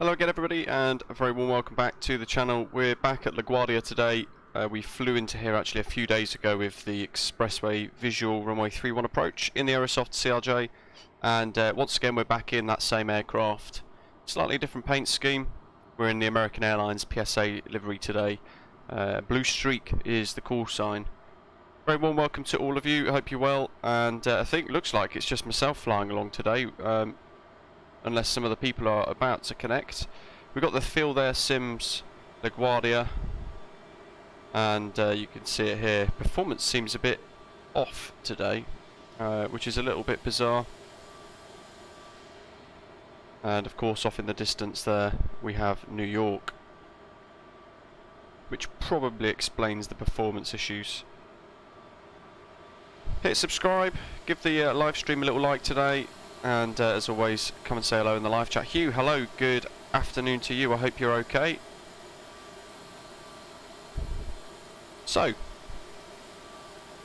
Hello again everybody, and a very warm welcome back to the channel. We're back at LaGuardia today. We flew into here actually a few days ago with the expressway visual runway 31 approach in the Aerosoft CRJ, and once again we're back in that same aircraft. Slightly different paint scheme. We're in the American Airlines PSA livery today. Blue streak is the call sign. Very warm welcome to all of you. I hope you're well, and I think looks like it's just myself flying along today. Unless some other people are about to connect. We've got the fill there, Sims, LaGuardia, and you can see it here. Performance seems a bit off today, which is a little bit bizarre. And of course off in the distance there we have New York, which probably explains the performance issues. Hit subscribe, give the live stream a little like today. And as always, come and say hello in the live chat. Hugh, hello, good afternoon to you. I hope you're okay. So,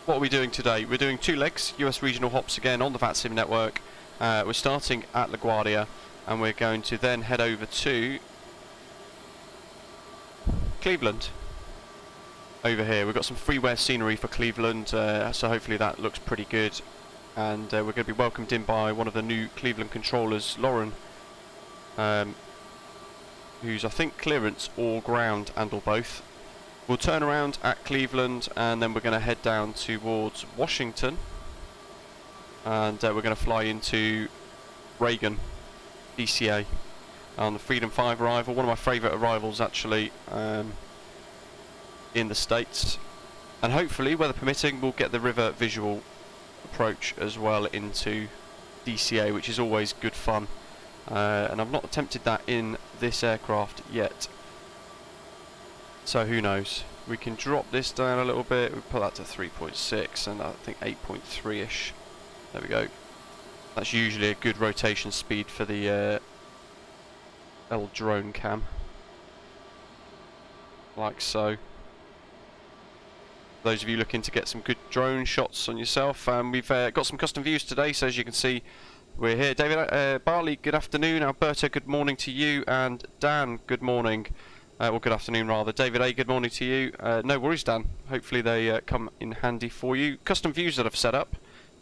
what are we doing today? We're doing two legs, US regional hops again on the VATSIM network. We're starting at LaGuardia, and we're going to then head over to Cleveland. Over here, we've got some freeware scenery for Cleveland, so hopefully that looks pretty good. And we're going to be welcomed in by one of the new Cleveland controllers, Lauren, who's I think clearance or ground and or both. We'll turn around at Cleveland and then we're going to head down towards Washington, and we're going to fly into Reagan DCA on the Freedom 5 arrival, one of my favourite arrivals actually in the States, and hopefully, weather permitting, we'll get the river visual approach as well into DCA, which is always good fun, and I've not attempted that in this aircraft yet, so who knows. We can drop this down a little bit, we put that to 3.6 and I think 8.3ish. There we go. That's usually a good rotation speed for the L drone cam, like so. Those of you looking to get some good drone shots on yourself, we've got some custom views today, so as you can see we're here. David Barley, good afternoon. Alberto, good morning to you, and Dan, good morning, well, good afternoon rather. David A, good morning to you. No worries, Dan, hopefully they come in handy for you. Custom views that I've set up,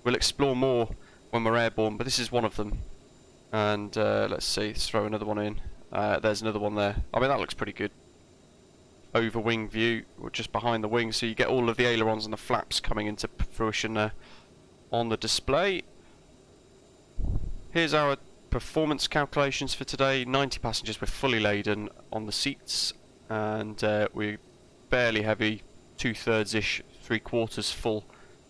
we'll explore more when we're airborne, but this is one of them. And let's see, let's throw another one in. There's another one there. I mean, that looks pretty good. Over wing view, or just behind the wing, so you get all of the ailerons and the flaps coming into fruition there on the display. Here's our performance calculations for today. 90 passengers, we're fully laden on the seats, and we're barely heavy, 2/3-ish, 3/4 full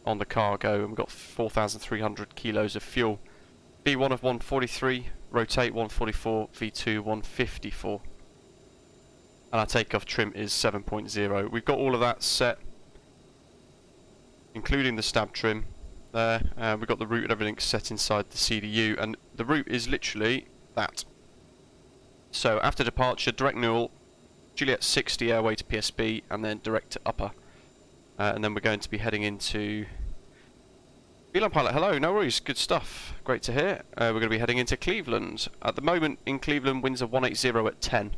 on the cargo, and we've got 4,300 kilos of fuel. V1 of 143, rotate 144, V2 154. And our takeoff trim is 7.0. We've got all of that set, including the stab trim there. We've got the route and everything set inside the CDU, and the route is literally that. So after departure, direct NEWEL, Juliet 60 airway to PSB, and then direct to upper. And then we're going to be heading into Beeline Pilot. Hello, no worries, good stuff. Great to hear. We're going to be heading into Cleveland. At the moment in Cleveland, winds are 180 at 10.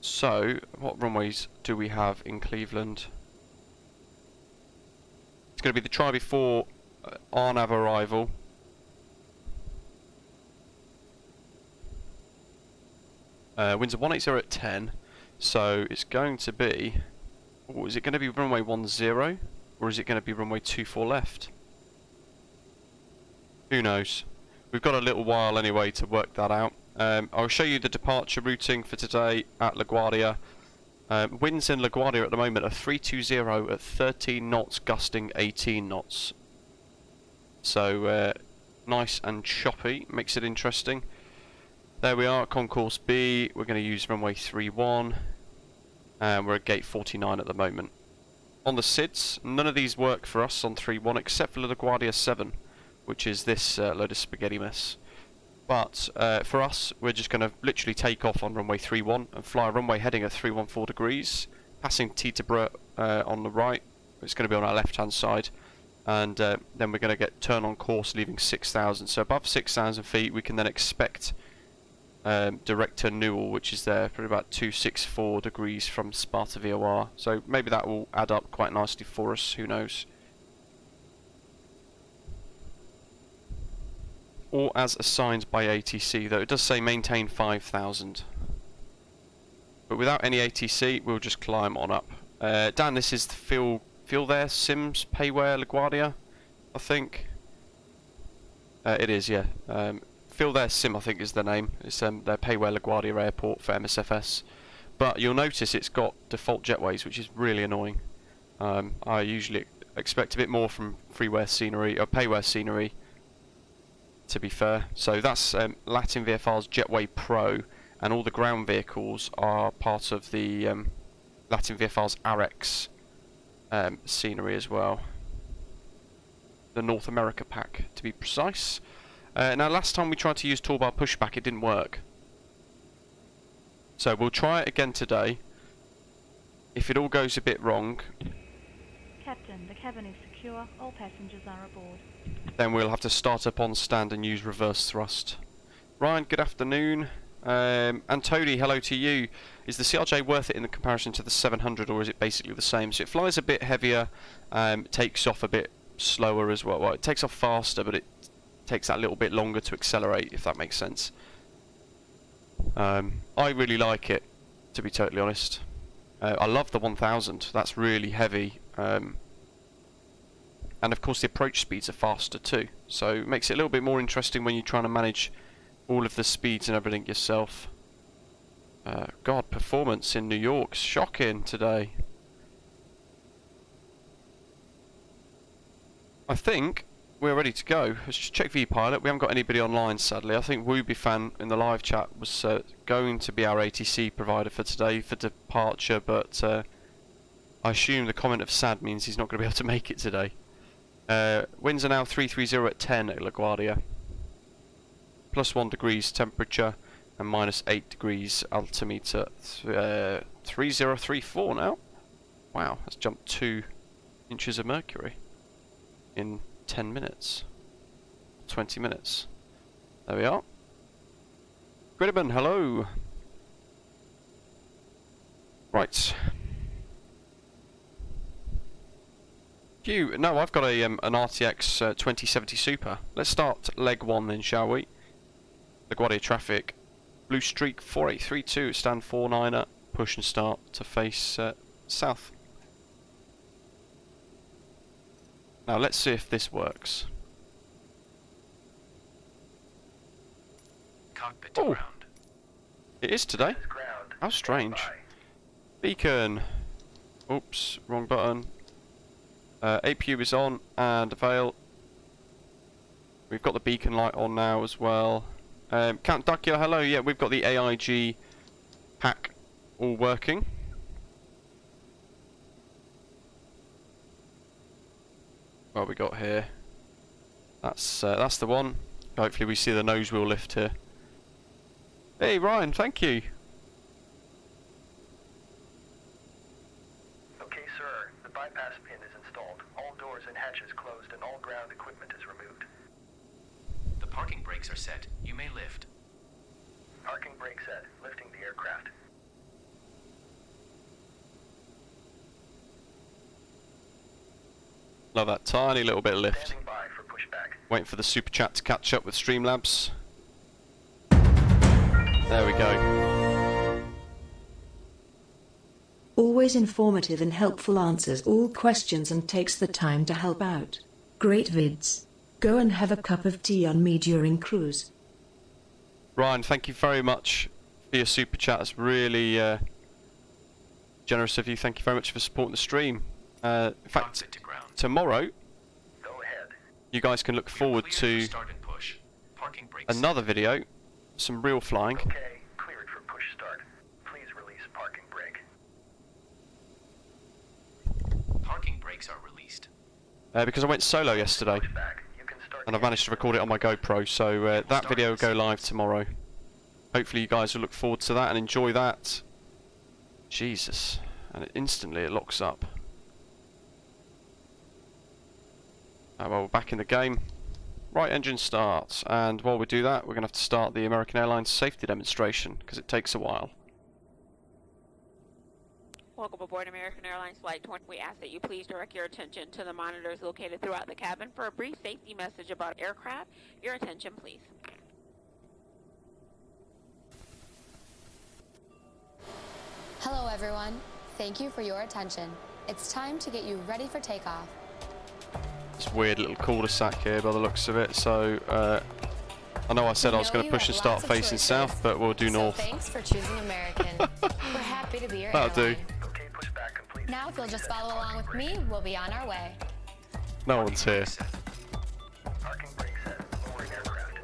So, what runways do we have in Cleveland? It's going to be the try before RNAV arrival. Winds are 180 at 10, so it's going to be... Oh, is it going to be runway 10, or is it going to be runway 24 left? Who knows? We've got a little while anyway to work that out. I'll show you the departure routing for today at LaGuardia. Winds in LaGuardia at the moment are 320 at 13 knots, gusting 18 knots. So nice and choppy, makes it interesting. There we are, concourse B. We're going to use runway 31, and we're at gate 49 at the moment. On the SIDS, none of these work for us on 31 except for LaGuardia 7, which is this load of spaghetti mess. But for us, we're just going to literally take off on runway 31 and fly a runway heading at 314 degrees, passing Teterboro on the right. It's going to be on our left-hand side, and then we're going to get turn on course leaving 6,000. So above 6,000 feet we can then expect direct to NEWEL, which is there for about 264 degrees from Sparta VOR. So maybe that will add up quite nicely for us, who knows. Or as assigned by ATC, though it does say maintain 5,000. But without any ATC, we'll just climb on up. Dan, this is the feel there, Sims, Payware, LaGuardia, I think. It is, yeah. Feel there Sim, I think, is the name. It's their Payware LaGuardia Airport for MSFS. But you'll notice it's got default jetways, which is really annoying. I usually expect a bit more from freeware scenery, or Payware scenery, to be fair. So that's Latin VFR's Jetway Pro, and all the ground vehicles are part of the Latin VFR's RX scenery as well. The North America pack, to be precise. Now, last time we tried to use toolbar pushback, it didn't work. So we'll try it again today. If it all goes a bit wrong, Captain, the cabin is secure. All passengers are aboard. Then we'll have to start up on stand and use reverse thrust. Ryan, good afternoon. And Tony, hello to you. Is the CRJ worth it in the comparison to the 700, or is it basically the same? So it flies a bit heavier, takes off a bit slower as well. Well, it takes off faster, but it takes that little bit longer to accelerate, if that makes sense. I really like it, to be totally honest. I love the 1000. That's really heavy. And of course the approach speeds are faster too, so it makes it a little bit more interesting when you're trying to manage all of the speeds and everything yourself. God, performance in New York's shocking today. I think we're ready to go. Let's just check VPilot. We haven't got anybody online, sadly. I think WooBifan in the live chat was going to be our ATC provider for today for departure, but I assume the comment of sad means he's not going to be able to make it today. Winds are now 330 at 10 at LaGuardia. +1 degrees temperature and -8 degrees altimeter. 3034 now. Wow, that's jumped 2 inches of mercury in 10 minutes. 20 minutes. There we are. Gridman, hello. Right. No, I've got a an RTX 2070 Super. Let's start leg 1 then, shall we? LaGuardia traffic. Blue streak 4832, stand 49er. Push and start to face south. Now let's see if this works. Cockpit to ground. It is today. How strange. Beacon. Oops, wrong button. APU is on and avail. We've got the beacon light on now as well. Count Duckula, hello. Yeah, we've got the AIG pack all working. What we got here? That's the one. Hopefully we see the nose wheel lift here. Hey Ryan, thank you. Okay, sir. The bypass pin is installed. All doors and hatches closed and all ground equipment is removed. The parking brakes are set. You may lift. Parking brake set. Lifting the aircraft. Love that tiny little bit of lift. Standing by for pushback. Waiting for the super chat to catch up with Streamlabs. There we go. Always informative and helpful, answers all questions and takes the time to help out. Great vids. Go and have a cup of tea on me during cruise. Ryan, thank you very much for your super chat. It's really generous of you. Thank you very much for supporting the stream. In fact, tomorrow, Go ahead. you guys can look forward to another video, some real flying. Okay, cleared for push start. Please release parking brake. Parking brakes are released. Because I went solo yesterday, Pushback. You can start and I've managed to record it on my GoPro, so that video will go live tomorrow. Hopefully you guys will look forward to that and enjoy that. Jesus, and instantly it locks up. Well, we're back in the game. Right engine starts, and while we do that, we're going to have to start the American Airlines safety demonstration, because it takes a while. Welcome aboard American Airlines Flight 20. We ask that you please direct your attention to the monitors located throughout the cabin for a brief safety message about aircraft. Your attention, please. Hello everyone. Thank you for your attention. It's time to get you ready for takeoff. It's a weird little cul-de-sac here by the looks of it, so I know I said I was going to push and start facing south, but we'll do north. Thanks for choosing American. We're happy to be your That'll do. airline. Okay, push back complete. Now if you'll just follow along with me, we'll be on our way. No one's here. Parking brake set. Lowering aircraft.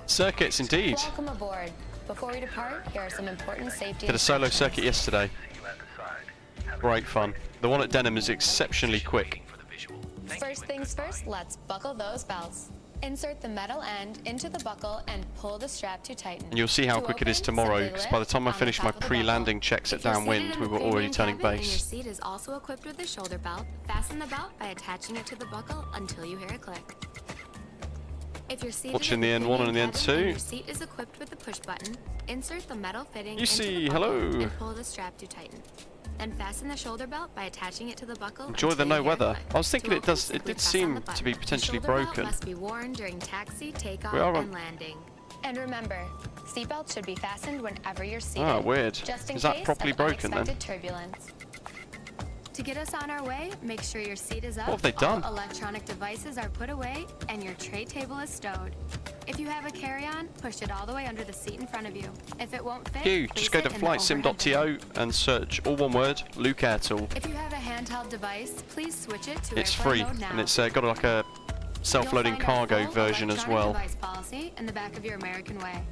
Circuits indeed. Welcome aboard. Before we depart, here are some important safety Did a solo instructions. circuit yesterday. See you at the side. Have a Great fun. The one at Denham is exceptionally quick. For the visual. First things first, let's buckle those belts. Insert the metal end into the buckle and pull the strap to tighten. And you'll see how To quick it is open, tomorrow, simply because by the lift time I on the finish my top of the pre-landing buckle. checks at If you're seated downwind, in we the were already premium turning cabin and your base. seat is also equipped with a shoulder belt. Fasten the belt by attaching it to the buckle until you hear a click. If you're seated Watching in the N1 premium and the cabin N2. your seat is equipped with the push button. Insert the metal fitting You into see, the buckle hello. and pull the strap to tighten. Then fasten the shoulder belt by attaching it to the buckle. Enjoy until the you no hear a weather. click. I was thinking To it open, did simply press on seem the to button. be The potentially shoulder belt broken. must be worn during taxi, takeoff, We are on- and landing. And remember, seatbelts should be fastened whenever you're seated. Ah, weird. Just in Is that case properly of broken then? unexpected turbulence. To get us on our way, make sure your seat is up. What have they done? All electronic devices are put away, and your tray table is stowed. If you have a carry-on, push it all the way under the seat in front of you. If it won't fit, You place just go it to in the overhead bin. flightsim.to and search all one word, Luke Air Tool. If you have a handheld device, please switch it to It's airplane free, mode now. and it's got like a self-loading You'll find our cargo full version as electronic well. Device policy in the back of your American Way.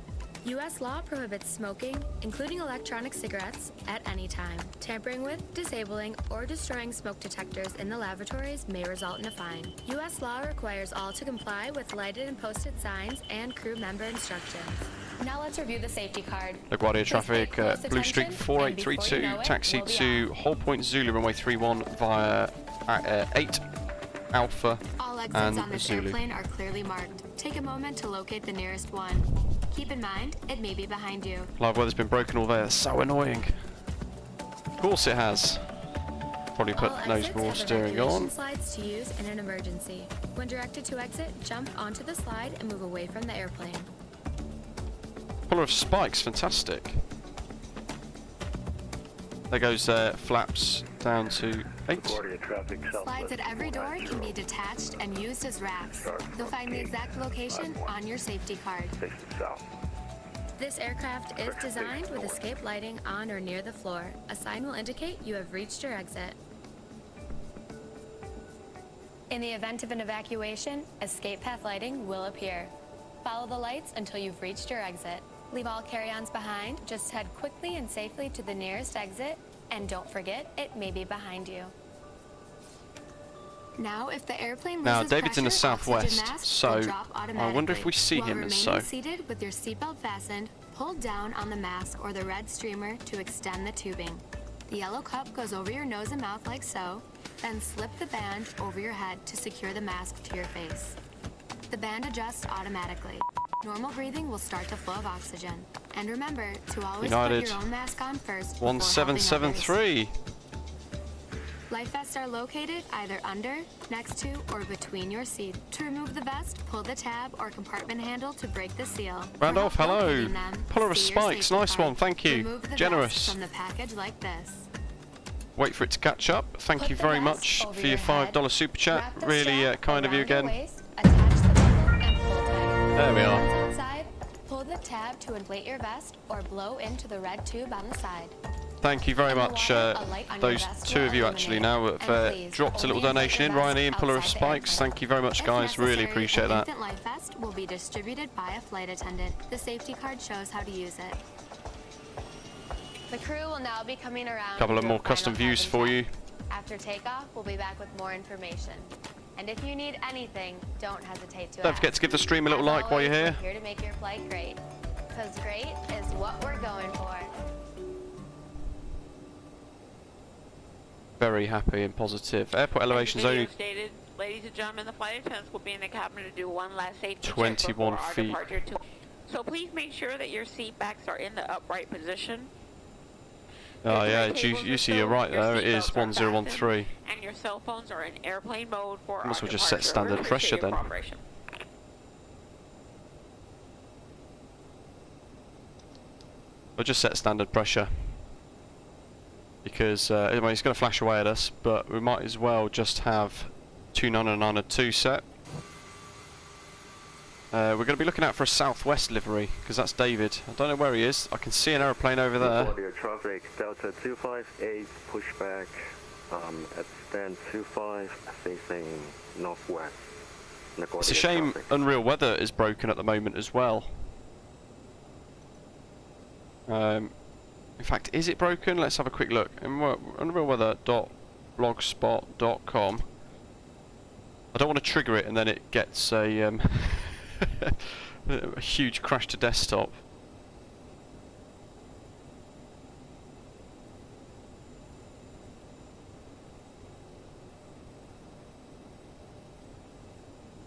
U.S. law prohibits smoking, including electronic cigarettes, at any time. Tampering with, disabling, or destroying smoke detectors in the lavatories may result in a fine. U.S. law requires all to comply with lighted and posted signs and crew member instructions. Now let's review the safety card. LaGuardia Please traffic, pay close Blue Streak attention, and 4832, before you know it, taxi we'll be to off. Whole Point Zulu, runway 31 via 8 Alpha All exits and on this Zulu. airplane are clearly marked. Take a moment to locate the nearest one. Keep in mind, it may be behind you. Live weather's been broken all there, so annoying. Of course it has. Probably put All nose exits more have steering evacuation on. slides to use in an emergency. When directed to exit, jump onto the slide and move away from the airplane. Puller of spikes, fantastic. There goes flaps down to 8. Slides at every door can be detached and used as racks. You'll find the exact location on your safety card. This aircraft is designed with escape lighting on or near the floor. A sign will indicate you have reached your exit. In the event of an evacuation, escape path lighting will appear. Follow the lights until you've reached your exit. Leave all carry-ons behind. Just head quickly and safely to the nearest exit, and don't forget, it may be behind you. Now, if the airplane Now, loses David's in the pressure, oxygen southwest, masks so will drop I wonder if we automatically. see While him as remaining so. seated with your seatbelt fastened, hold down on the mask or the red streamer to extend the tubing. The yellow cup goes over your nose and mouth like so, then slip the band over your head to secure the mask to your face. The band adjusts automatically. Normal breathing will start the flow of oxygen. And remember to always United put your own mask on first before helping others. 1773. Life vests are located either under, next to, or between your seat. To remove the vest, pull the tab or compartment handle to break the seal. For Randolph, help hello. locating them, Puller of see your spikes, safety nice card. one, thank you. Remove the Generous. vest from the package like this. Wait for it to catch up. Thank Put you the very vest much over for your your head. $5 super chat. Wrap the Really strap kind of you around your again. waist, attach the buckle, and pull tight. There we are. Once inside, pull the tab to inflate your vest or blow into the red tube on the side. Thank you very In the much, water, a light on your those vest two will of you actually now illuminate. have And please, dropped a little only inflate donation in. your Ryan vest Ian, Puller of outside the Spikes, airplane. thank you very much If guys, really necessary, appreciate an that. infant life vest will be distributed by a flight attendant. The safety card shows how to use it. The crew will now be coming around. Couple of to do a more final custom views cabin for check. you. After takeoff, we'll be back with more information. And if you need anything, don't hesitate to Don't ask. forget to give the stream a little As like while you're always, here. We're here to make your flight great. Because great is what we're going for. very happy and positive. Airport elevations As the only video stated, ladies and gentlemen, the flight attendants will be in the cabin to do one last safety check 21 before our feet. departure so please make sure that your seat backs are in the upright position. Oh Your yeah, tray tables you are see you're stowed, right your there. It seat is belts are 1013. fastened, and your cell phones are in airplane mode for Might as our well just set departure. standard We pressure appreciate your then. cooperation. We'll just set standard pressure because anyway, it's going to flash away at us, but we might as well just have 2992 set. We're going to be looking out for a southwest livery because that's David. I don't know where he is. I can see an aeroplane over there. LaGuardia traffic, Delta 258, pushback at stand 25, facing northwest. LaGuardia It's a shame traffic. unreal weather is broken at the moment as well. In fact, is it broken? Let's have a quick look. Unrealweather.blogspot.com. I don't want to trigger it and then it gets a, a huge crash to desktop.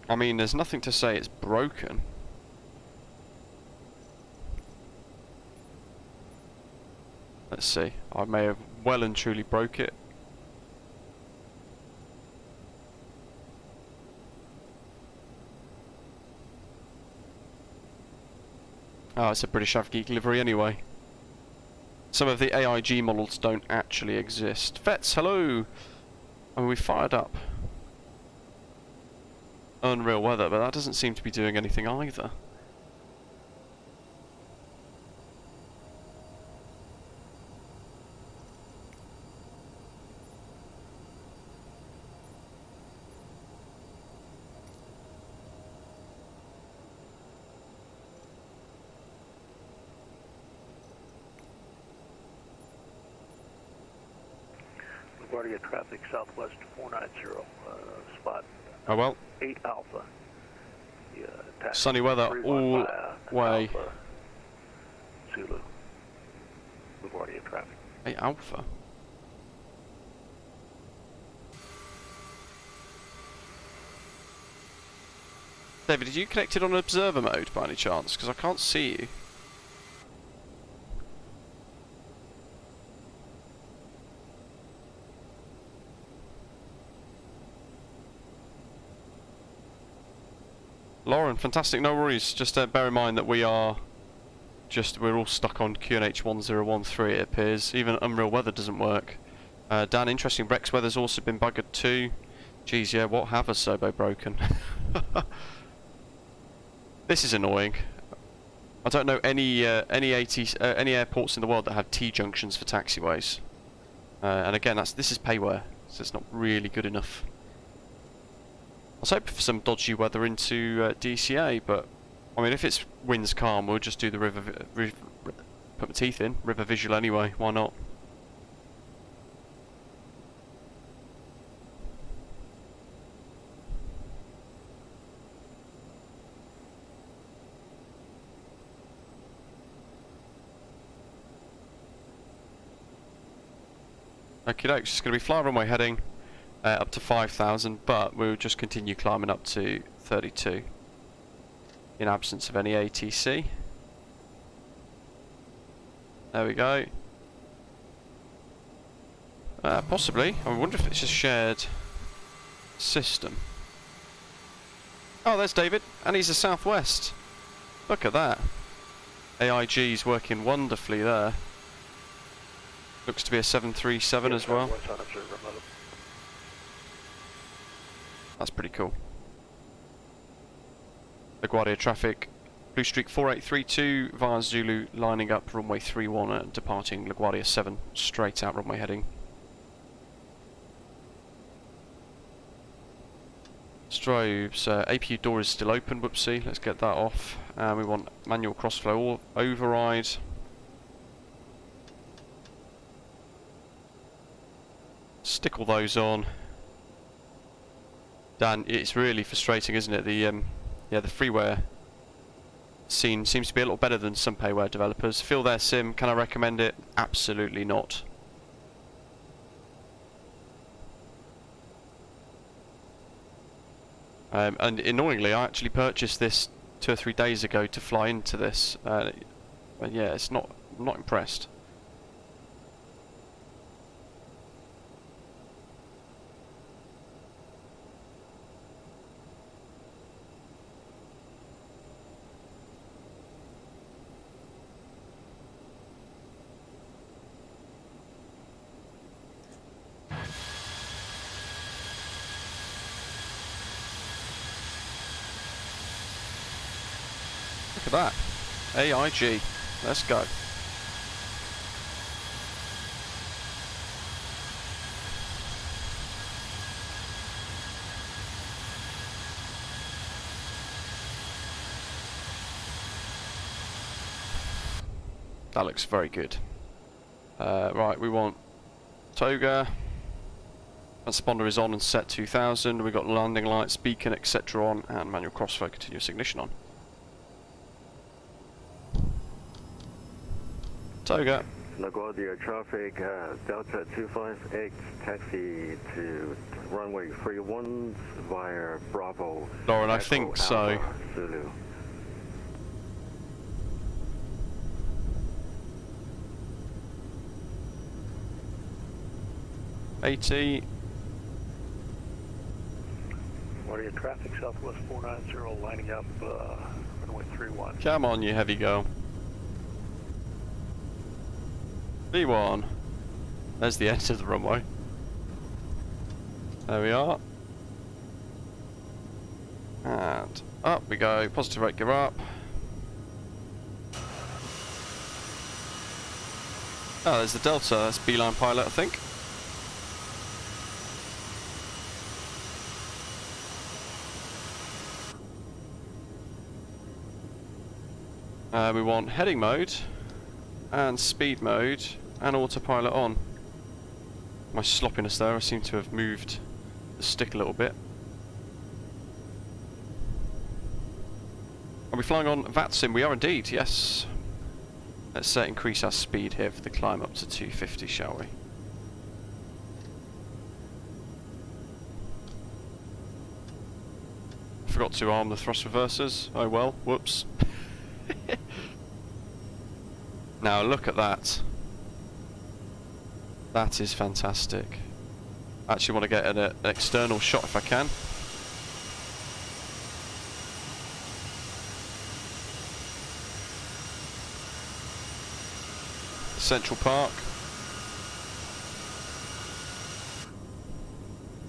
I mean, there's nothing to say it's broken. Let's see. I may have well and truly broke it. Oh, it's a British Avgeek livery anyway. Some of the AIG models don't actually exist. Vets, hello! And we fired up unreal weather, but that doesn't seem to be doing anything either. LaGuardia traffic southwest 490, spot Oh well. 8 Alpha. Taxi Sunny weather 315 all way. Alpha, Zulu. LaGuardia traffic. Hey, Alpha. David, are you connected on observer mode by any chance? Because I can't see you. Lauren, fantastic, no worries. Just bear in mind that we're all stuck on QNH 1013 it appears. Even Unreal Weather doesn't work. Dan, interesting, Rex Weather's also been buggered too. Geez, yeah, what have a Sobo broken? This is annoying. I don't know any airports in the world that have T-junctions for taxiways. And again, this is payware, so it's not really good enough. I was hoping for some dodgy weather into DCA, but I mean, if it's winds calm, we'll just do the put my teeth in, river visual anyway, why not? Okay, dokes, it's going to be fly runway heading up to 5,000, but we'll just continue climbing up to 32 in absence of any ATC. There we go. Possibly. I wonder if it's a shared system. Oh, there's David, and he's a southwest. Look at that. AIG's working wonderfully there. Looks to be a 737 as well. That's pretty cool. LaGuardia traffic, Blue Streak 4832 via Zulu, lining up runway 31 and departing LaGuardia 7, straight out runway heading. Strobes, APU door is still open, whoopsie, let's get that off. And we want manual crossflow override. Stick all those on. Dan, it's really frustrating, isn't it? The freeware scene seems to be a little better than some payware developers. Feel their sim, can I recommend it? Absolutely not. And annoyingly, I actually purchased this 2 or 3 days ago to fly into this. But yeah, it's not. I'm not impressed. Look at that. AIG. Let's go. That looks very good. Right, we want toga. Transponder is on and set 2000. We've got landing lights, beacon, etc. on, and manual crossflow continuous ignition on. Toga. LaGuardia traffic, Delta 258, taxi to runway 31 via Bravo. Lauren, I Echo think so. Alpha, Zulu. LaGuardia LaGuardia traffic, Southwest 490, lining up runway 31. Come on, you heavy girl. B1. There's the end of the runway. There we are. And up we go. Positive rate gear up. Oh, there's the Delta. That's beeline pilot, I think. We want heading mode and speed mode and autopilot on. My sloppiness there, I seem to have moved the stick a little bit. Are we flying on VATSIM? We are indeed, yes. Let's increase our speed here for the climb up to 250, shall we? Forgot to arm the thrust reversers. Oh well, whoops. Now look at that. That is fantastic. I actually want to get an external shot if I can. Central Park.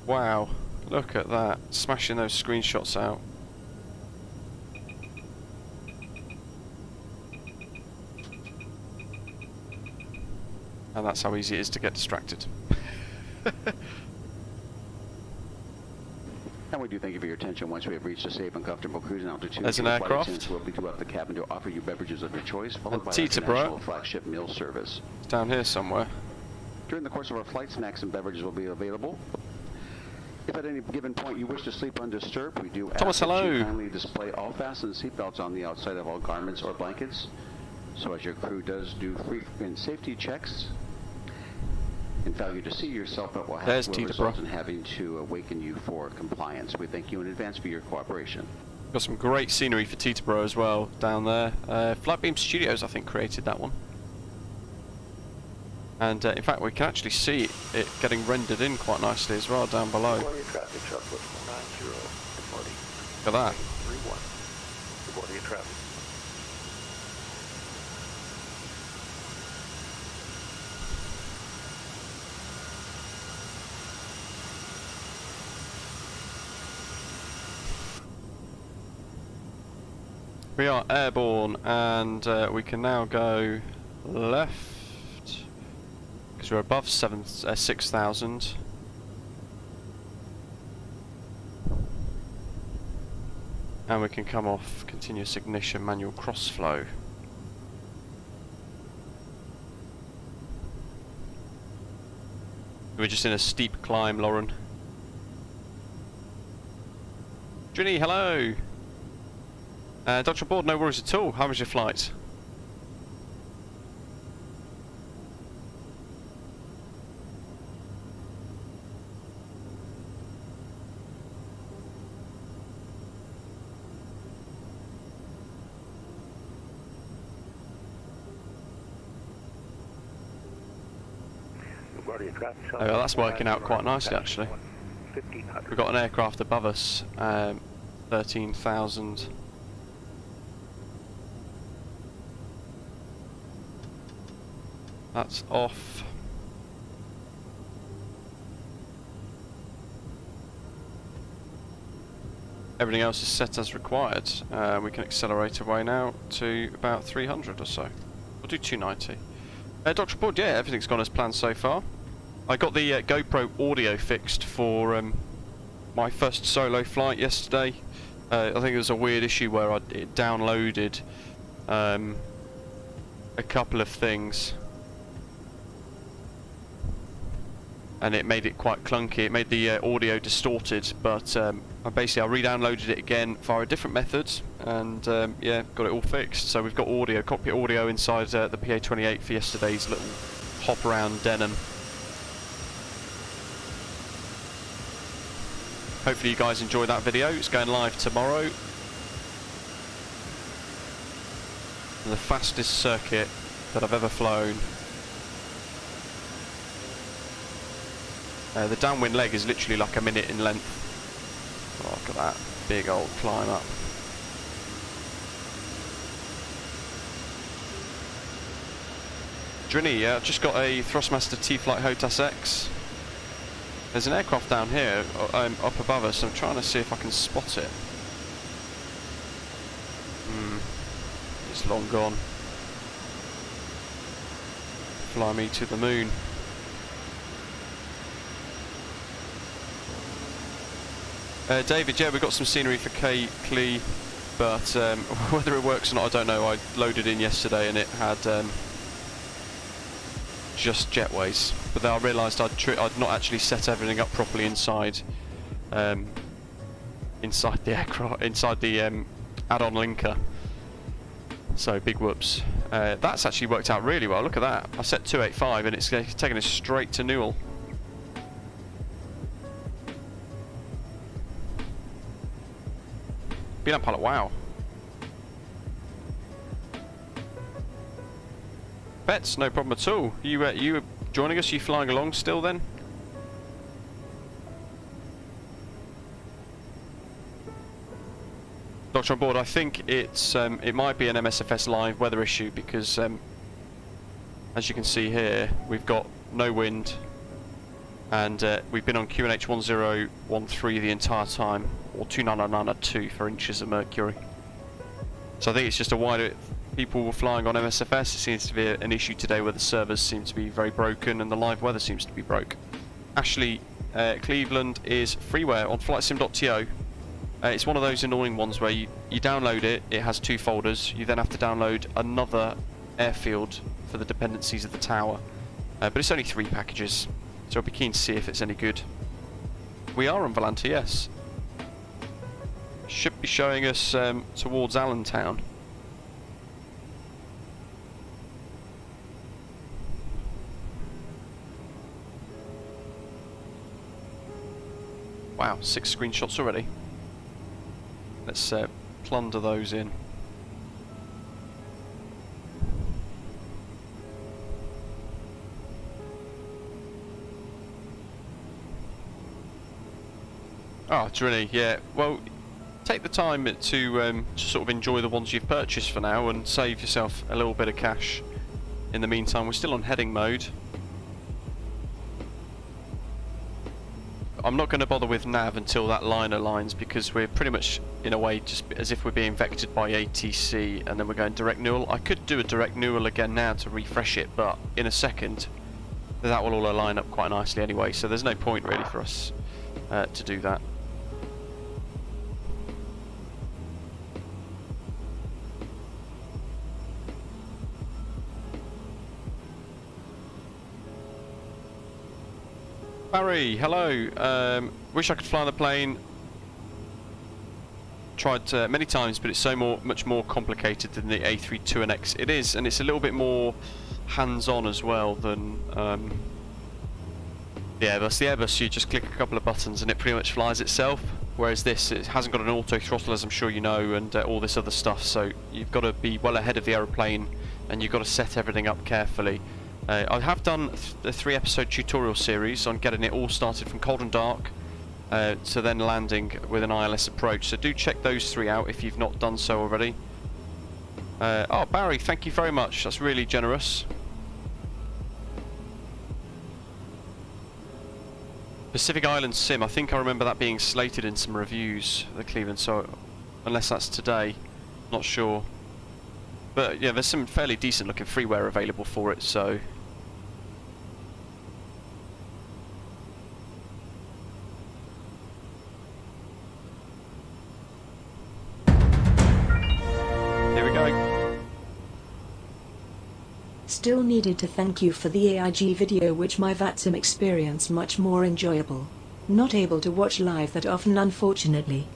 Wow, look at that. Smashing those screenshots out. And that's how easy it is to get distracted. And we do thank you for your attention. Once we have reached a safe and comfortable cruising altitude, there's an aircraft. We'll be due up the cabin to offer you beverages of your choice, followed by our Teterboro. international flagship meal service. It's down here somewhere. During the course of our flight, snacks and beverages will be available. If at any given point you wish to sleep undisturbed, we do Thomas, ask that hello. you kindly display all fastened seatbelts on the outside of all garments or blankets, so as your crew does do frequent safety checks and failure to see yourself, but will result in having to awaken you for compliance. We thank you in advance for your cooperation. Got some great scenery for Teterboro as well down there. Flightbeam Studios, I think, created that one. And in fact, we can actually see it getting rendered in quite nicely as well down below. Traffic, Southwest 490, reporting. Look at that. 31. LaGuardia traffic. We are airborne, and we can now go left because we're above 6,000. And we can come off continuous ignition, manual crossflow. We're just in a steep climb, Lauren. Ginny, hello. Dr. Board, no worries at all. How was your flight? LaGuardia traffic Oh, well, that's working out quite nicely actually. 1500. We've got an aircraft above us, 13,000. That's off. Everything else is set as required. We can accelerate away now to about 300 or so. We'll do 290. Dr. Board, yeah, everything's gone as planned so far. I got the GoPro audio fixed for my first solo flight yesterday. I think there was a weird issue where it downloaded a couple of things and it made it quite clunky. It made the audio distorted, but I re-downloaded it again via a different method, and yeah, got it all fixed. So we've got audio, cockpit audio inside the PA-28 for yesterday's little hop around Denham. Hopefully you guys enjoy that video. It's going live tomorrow. The fastest circuit that I've ever flown. The downwind leg is literally like a minute in length. Oh, look at that big old climb up. Drini, yeah, I've just got a Thrustmaster T-Flight HOTAS X. There's an aircraft down here up above us. I'm trying to see if I can spot it. It's long gone. Fly me to the moon. David, yeah, we've got some scenery for KCLE, but whether it works or not, I don't know. I loaded in yesterday and it had just jetways, but then I realised I'd not actually set everything up properly inside the aircraft, inside the add-on linker. So big whoops. That's actually worked out really well. Look at that. I set 285 and it's taken us straight to NEWEL. Being pilot, wow. Bets, no problem at all. You joining us? You flying along still then? Doctor on board. I think it's it might be an MSFS live weather issue because as you can see here, we've got no wind and we've been on QNH 1013 the entire time, or 2999 for inches of mercury. So I think it's just a wider people were flying on MSFS. It seems to be an issue today where the servers seem to be very broken and the live weather seems to be broke. Ashley, Cleveland is freeware on flightsim.to. It's one of those annoying ones where you download it, it has two folders, you then have to download another airfield for the dependencies of the tower. But it's only 3 packages, so I'll be keen to see if it's any good. We are on Volanta, yes. Should be showing us towards Allentown. Wow, 6 screenshots already. Let's plunder those in. Oh, Drini, yeah. Well, take the time to sort of enjoy the ones you've purchased for now and save yourself a little bit of cash. In the meantime, we're still on heading mode. I'm not going to bother with nav until that line aligns because we're pretty much, in a way, just as if we're being vectored by ATC and then we're going direct NEWEL. I could do a direct NEWEL again now to refresh it, but in a second that will all align up quite nicely anyway, so there's no point really for us to do that. Barry, hello. Wish I could fly the plane. Tried many times, but it's much more complicated than the A32NX. It is, and it's a little bit more hands-on as well than the Airbus. The Airbus, you just click a couple of buttons and it pretty much flies itself. Whereas this, it hasn't got an auto throttle, as I'm sure you know, and all this other stuff. So you've got to be well ahead of the aeroplane, and you've got to set everything up carefully. I have done the 3-episode tutorial series on getting it all started from cold and dark to then landing with an ILS approach, so do check those 3 out if you've not done so already. Oh, Barry, thank you very much, that's really generous. Pacific Island Sim, I think I remember that being slated in some reviews, the Cleveland, so unless that's today, not sure. But yeah, there's some fairly decent looking freeware available for it, so... Here we go. Still needed to thank you for the AIG video, which my VATSIM experience much more enjoyable. Not able to watch live that often, unfortunately.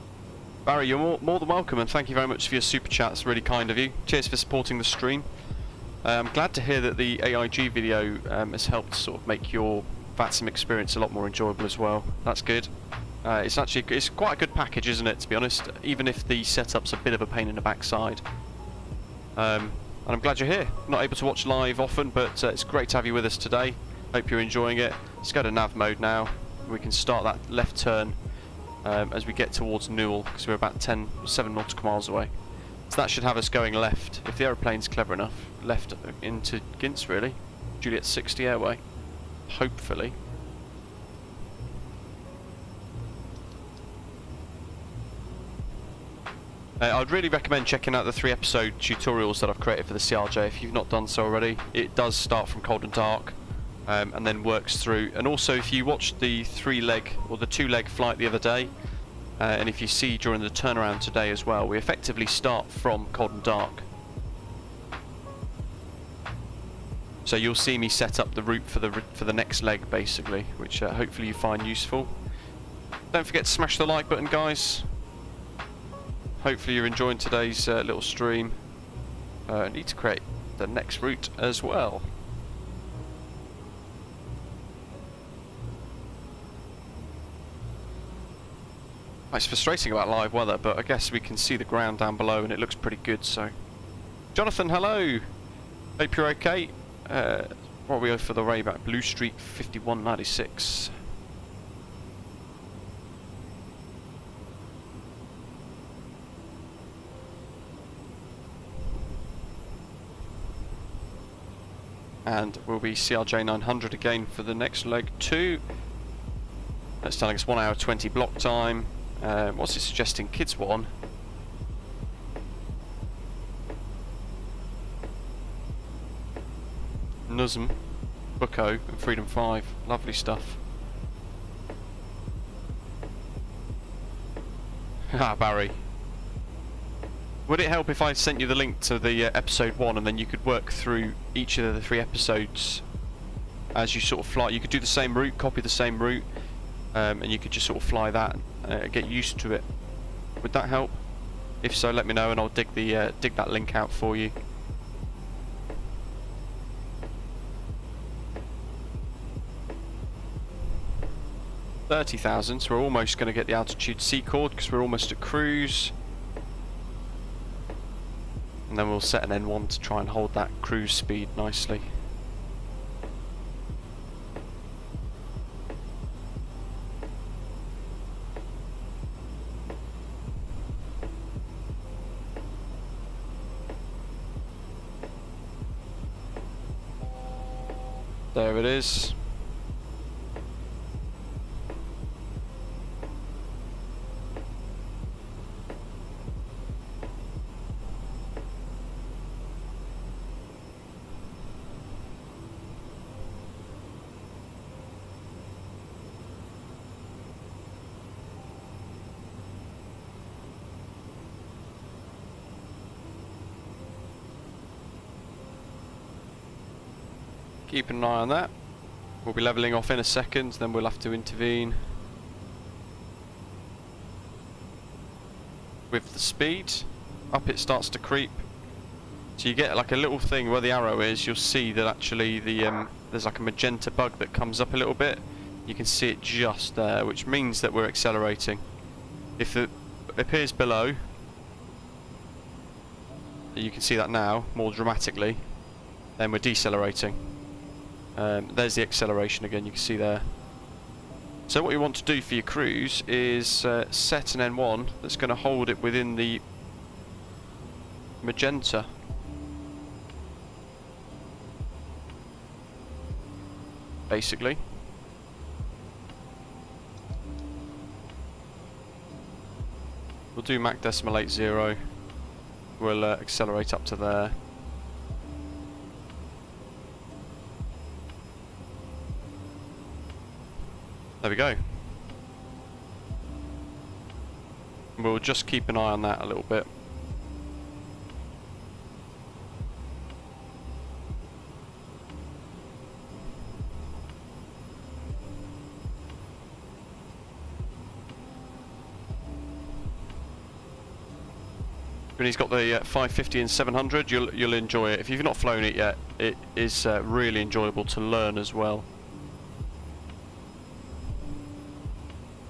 Barry, you're more than welcome, and thank you very much for your super chat. It's really kind of you. Cheers for supporting the stream. I'm glad to hear that the AIG video has helped sort of make your VATSIM experience a lot more enjoyable as well. That's good. It's quite a good package, isn't it, to be honest, even if the setup's a bit of a pain in the backside. And I'm glad you're here. Not able to watch live often, but it's great to have you with us today. Hope you're enjoying it. Let's go to nav mode now. We can start that left turn as we get towards NEWEL, because we're about 7 nautical miles away. So that should have us going left, if the aeroplane's clever enough, left into Gints really. Juliet 60 Airway, hopefully. I'd really recommend checking out the 3-episode tutorials that I've created for the CRJ if you've not done so already. It does start from cold and dark and then works through. And also, if you watched the 3-leg or the 2-leg flight the other day, and if you see during the turnaround today as well, we effectively start from cold and dark. So you'll see me set up the route for the next leg basically, which hopefully you find useful. Don't forget to smash the like button, guys. Hopefully you're enjoying today's little stream. I need to create the next route as well. It's frustrating about live weather, but I guess we can see the ground down below and it looks pretty good, so... Jonathan, hello! Hope you're okay. What are we for the Rayback? Blue Street 5196. And we'll be CRJ900 again for the next leg 2. That's telling us 1 hour 20 block time. What's it suggesting? Kids 1. NUSMM, BUCKO and Freedom 5. Lovely stuff. Ah, Barry. Would it help if I sent you the link to the episode 1 and then you could work through each of the 3 episodes as you sort of fly? You could do the same route, copy the same route, and you could just sort of fly that, get used to it. Would that help? If so, let me know and I'll dig that link out for you. $30,000, so we're almost going to get the altitude C chord because we're almost at cruise. And then we'll set an N1 to try and hold that cruise speed nicely. There it is. Keep an eye on that. We'll be levelling off in a second, then we'll have to intervene with the speed. Up it starts to creep. So you get like a little thing where the arrow is, you'll see that actually the there's like a magenta bug that comes up a little bit. You can see it just there, which means that we're accelerating. If it appears below, you can see that now more dramatically, then we're decelerating. There's the acceleration again, you can see there. So what you want to do for your cruise is set an N1 that's going to hold it within the magenta. Basically. We'll do Mach decimal 80. We'll accelerate up to there. There we go. We'll just keep an eye on that a little bit. When he's got the 550 and 700, you'll enjoy it. If you've not flown it yet, it is really enjoyable to learn as well.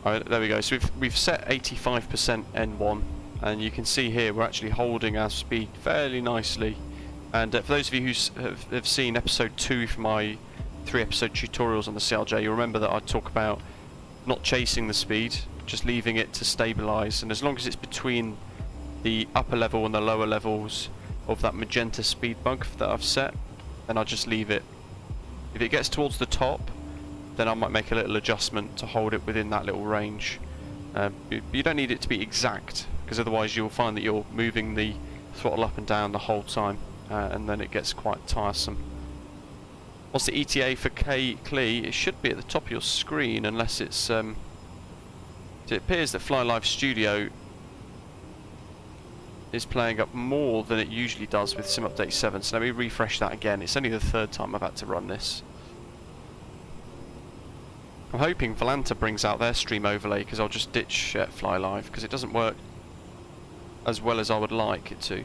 Alright, there we go. So we've set 85% N1, and you can see here we're actually holding our speed fairly nicely. And for those of you who have seen episode 2 from my 3-episode tutorials on the CRJ, you'll remember that I talk about not chasing the speed, just leaving it to stabilise. And as long as it's between the upper level and the lower levels of that magenta speed bug that I've set, then I'll just leave it. If it gets towards the top, then I might make a little adjustment to hold it within that little range. You don't need it to be exact, because otherwise you'll find that you're moving the throttle up and down the whole time, and then it gets quite tiresome. What's the ETA for KCLE? It should be at the top of your screen, unless it's... it appears that Fly Live Studio is playing up more than it usually does with Sim Update 7, so let me refresh that again. It's only the 3rd time I've had to run this. I'm hoping Volanta brings out their stream overlay, because I'll just ditch Fly Live, because it doesn't work as well as I would like it to.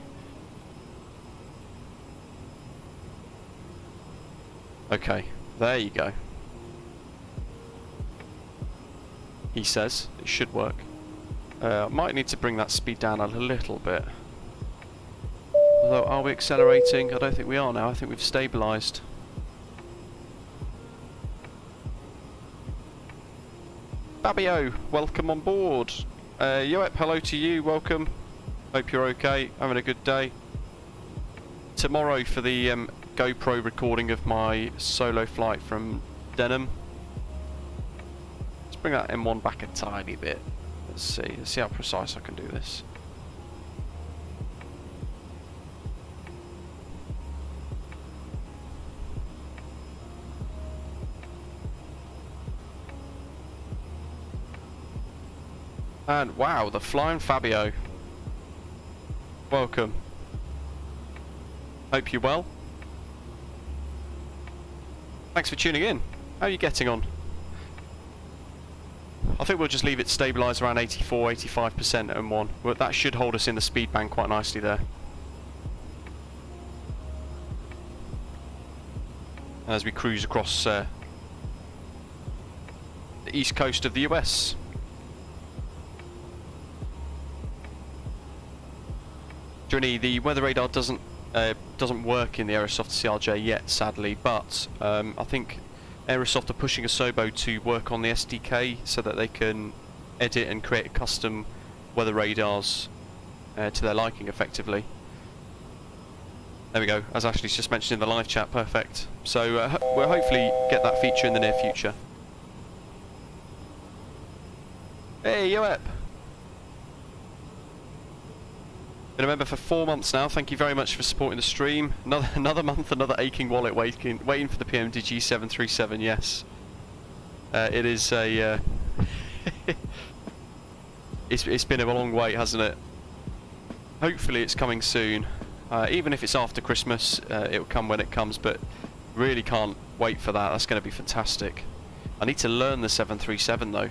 Okay, there you go. He says it should work. I might need to bring that speed down a little bit. Although, are we accelerating? I don't think we are now. I think we've stabilised. Fabio, welcome on board. Yoep, hello to you, welcome. Hope you're okay, having a good day. Tomorrow for the GoPro recording of my solo flight from Denham. Let's bring that M1 back a tiny bit. Let's see how precise I can do this. And wow, the flying Fabio. Welcome. Hope you're well. Thanks for tuning in. How are you getting on? I think we'll just leave it stabilised around 84-85% M1. Well, that should hold us in the speed band quite nicely there. As we cruise across the east coast of the US. Johnny, the weather radar doesn't work in the Aerosoft CRJ yet, sadly, but I think Aerosoft are pushing Asobo to work on the SDK so that they can edit and create custom weather radars to their liking, effectively. There we go, as Ashley's just mentioned in the live chat, perfect. So we'll hopefully get that feature in the near future. Hey, Yoep! Been a member for 4 months now. Thank you very much for supporting the stream. Another month, another aching wallet waiting for the PMDG 737. Yes, it is a. It's been a long wait, hasn't it? Hopefully, it's coming soon. Even if it's after Christmas, it'll come when it comes. But really can't wait for that. That's going to be fantastic. I need to learn the 737 though.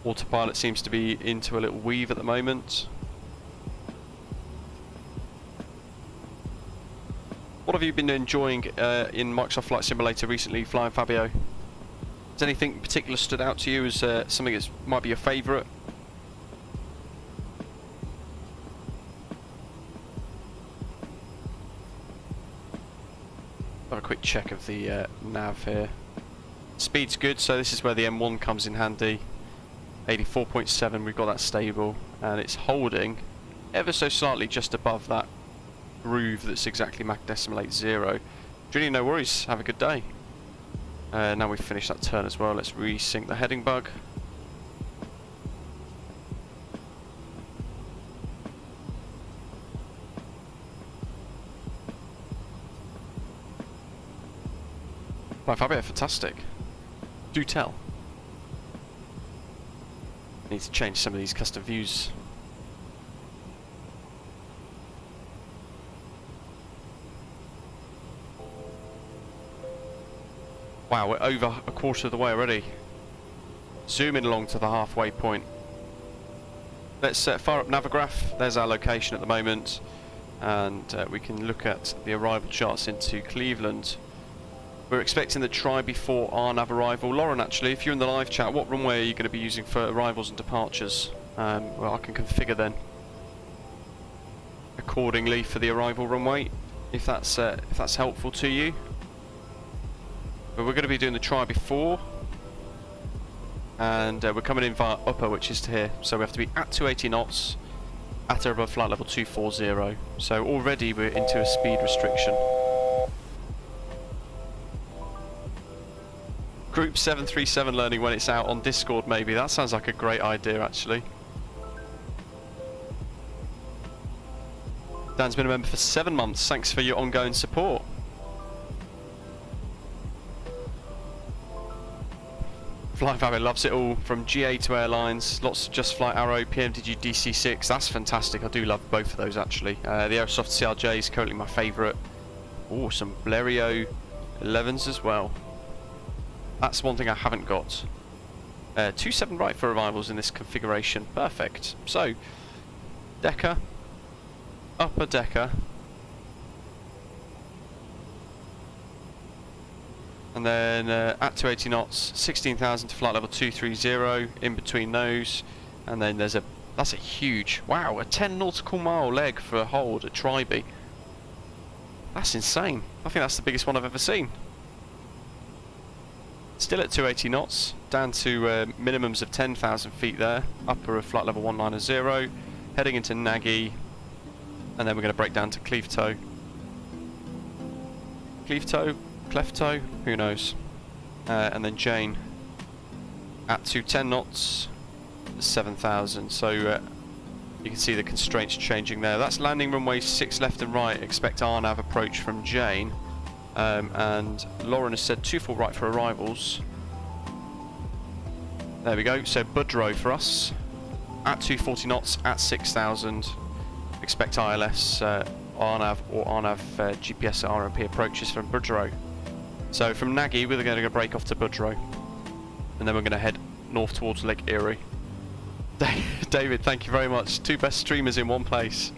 Autopilot seems to be into a little weave at the moment. What have you been enjoying in Microsoft Flight Simulator recently, Flying Fabio? Has anything in particular stood out to you as something that might be your favourite? Have a quick check of the nav here. Speed's good, so this is where the M1 comes in handy. 84.7, we've got that stable, and it's holding ever so slightly just above that groove that's exactly Mach decimal 80. Really no worries, have a good day. Now we've finished that turn as well, let's resync the heading bug. Right, Fabio, fantastic. Do tell. Need to change some of these custom views. Wow, we're over a quarter of the way already. Zooming along to the halfway point. Let's fire up Navigraph. There's our location at the moment. And we can look at the arrival charts into Cleveland. We're expecting the try before our nav arrival. Lauren, actually, if you're in the live chat, what runway are you going to be using for arrivals and departures? Well, I can configure then accordingly for the arrival runway, if that's helpful to you. But we're going to be doing the try before, and we're coming in via upper, which is to here. So we have to be at 280 knots, at or above flight level 240. So already we're into a speed restriction. Group 737 learning when it's out on Discord, maybe. That sounds like a great idea, actually. Dan's been a member for 7 months. Thanks for your ongoing support. Flying Fabio loves it all, from GA to airlines. Lots of Just Flight Arrow, PMDG DC6. That's fantastic. I do love both of those, actually. The Aerosoft CRJ is currently my favourite. Oh, some Blériot 11s as well. That's one thing I haven't got. 27 right for arrivals in this configuration. Perfect. So, decker, upper decker, and then at 280 knots, 16,000 to flight level 230. In between those, and then there's that's a huge, wow, a 10 nautical mile leg for a hold at Tribe. That's insane. I think that's the biggest one I've ever seen. Still at 280 knots, down to minimums of 10,000 feet there, upper of flight level 190, heading into Nagy, and then we're going to break down to Cleveto. Clefto, who knows? And then Jane at 210 knots, 7,000. So you can see the constraints changing there. That's landing runway 6 left and right. Expect RNAV approach from Jane. And Lauren has said 24 right for arrivals. There we go. So Budrow for us at 240 knots at 6,000. Expect ILS, RNAV or RNAV GPS RMP approaches from Budrow. So from Nagy we're going to break off to Budrow, and then we're going to head north towards Lake Erie. David, thank you very much. 2 best streamers in one place.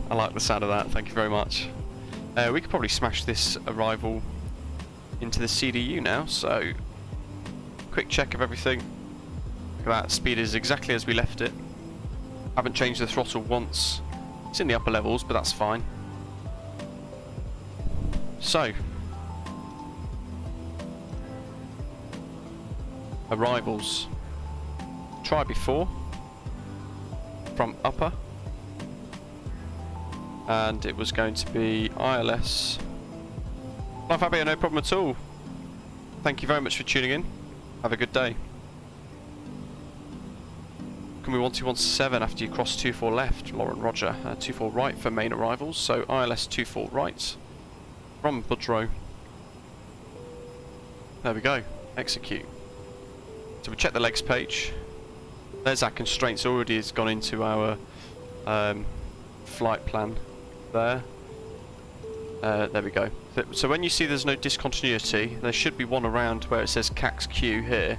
I like the sound of that. Thank you very much. We could probably smash this arrival into the CDU now, so quick check of everything. Look at that, speed is exactly as we left it. Haven't changed the throttle once. It's in the upper levels, but that's fine. So, arrivals. Try before from upper. And it was going to be ILS. No, Fabio, no problem at all. Thank you very much for tuning in. Have a good day. Can we 1217 after you cross 24 left, Lauren Roger. 24 right for main arrivals, so ILS 24 right from Budrow. There we go. Execute. So we check the legs page. There's our constraints already has gone into our flight plan. There we go. So when you see there's no discontinuity, there should be one around where it says CAX-Q here,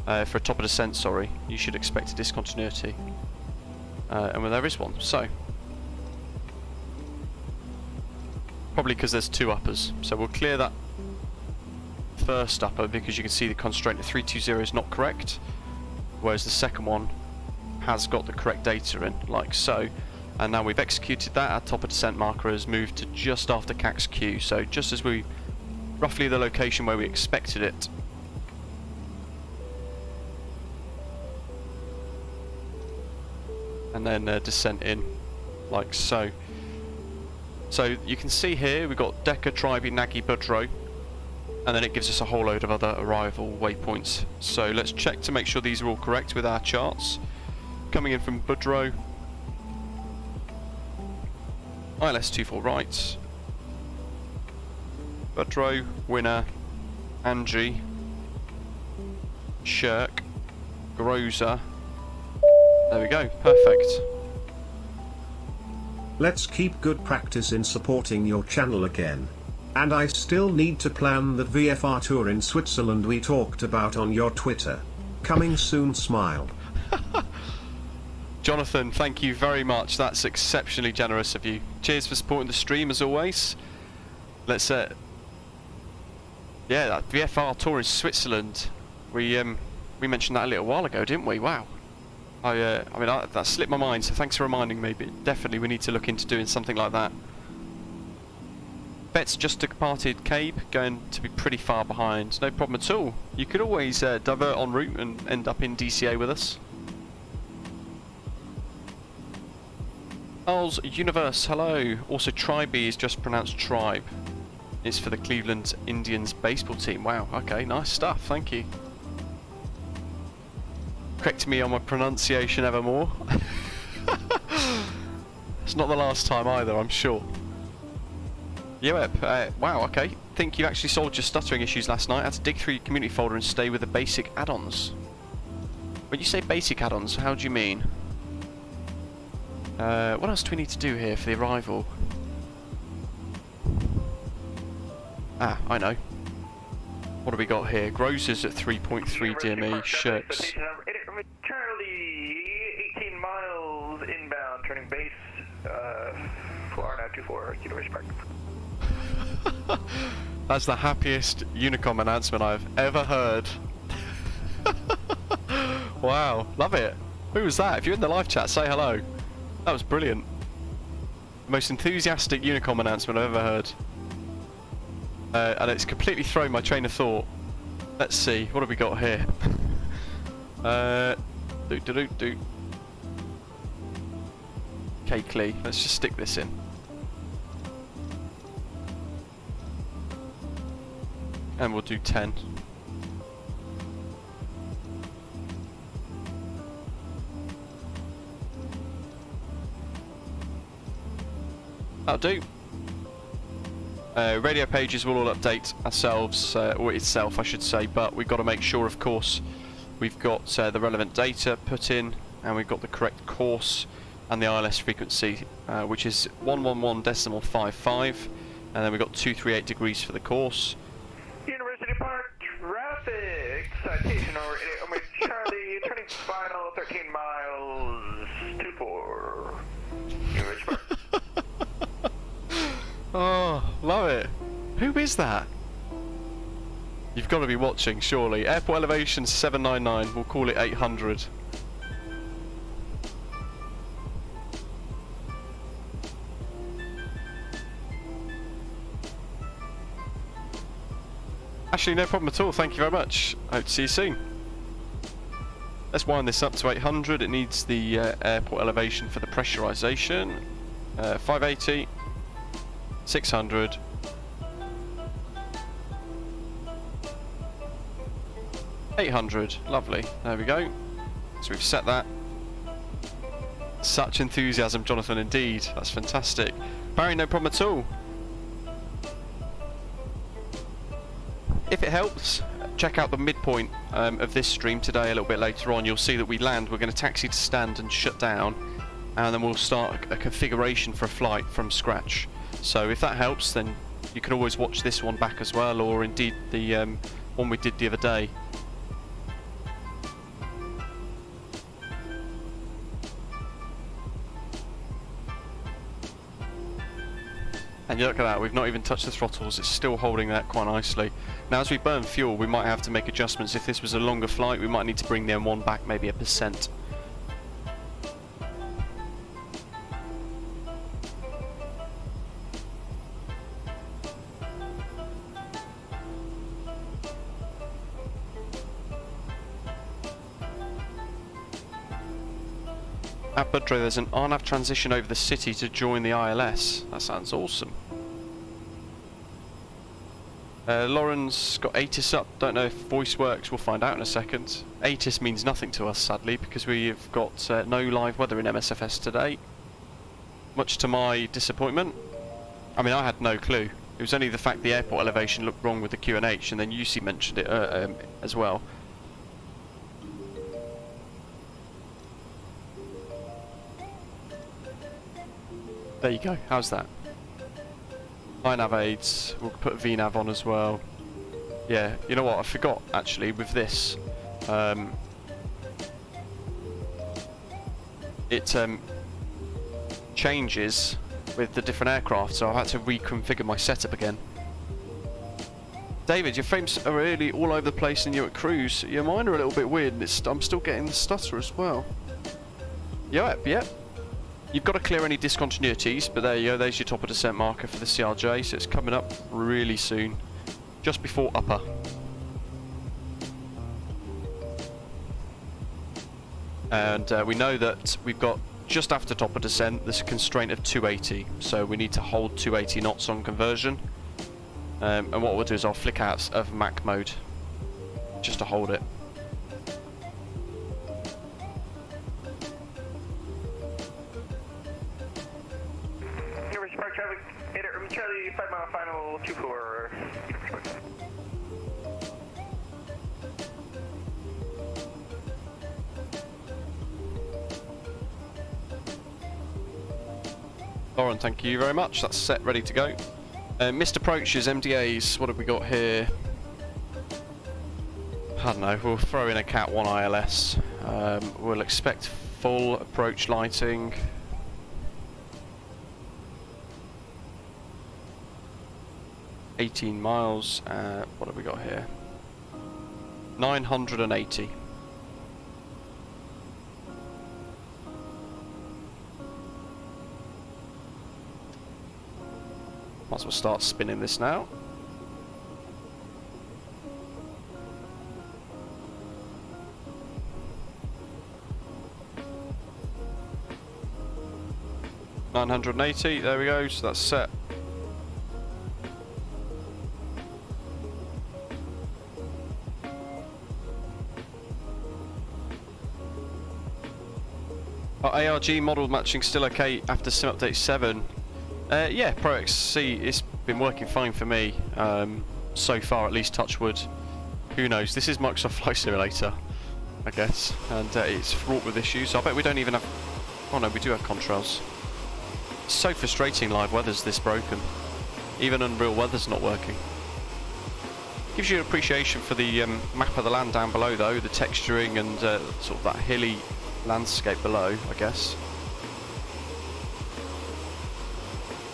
for a top of descent, sorry. You should expect a discontinuity. And well, there is one, so. Probably because there's 2 uppers. So we'll clear that first upper because you can see the constraint of 320 is not correct, whereas the second one has got the correct data in, like so. And now we've executed that, our top of descent marker has moved to just after CAC's Q, so just as we, roughly the location where we expected it. And then descent in, like so. So you can see here we've got Decker, Tribe, Nagy, Budrow, and then it gives us a whole load of other arrival waypoints. So let's check to make sure these are all correct with our charts. Coming in from Budrow, ILS 24 right, Budrow, Winner, Angie, Shirk, Groza. There we go, perfect. Let's keep good practice in supporting your channel again. And I still need to plan the VFR tour in Switzerland we talked about on your Twitter. Coming soon, smile. Jonathan, thank you very much. That's exceptionally generous of you. Cheers for supporting the stream as always. Let's yeah, that VFR tour in Switzerland. We mentioned that a little while ago, didn't we? Wow. I mean that slipped my mind, so thanks for reminding me. But definitely we need to look into doing something like that. Bet's just departed Cape, going to be pretty far behind. No problem at all. You could always divert en route and end up in DCA with us. Charles Universe, hello. Also, Tribe is just pronounced Tribe. It's for the Cleveland Indians baseball team. Wow, okay, nice stuff, thank you. Correct me on my pronunciation evermore. It's not the last time either, I'm sure. Yep, wow, okay. Think you actually solved your stuttering issues last night. I had to dig through your community folder and stay with the basic add-ons. When you say basic add-ons, how do you mean? What else do we need to do here for the arrival? Ah, I know. What do we got here? Groza's at 3.3 DME, Shirks. Charlie, 18 miles inbound, turning base, 4924, University Park. That's the happiest Unicom announcement I've ever heard. Wow, love it. Who was that? If you're in the live chat, say hello. That was brilliant. The most enthusiastic Unicom announcement I've ever heard. And it's completely thrown my train of thought. Let's see, what have we got here? KCLE, let's just stick this in. And we'll do 10. That'll do. Radio pages will all update ourselves, or itself I should say, but we've got to make sure of course we've got the relevant data put in and we've got the correct course and the ILS frequency, which is 111.55, and then we've got 238 degrees for the course. University Park traffic citation over Charlie, turning final 13 miles, 24. University Park. Oh, love it. Who is that? You've got to be watching, surely. Airport elevation 799, we'll call it 800. Actually, no problem at all, thank you very much. Hope to see you soon. Let's wind this up to 800. It needs the airport elevation for the pressurization. 580. 600. 800. Lovely. There we go. So we've set that. Such enthusiasm, Jonathan, indeed. That's fantastic. Barry, no problem at all. If it helps, check out the midpoint of this stream today a little bit later on. You'll see that we land. We're going to taxi to stand and shut down, and then we'll start a configuration for a flight from scratch. So if that helps, then you can always watch this one back as well, or indeed the one we did the other day. And you look at that, we've not even touched the throttles, it's still holding that quite nicely. Now as we burn fuel, we might have to make adjustments. If this was a longer flight, we might need to bring the M1 back maybe 1%. At Budrow, there's an RNAV transition over the city to join the ILS. That sounds awesome. Lauren's got ATIS up. Don't know if voice works. We'll find out in a second. ATIS means nothing to us, sadly, because we've got no live weather in MSFS today. Much to my disappointment. I mean, I had no clue. It was only the fact the airport elevation looked wrong with the QNH, and then UC mentioned it as well. There you go, how's that? iNav aids, we'll put VNav on as well. Yeah, you know what, I forgot actually with this. It changes with the different aircraft, so I've had to reconfigure my setup again. David, your frames are really all over the place and you're at cruise. Your mine are a little bit weird and I'm still getting the stutter as well. Yep. You've got to clear any discontinuities, but there you go, there's your top of descent marker for the CRJ, so it's coming up really soon, just before upper. And we know that we've got, just after top of descent, there's a constraint of 280, so we need to hold 280 knots on conversion. And what we'll do is I'll flick out of Mac mode, just to hold it. Charlie, 5 mile final, 24. Lauren, thank you very much. That's set, ready to go. Missed approaches, MDAs, what have we got here? I don't know, we'll throw in a Cat 1 ILS. We'll expect full approach lighting. miles, what have we got here? 980. Might as well start spinning this now. $980, there we go, so that's set. ARG model matching still okay after Sim Update 7. Yeah, ProXC, it's been working fine for me so far, at least, touch wood. Who knows? This is Microsoft Flight Simulator, I guess, and it's fraught with issues. So I bet we don't even have... Oh no, we do have contrails. It's so frustrating live weather's this broken. Even Unreal Weather's not working. Gives you an appreciation for the map of the land down below though, the texturing and sort of that hilly landscape below, I guess.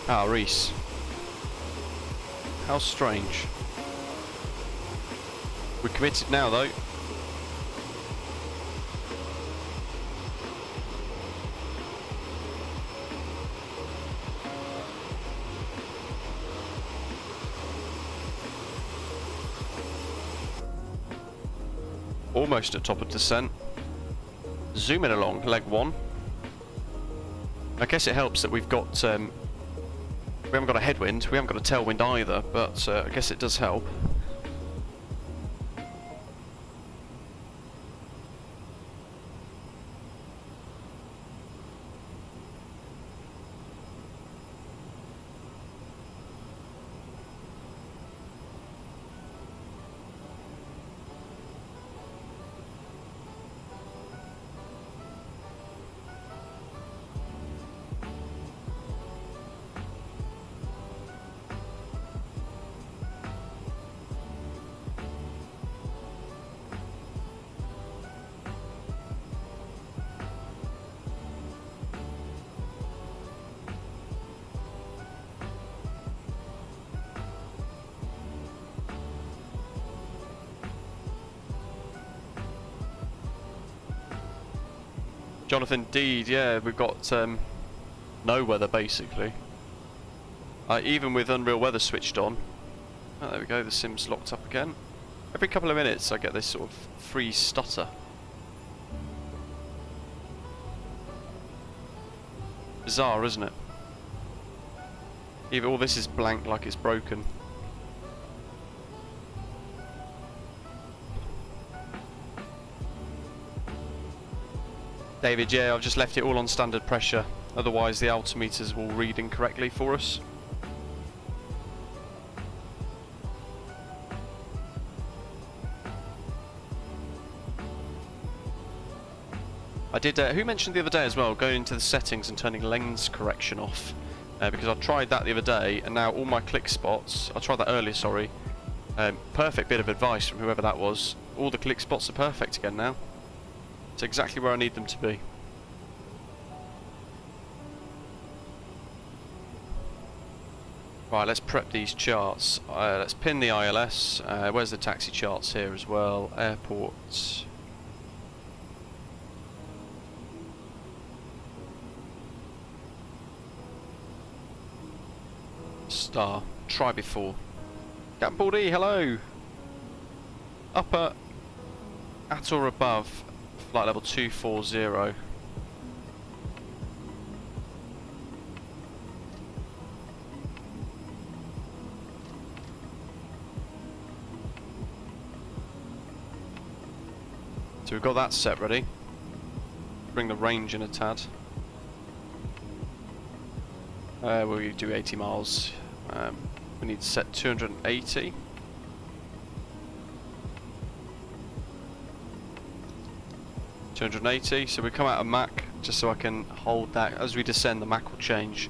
Ah, Reese. How strange. We're committed now though. Almost at top of descent. Zooming along, leg 1. I guess it helps that we've got, we haven't got a headwind, we haven't got a tailwind either, but I guess it does help. Jonathan, indeed, yeah, we've got no weather basically. Even with Unreal Weather switched on. Oh, there we go, the sim's locked up again. Every couple of minutes I get this sort of freeze stutter. Bizarre, isn't it? Either all this is blank like it's broken. David, yeah, I've just left it all on standard pressure, otherwise the altimeters will read incorrectly for us. I did, who mentioned the other day as well, going into the settings and turning lens correction off, because I tried that the other day and now all my click spots, I tried that earlier, sorry, perfect bit of advice from whoever that was, all the click spots are perfect again now. It's exactly where I need them to be. Right, let's prep these charts. Let's pin the ILS. Where's the taxi charts here as well? Airport. Star. Try before. Gapbaldi, hello! Upper at or above flight level 240. So we've got that set ready. Bring the range in a tad. We'll do 80 miles. We need to set 280. So we come out of Mach, just so I can hold that. As we descend, the Mach will change.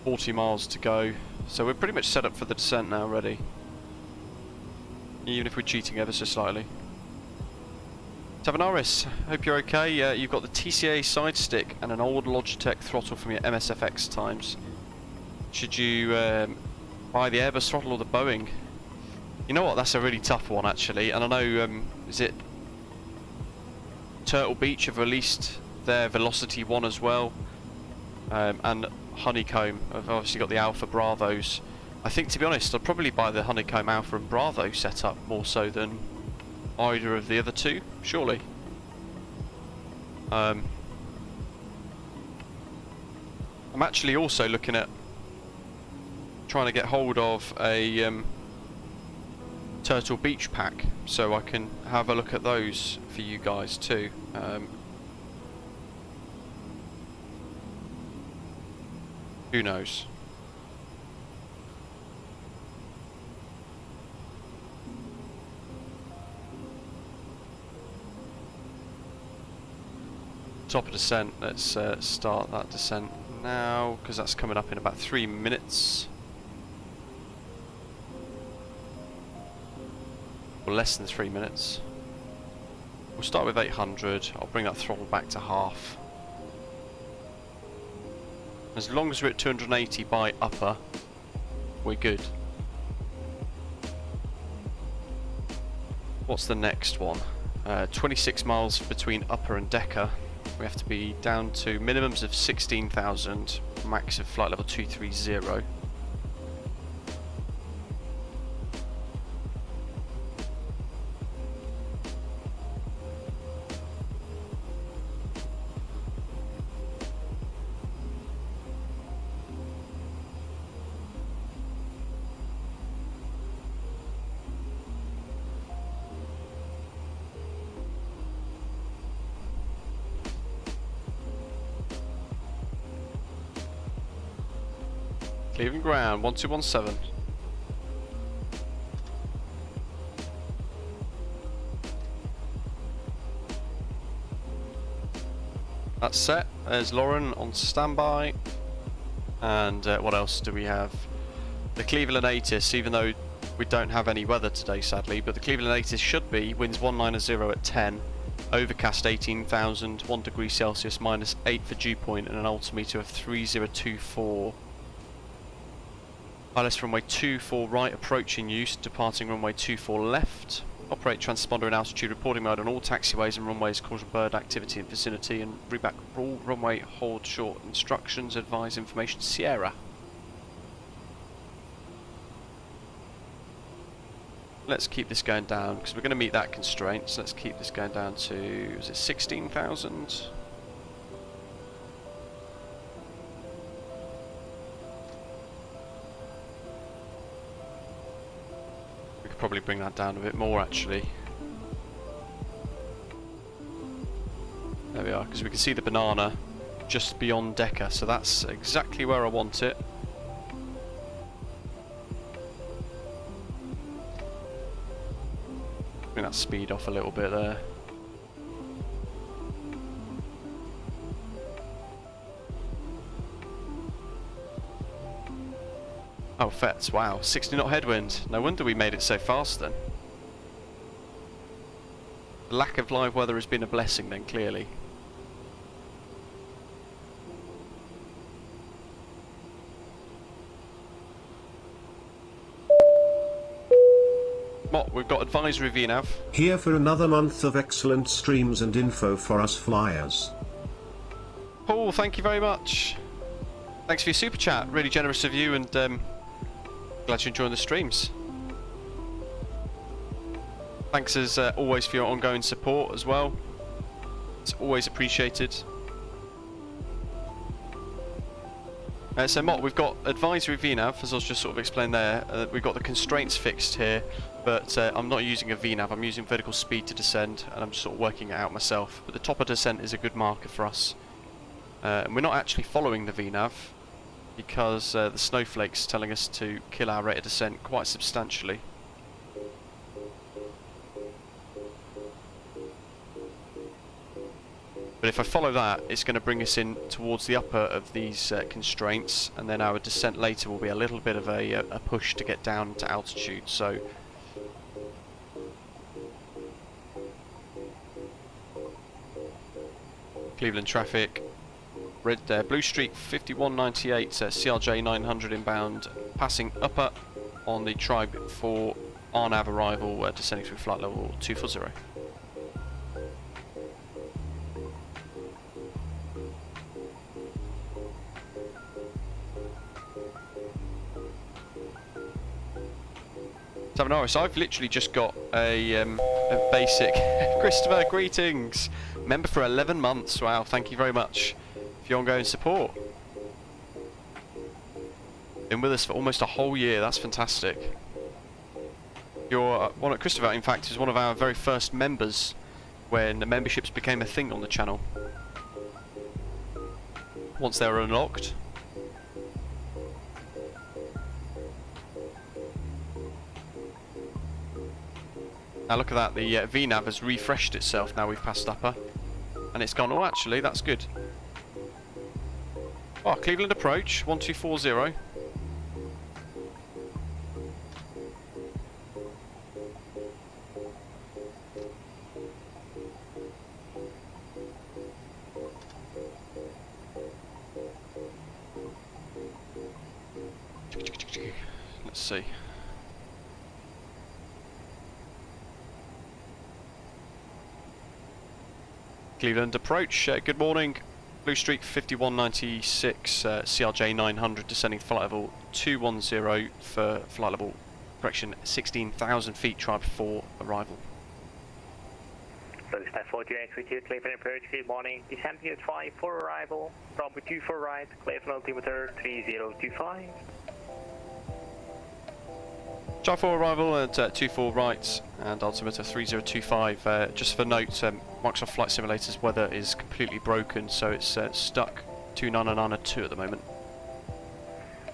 40 miles to go. So we're pretty much set up for the descent now, ready. Even if we're cheating ever so slightly. Tavanaris, hope you're okay. You've got the TCA side stick and an old Logitech throttle from your MSFX times. Should you buy the Airbus throttle or the Boeing? You know what, that's a really tough one actually, and I know, is it Turtle Beach have released their Velocity 1 as well, and Honeycomb have obviously got the Alpha Bravos. I think, to be honest, I'd probably buy the Honeycomb Alpha and Bravo setup more so than either of the other two, surely. I'm actually also looking at trying to get hold of a Turtle Beach pack, so I can have a look at those for you guys too. Who knows? Top of descent, let's start that descent now, because that's coming up in about 3 minutes. Or less than 3 minutes. We'll start with 800, I'll bring that throttle back to half. As long as we're at 280 by upper, we're good. What's the next one? 26 miles between upper and Decker. We have to be down to minimums of 16,000, max of flight level 230. Leaving ground, 1217. That's set. There's Lauren on standby. And what else do we have? The Cleveland Atis, even though we don't have any weather today sadly, but the Cleveland Atis should be, winds 190 at 10, overcast 18,000, 1 degree Celsius, -8 for dew point, and an altimeter of 3024. ILS runway 24 right approaching you, departing runway 24 left. Operate transponder in altitude reporting mode on all taxiways and runways causing bird activity in vicinity, and read back all runway hold short instructions, advise information Sierra. Let's keep this going down because we're going to meet that constraint, so let's keep this going down to, is it 16,000? Probably bring that down a bit more actually. There we are, because we can see the banana just beyond Decker, so that's exactly where I want it. Bring that speed off a little bit there. Oh, Fets, wow, 60 knot headwind. No wonder we made it so fast then. The lack of live weather has been a blessing then, clearly. Mott, we've got advisory VNAV. Here for another month of excellent streams and info for us flyers. Paul, thank you very much. Thanks for your super chat, really generous of you, and glad you're enjoying the streams. Thanks as always for your ongoing support as well. It's always appreciated. So Mott, we've got advisory VNAV, as I was just sort of explained there. We've got the constraints fixed here, but I'm not using a VNAV, I'm using vertical speed to descend, and I'm just sort of working it out myself. But the top of descent is a good marker for us. And we're not actually following the VNAV, because the snowflake's telling us to kill our rate of descent quite substantially. But if I follow that, it's going to bring us in towards the upper of these constraints, and then our descent later will be a little bit of a push to get down to altitude. So Cleveland traffic, red there, blue streak 5198, CRJ900 inbound, passing upper on the tribe for RNAV arrival, descending through flight level 240. So I've literally just got a basic Christopher, greetings! Member for 11 months, wow, thank you very much for your ongoing support. Been with us for almost a whole year, that's fantastic. You're Christopher, in fact, is one of our very first members when the memberships became a thing on the channel. Once they were unlocked. Now look at that, the VNAV has refreshed itself now we've passed upper. And it's gone, oh actually, that's good. Oh, Cleveland approach, 1240. Let's see. Cleveland approach, good morning. Blue Streak 5196, CRJ900 descending flight level 210 for flight level, correction, 16,000 feet, tribe 4 arrival. Blue Sky 42X32, Cleveland approach, good morning. Descend to 5 for arrival, Bravo 2 for right, Cleveland altimeter 3025. Tribe 4 arrival at 24 right and altimeter 3025. Just for note, Microsoft Flight Simulator's weather is completely broken, so it's stuck 2992 at the moment.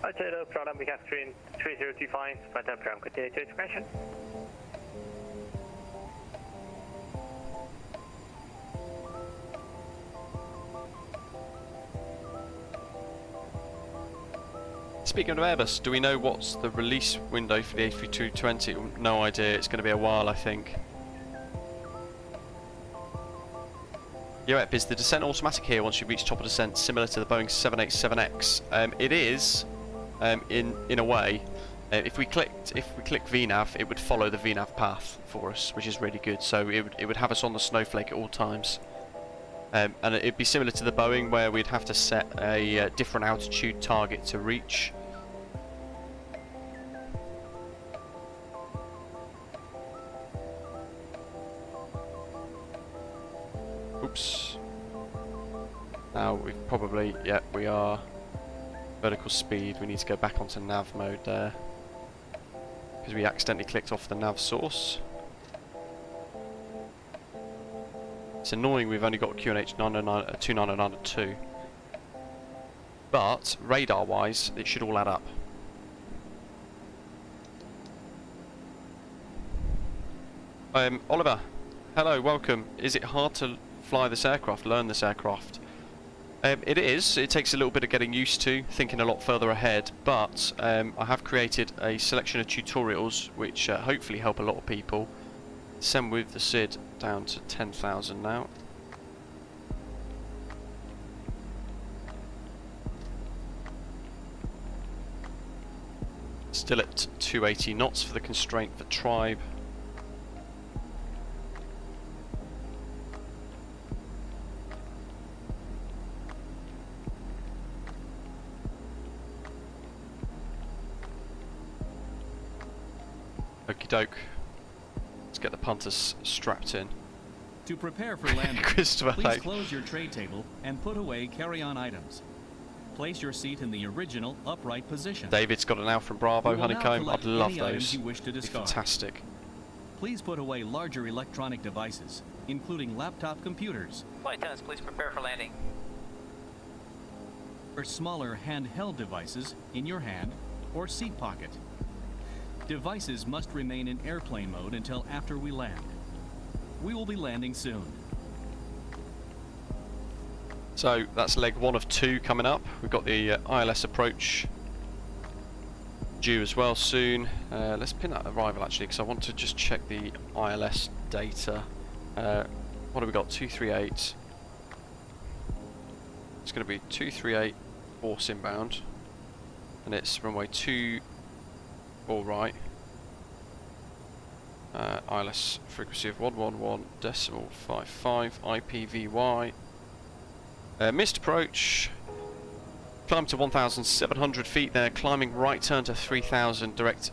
Okay, no problem, we have 3025, but no problem, continue to expression. Speaking of Airbus, do we know what's the release window for the A320? No idea, it's going to be a while I think. Is the descent automatic here once you reach top of descent, similar to the Boeing 787X? It is, in a way, If we click VNAV, it would follow the VNAV path for us, which is really good. So it would have us on the snowflake at all times. And it'd be similar to the Boeing, where we'd have to set a different altitude target to reach. Oops. Now we've probably, yeah, we are vertical speed. We need to go back onto nav mode there, because we accidentally clicked off the nav source. It's annoying we've only got QNH 2909 at 2. But radar wise, it should all add up. Oliver, hello, welcome. Is it hard to fly this aircraft, learn this aircraft? It is. It takes a little bit of getting used to, thinking a lot further ahead, but I have created a selection of tutorials which hopefully help a lot of people. Send with the SID down to 10,000 now. Still at 280 knots for the constraint for tribe. Okie doke. Let's get the punters strapped in. To prepare for landing, please close your tray table and put away carry-on items. Place your seat in the original upright position. David's got an out from Bravo, Honeycomb. I'd love those. You wish to discard. Fantastic. Please put away larger electronic devices, including laptop computers. Flight attendants, please prepare for landing. Or smaller handheld devices in your hand or seat pocket. Devices must remain in airplane mode until after we land. We will be landing soon. So that's leg 1 of 2 coming up. We've got the ILS approach due as well soon. Let's pin that arrival actually, because I want to just check the ILS data. What have we got? 238. It's going to be 238 force inbound, and it's runway 2 all right. ILS frequency of 111.55 IPVY. Missed approach. Climb to 1,700 feet there. Climbing right turn to 3,000. Direct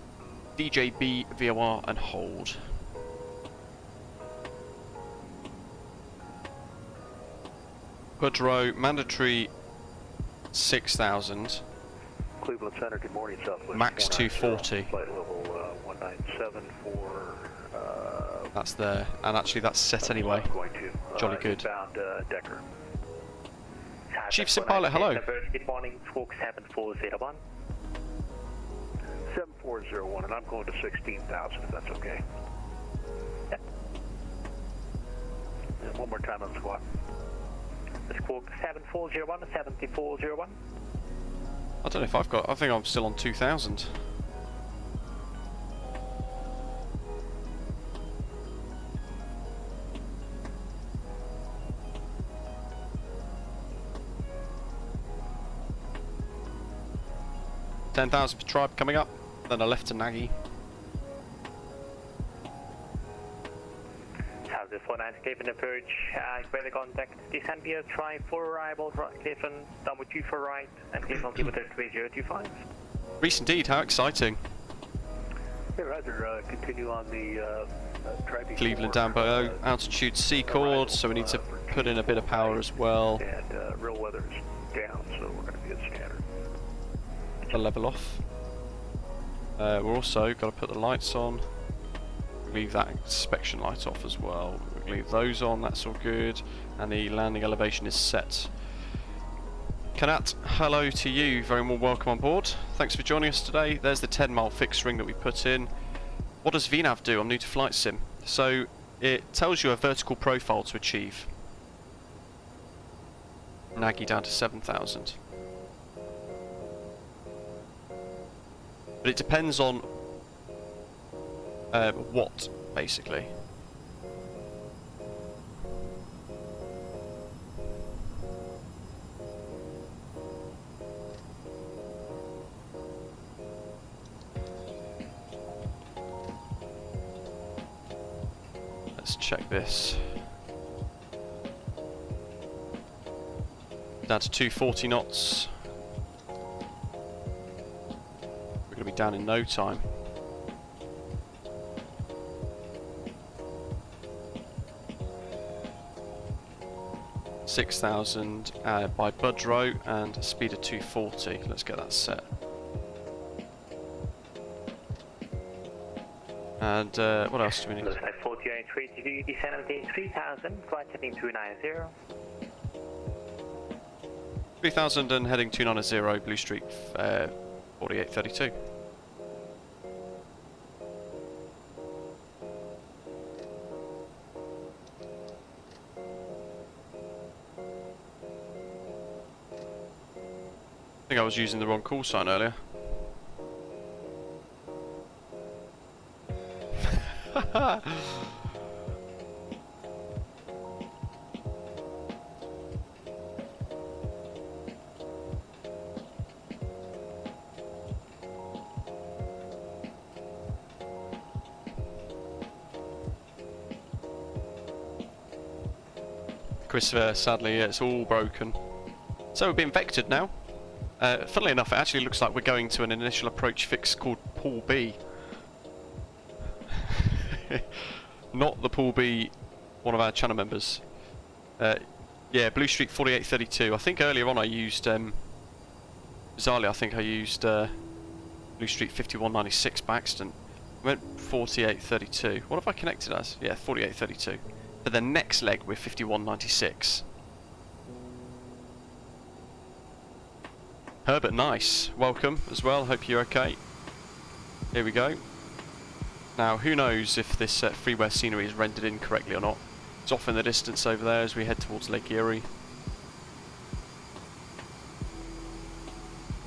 DJB VOR and hold. Woodrow mandatory 6,000. Cleveland Center, good morning, Southwest. Max 240. Flight level 197 for... that's there, and actually that's set anyway. Jolly good. Decker. Chief Sim Pilot, hello. Good morning, Squawk 7401. 7401, and I'm going to 16,000 if that's okay. Yep. And one more time on the squawk. Squawk 7401, 7401. I don't know if I've got, I think I'm still on 2,000. $10,000 for tribe coming up, then a left to Nagy. Southwest 49, Cleveland approach, weather contact, descend via tribe for arrival, Cleveland, number 2 for right, and Cleveland altimeter 3025. Reese indeed, how exciting. Hey, Roger, continue on the Cleveland down below, altitude C chord, so we need to put in a bit of power as well. And real weather's down, so we're going to be at standard. To level off. We're also got to put the lights on. Leave that inspection light off as well. We'll leave those on, that's all good. And the landing elevation is set. Kanat, hello to you, very warm welcome on board. Thanks for joining us today. There's the 10-mile fixed ring that we put in. What does VNAV do? I'm new to flight sim. So it tells you a vertical profile to achieve. Nagy down to 7,000. But it depends on what, basically. let's check this. Down to 240 knots. We're going to be down in no time. $6,000 by Budrow and speed of 240. Let's get that set. And what else do we need? 4832, descending 3000, flight heading 290. 3000 and heading 290, Blue Street 4832. I think I was using the wrong call sign earlier. Christopher, sadly, it's all broken. So we're being vectored now. Funnily enough, it actually looks like we're going to an initial approach fix called Pool B. Not the Pool B, one of our channel members. Yeah, Blue Street 4832. I think earlier on I used, bizarrely I think I used Blue Street 5196 by accident. I went 4832. What have I connected as? Yeah, 4832. For the next leg we're 5196. Herbert, nice. Welcome as well. Hope you're okay. Here we go. Now, who knows if this freeware scenery is rendered in correctly or not. It's off in the distance over there as we head towards Lake Erie.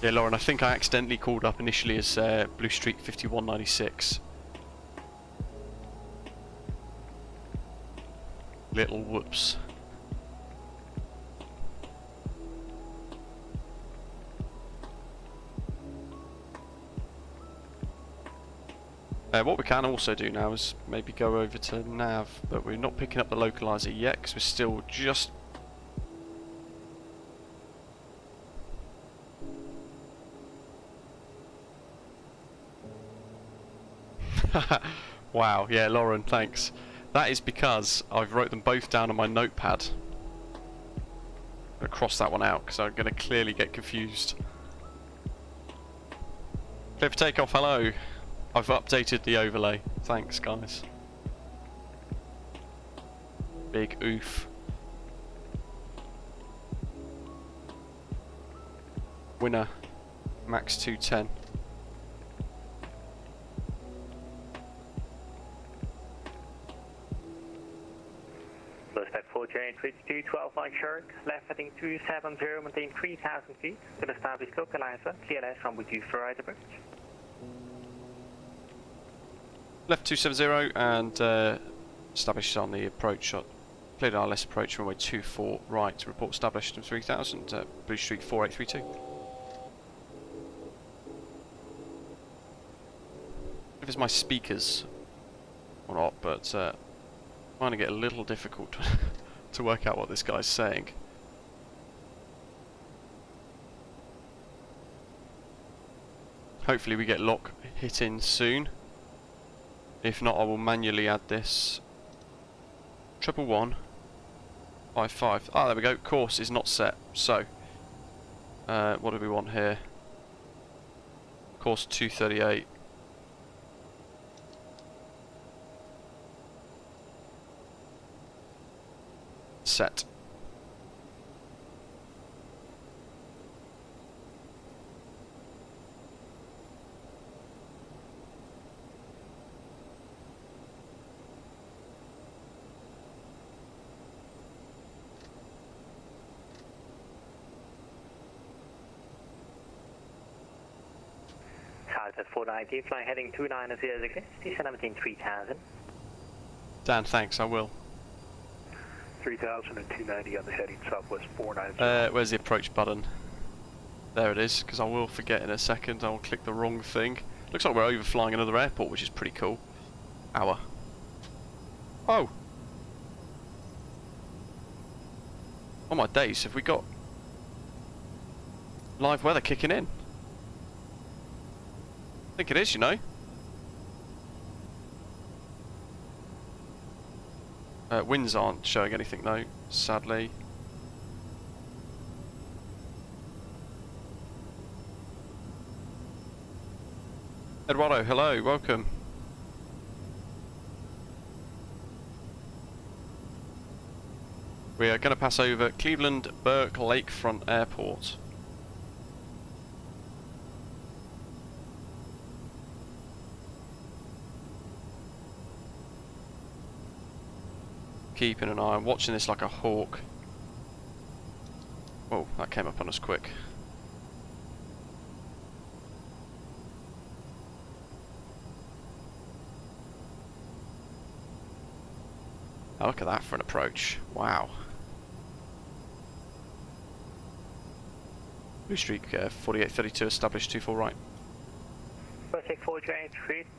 Yeah, Lauren, I think I accidentally called up initially as Blue Street 5196. Little whoops. What we can also do now is maybe go over to nav, but we're not picking up the localizer yet because we're still just... Wow, yeah, Lauren, thanks. That is because I've wrote them both down on my notepad. I'm going to cross that one out because I'm going to clearly get confused. Clear for takeoff, hello. I've updated the overlay. Thanks, guys. Big oof. Winner. Max 210. Step 4832, 12 like shark, left heading 270, maintain 3000 feet, to establish localizer, CLS runway 2 for right approach. Left 270 and established on the approach shot. Cleared ILS approach runway 24 right. Report established in 3000 Blue Street 4832. If it's my speakers or not, but finding it a little difficult to work out what this guy's saying. Hopefully we get lock hit in soon. If not, I will manually add this. 11155. Ah, there we go. Course is not set. So, what do we want here? Course 238. Set. South at 490, flying heading 290 again, descend 3000. Dan, thanks, I will. 3000 and 290 on the heading southwest 490. Where's the approach button? There it is, because I will forget in a second. I will click the wrong thing. Looks like we're overflying another airport, which is pretty cool. Hour. Oh, Oh my days, have we got live weather kicking in? I think it is, you know. Winds aren't showing anything though, sadly. Eduardo, hello, welcome. We are going to pass over Cleveland Burke Lakefront Airport. Keeping an eye on, watching this like a hawk. Oh, that came up on us quick. Oh, look at that for an approach. Wow. Blue streak 4832 established 24 right. Project 4J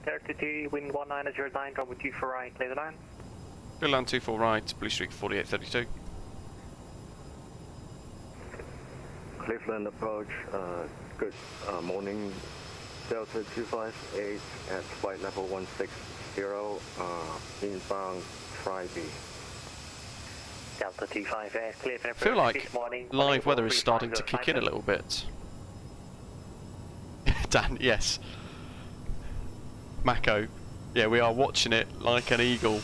32, wind 1909, runway 24 right, clear the line. Clear land 24 right, blue streak 4832. Cleveland approach, good morning. Delta 258 at flight level 160, inbound try B. Delta 258, clear for I feel like live weather is starting to kick in a little bit. Dan, yes. Mako, yeah, we are watching it like an eagle.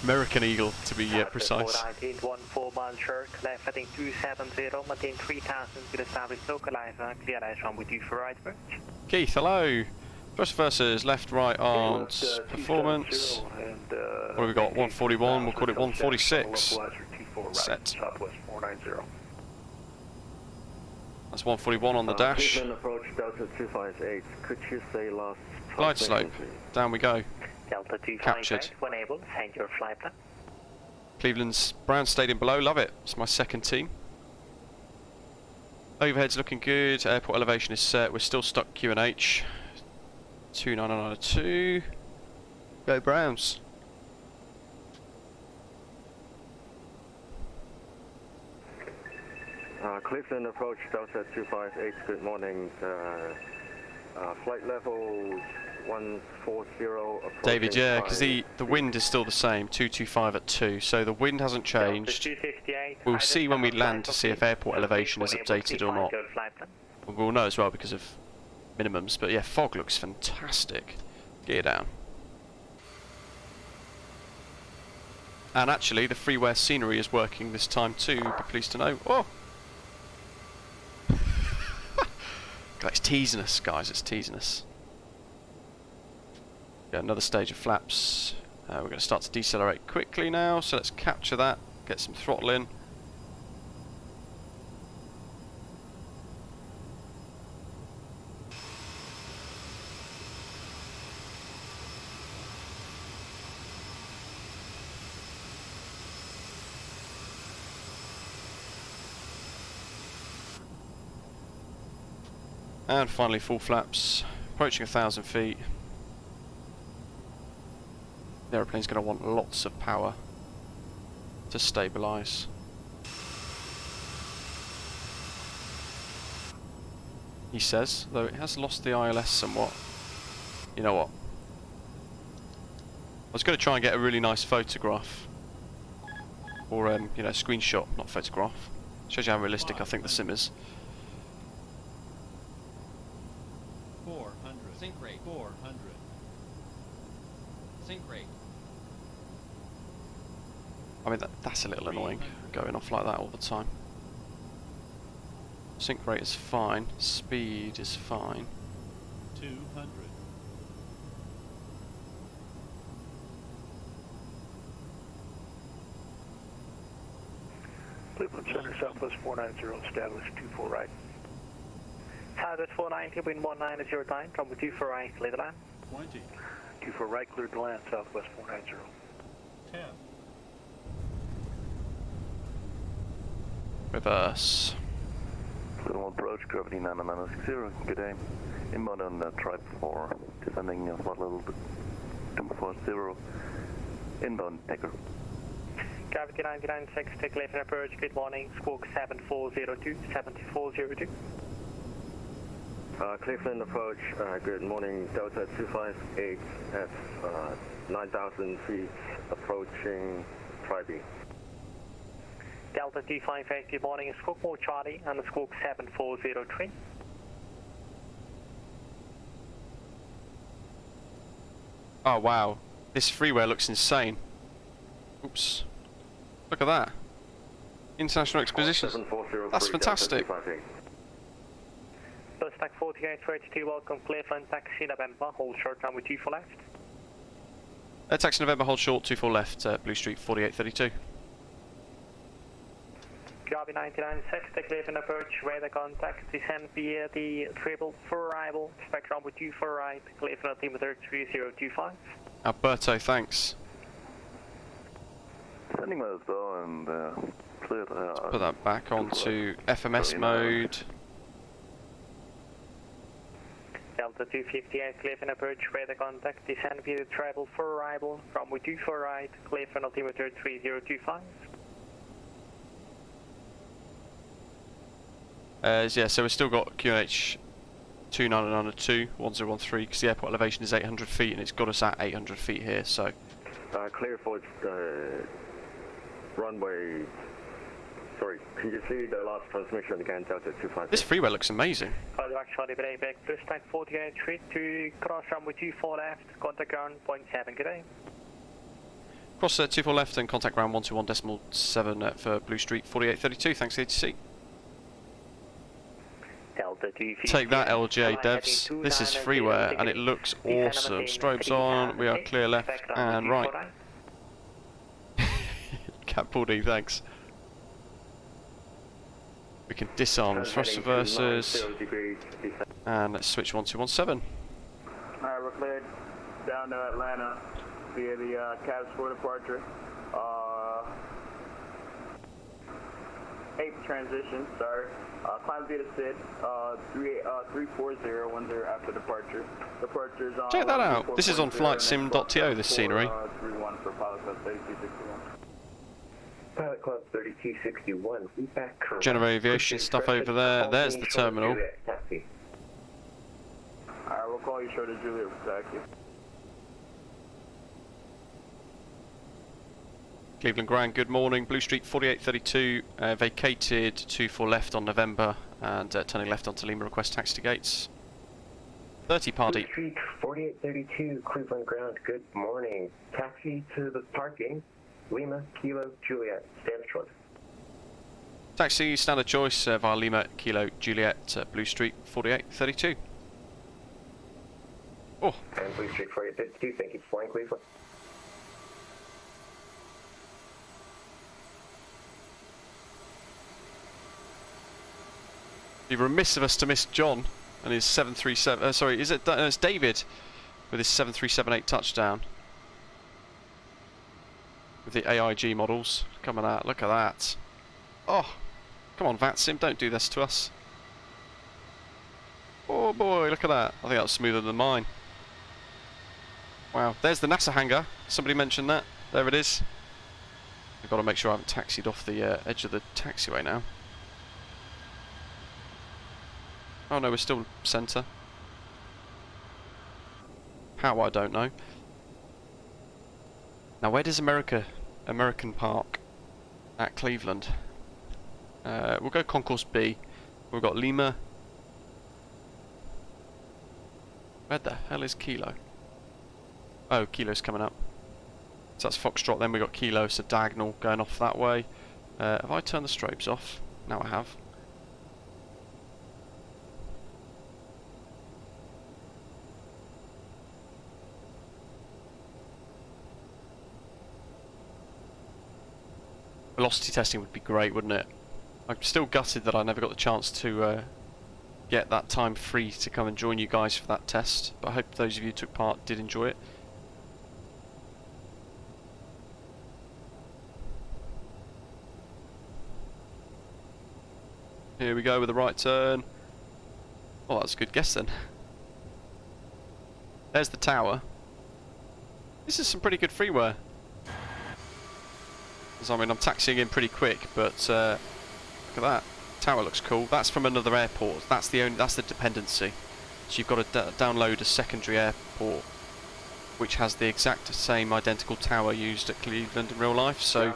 American eagle, to be precise. 419, 14 miles short, left heading 270, maintain 3000, good established localizer, clear eyes runway 24 right approach. Keith, hello. First versus left, right arms performance. What have we got? 141, we'll call it 146. Set. That's 141 on the dash. Cleveland approach Delta 258, could you say last Glide slope, down we go. Delta 258, Captured. when able, change your flight plan. Cleveland's Brown Stadium below, love it. It's my second team. Overhead's looking good, airport elevation is set, we're still stuck QNH. 29902. Go Browns. Cleveland approach Delta 258, good morning. Flight level 140. David, yeah, because the wind is still the same, 225 at 2, so the wind hasn't changed. We'll see when we land to see if airport elevation is updated or not. We'll know as well because of minimums, but yeah, fog looks fantastic. Gear down. And actually, the freeware scenery is working this time too, be pleased to know. Oh! It's teasing us, guys, it's teasing us. Got another stage of flaps. We're going to start to decelerate quickly now, so let's capture that, get some throttle in. And finally full flaps, approaching 1,000 feet. The aeroplane's going to want lots of power to stabilise. He says, though it has lost the ILS somewhat. You know what? I was going to try and get a really nice photograph. Or, you know, screenshot, not photograph. Shows you how realistic I think the sim is. 400. Sync rate. 400. Sync rate. I mean, that's a little annoying, going off like that all the time. Sync rate is fine, speed is fine. 200. Cleveland Center, Southwest 490, established 24 right. Southwest 490, wind 1909, runway 24 right, clear the land. 20. 24 right, cleared to land, Southwest 490. 10. Reverse. Cleveland approach, gravity 9960, good day. Inbound on tribe 4, descending flight level 240. Inbound, Echo. Gravity 996, take left and approach, good morning, squawk 7402, 7402. Cleveland approach, good morning, Delta 258 at 9,000 feet, approaching Tri-B. Delta 258, good morning, squawk more Charlie, and squawk 7403. Oh wow, this freeway looks insane. Oops. Look at that. International Expositions. That's fantastic. Stack 4832, welcome Cleveland, taxi November, hold short, runway 24 left. Taxi November, hold short, 24 left, Blue Street 4832. Gravity 996, take Cleveland approach, radar contact, descend via the triple for arrival, expect runway 24 right, Cleveland altimeter 3025. Alberto, thanks. Sending those though and clear Put that back onto FMS mode. Delta 258, Cleveland approach, radar contact, descend via the triple for arrival, runway 24 right, Cleveland altimeter 3025. Yeah, so we've still got QNH 2992, 1013, because the airport elevation is 800 feet and it's got us at 800 feet here, so. Clear for runway. Sorry, can you see the last transmission again, Delta 258? This freeway looks amazing. Actually, back, plus type 48 feet to cross runway 24 left, contact ground 0.7, good day. Cross 24 left and contact ground 121.7 for Blue Street 4832, thanks ATC. Take that LGA devs, this is freeware and it looks awesome. Strobes on, we are clear left and right. Cap Paul D, thanks. We can disarm the thrust reversers and let's switch 1217. Alright, we're cleared down to Atlanta via the cabs for departure. 8th transition, sorry. Climb via the SID, 34010 after departure. Departure is on. Check that out. This is on flightsim.to, this scenery. 31 for Pilot Club 3261. Pilot Club 3261, feedback correct. General aviation stuff over there. There's the terminal. Alright, we'll call you short of Juliet for taxi. Cleveland Grand, good morning. Blue Street 4832, vacated 24 left on November and turning left onto Lima, request taxi to gates. 30 party. Blue Street 4832, Cleveland Ground, good morning. Taxi to the parking, Lima, Kilo, Juliet, standard choice. Taxi, standard choice via Lima, Kilo, Juliet, Blue Street 4832. Oh. And Blue Street 4832, thank you for flying Cleveland. Be remiss of us to miss John and his 737. Sorry, is it? It's David with his 7378 touchdown with the AIG models coming out. Look at that! Oh, come on, VATSIM, don't do this to us. Oh boy, look at that! I think that was smoother than mine. Wow, there's the NASA hangar. Somebody mentioned that. There it is. I've got to make sure I haven't taxied off the edge of the taxiway now. Oh no, we're still centre. How, I don't know. Now where does American Park at Cleveland? We'll go Concourse B. We've got Lima. Where the hell is Kilo? Oh, Kilo's coming up. So that's Foxtrot, then we've got Kilo, so diagonal going off that way. Have I turned the strobes off? Now I have. Velocity testing would be great, wouldn't it? I'm still gutted that I never got the chance to get that time free to come and join you guys for that test, but I hope those of you who took part did enjoy it. Here we go with the right turn. Oh, that's a good guess then. There's the tower. This is some pretty good freeware. 'Cause, I mean, I'm taxiing in pretty quick, but look at that. Tower looks cool. That's from another airport. That's the dependency. So you've got to download a secondary airport which has the exact same identical tower used at Cleveland in real life. So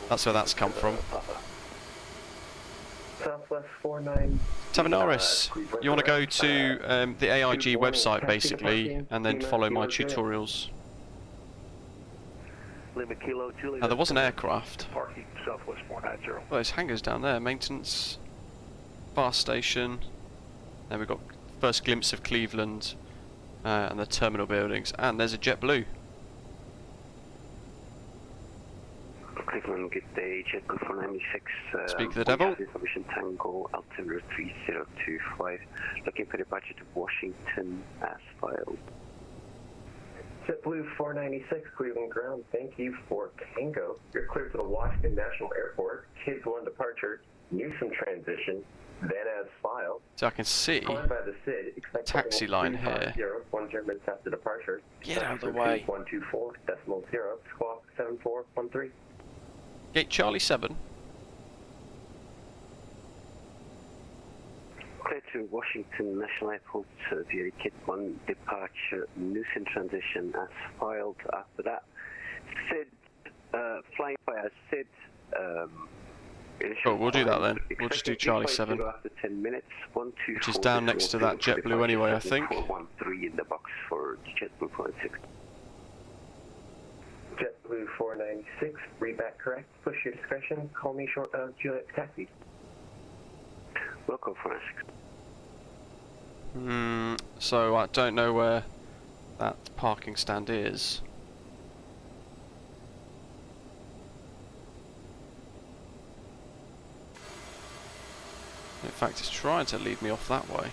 that's where that's come from. Southwest 49. Tavanaris, you want to go to the AIG website basically, and then follow my tutorials. Now there was an aircraft. Parking Southwest 490. Well, there's hangars down there, maintenance, fast station. Then we've got first glimpse of Cleveland and the terminal buildings, and there's a JetBlue. Cleveland, good day, JetBlue 496. Speak to the devil. Information Tango, altimeter 3025. Looking for departure to Washington as filed. JetBlue 496, Cleveland ground. Thank you for Tango. You're clear to the Washington National Airport. Kids 1 departure. NUSMM transition. Then as filed. So I can see by the SID, taxi line here. 1 German after departure. Get out of the way. 124 decimal 0 squawk 7413. Gate Charlie 7. Clear to Washington National Airport via Kit 1 departure, NUSMM transition as filed. After that, SID, flying via SID. Oh, we'll do that then. We'll just do Charlie 7, after 10 minutes, which is down next to that JetBlue anyway, I think. 413 in the box for JetBlue 496. JetBlue 496, read that correct. Push your discretion. Call me short of Juliet taxi. Welcome 496. So I don't know where that parking stand is. In fact, it's trying to lead me off that way.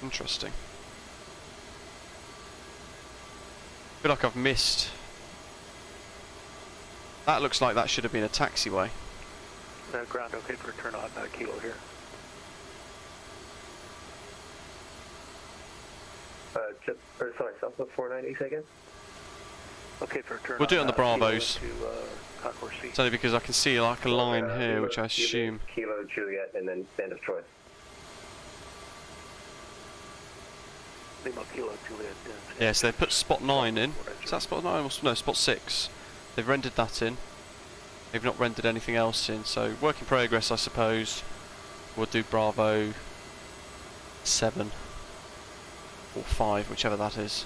Interesting. I feel like I've missed. That looks like that should have been a taxiway. Ground okay for a turn on Kilo here. Sorry, Southwest 490 again? Okay for a turn we'll do it on the Bravos. Concourse C. It's only because I can see like a line here, which I assume. Kilo, Juliet, and then stand of choice. Lima, Kilo, Juliet. Yeah, so they put spot 9 in. Is that spot 9? No, spot 6. They've rendered that in. They've not rendered anything else in, so work in progress, I suppose. We'll do Bravo 7 or 5, whichever that is.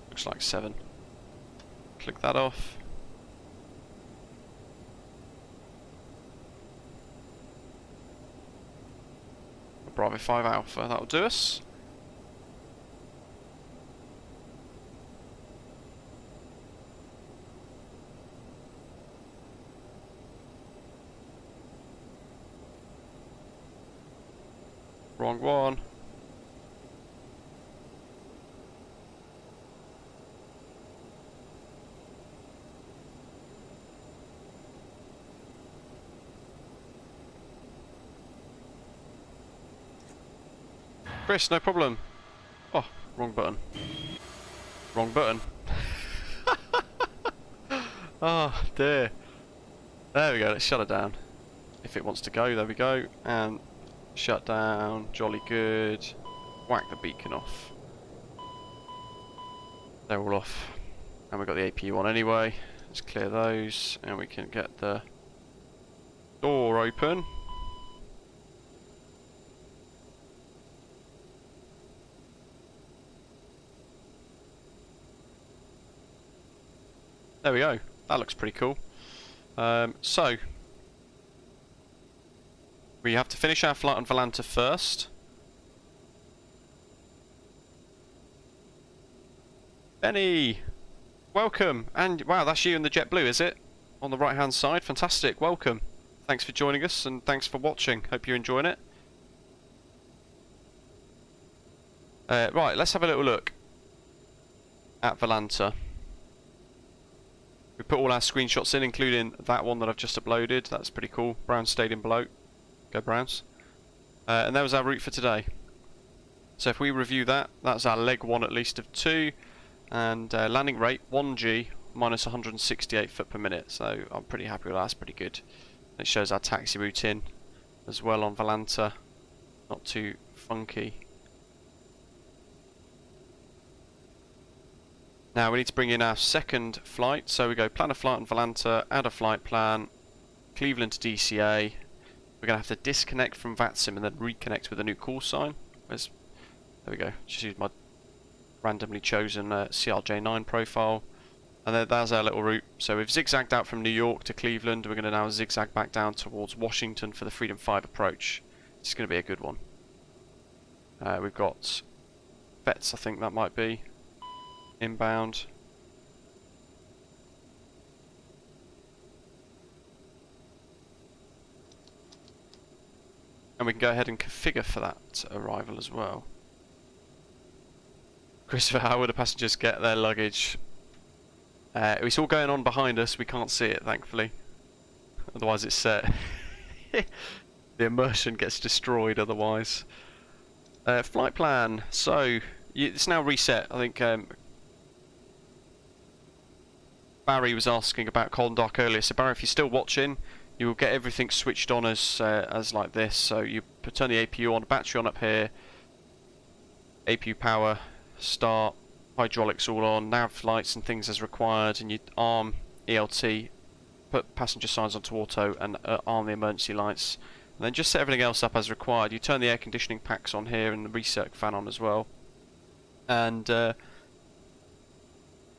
Looks like 7. Click that off. Bravo 5 Alpha, that'll do us. Wrong one. Chris, no problem. Oh, wrong button. Wrong button. Oh dear. There we go, let's shut it down. If it wants to go, there we go. And shut down, jolly good. Whack the beacon off. They're all off. And we've got the APU on anyway. Let's clear those and we can get the door open. There we go. That looks pretty cool. So we have to finish our flight on Volanta first. Benny, welcome. And wow, that's you in the JetBlue, is it? On the right hand side. Fantastic. Welcome. Thanks for joining us and thanks for watching. Hope you're enjoying it. Right, let's have a little look at Volanta. We put all our screenshots in, including that one that I've just uploaded. That's pretty cool. Brown Stadium below. Go Browns. And that was our route for today. So if we review that, that's our leg 1 at least of 2, and landing rate 1G minus 168 foot per minute. So I'm pretty happy with that. That's pretty good. It shows our taxi route in as well on Volanta. Not too funky. Now we need to bring in our second flight. So we go plan a flight on Volanta, add a flight plan, Cleveland to DCA. We're going to have to disconnect from VATSIM and then reconnect with a new call sign. There we go. Just use my randomly chosen CRJ9 profile. And then that's our little route. So we've zigzagged out from New York to Cleveland. We're going to now zigzag back down towards Washington for the Freedom 5 approach. It's going to be a good one. We've got VETS, I think that might be, inbound. And we can go ahead and configure for that arrival as well. Christopher, how would the passengers get their luggage? It's all going on behind us, we can't see it thankfully. Otherwise it's the immersion gets destroyed otherwise. Flight plan, so it's now reset. I think Barry was asking about Condoc earlier, so Barry, if you're still watching, you will get everything switched on as like this. So you turn the APU on, battery on up here, APU power, start, hydraulics all on, nav lights and things as required, and you arm ELT, put passenger signs onto auto and arm the emergency lights, and then just set everything else up as required. You turn the air conditioning packs on here and the recirc fan on as well, and